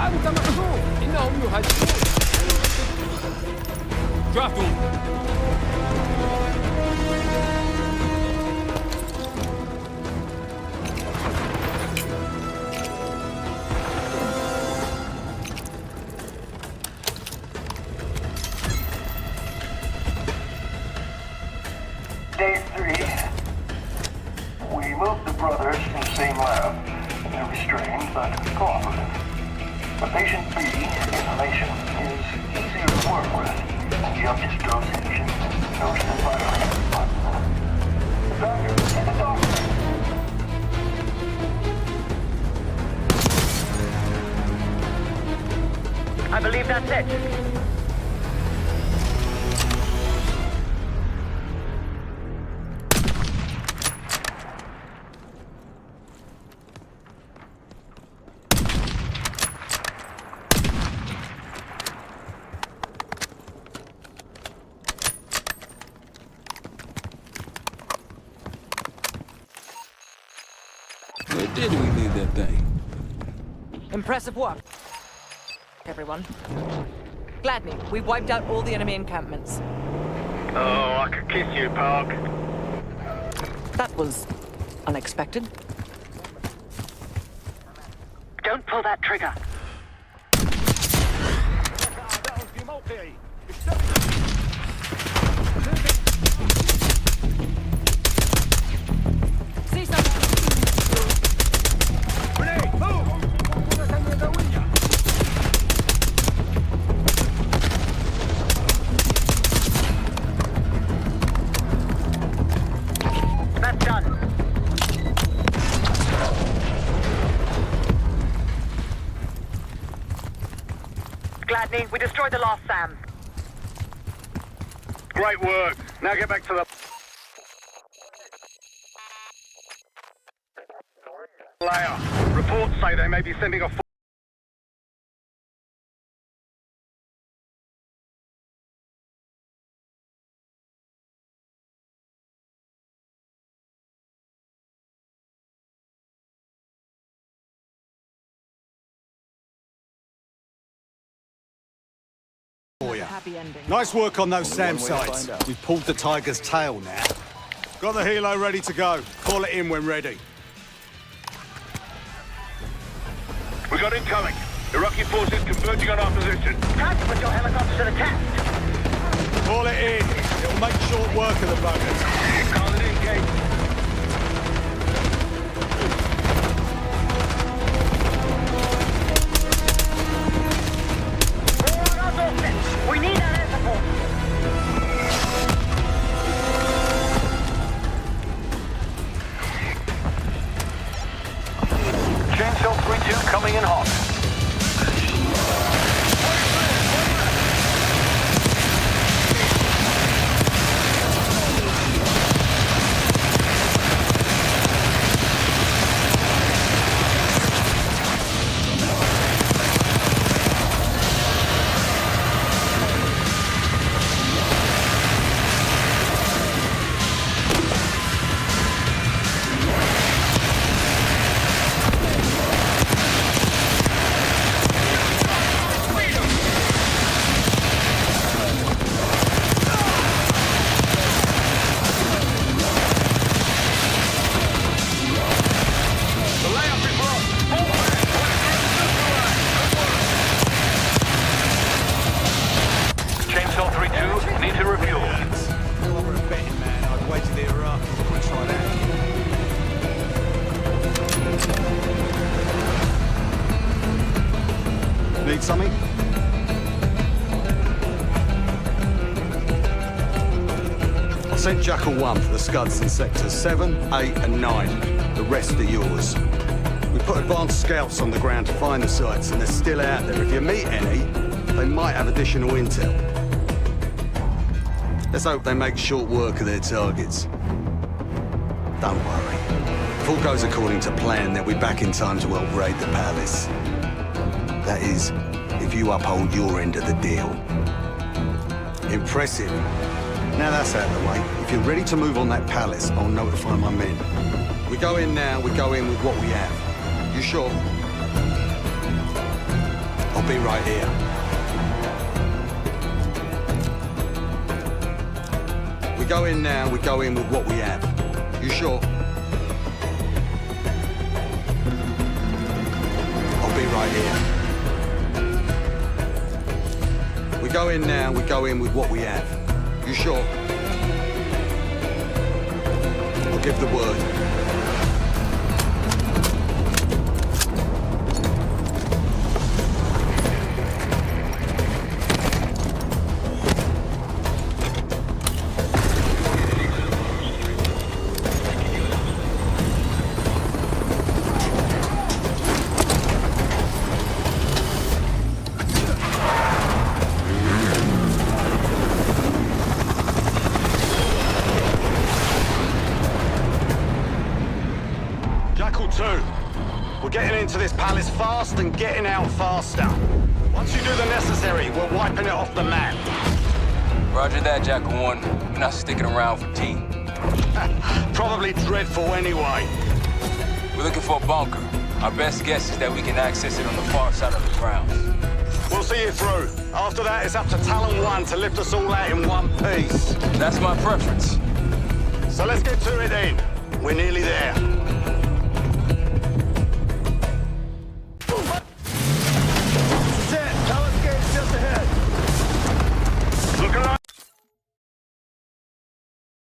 أنت محظوظ. إنهم يهاجمون. Drop him! Day 3. We moved the brothers to the same lab. They're restrained, but cooperative. For patient B, inhalation is easier to work with. Jump his dosage and dose the virus. The doctor, get the doctor. I believe that's it. Where did we leave that thing? Impressive work, everyone. Gladney, we've wiped out all the enemy encampments. Oh, I could kiss you, Park. That was unexpected. Don't pull that trigger. See something? Grenade, move! That's done. Gladney, we destroyed the last SAM. Great work. Now get back to the layer. Reports say they may be sending a for you. Happy ending. Nice work on those SAM Only one way to sites. find out. We've pulled the tiger's tail now. Got the helo ready to go. Call it in when ready. We got incoming. Iraqi forces converging on our position. Time to put your helicopters to the test. Call it in. It'll make short work of the buggers. Call it in, Kate. We need that air support. Chainsaw 3-2 coming in hot. Chainsaw 3-2, need to refuel. If I were a betting man, I'd wager the Iraqis would try that. Need something? I sent Jackal 1 for the Scuds in sectors 7, 8 and 9. The rest are yours. We put advanced scouts on the ground to find the sites, and they're still out there. If you meet any, they might have additional intel. Let's hope they make short work of their targets. Don't worry. If all goes according to plan, they'll be back in time to help raid the palace. That is, if you uphold your end of the deal. Impressive. Now that's out of the way. If you're ready to move on that palace, I'll notify my men. We go in now, we go in with what we have. You sure? I'll be right here. We go in now, we go in with what we have. You sure? I'll be right here. We go in now, we go in with what we have. You sure? I'll give the word. We're getting into this palace fast and getting out faster. Once you do the necessary, we're wiping it off the map. Roger that, Jackal 1. We're not sticking around for tea. Probably dreadful anyway. We're looking for a bunker. Our best guess is that we can access it on the far side of the grounds. We'll see you through. After that, it's up to Talon 1 to lift us all out in one piece. That's my preference. So let's get to it then. We're nearly there.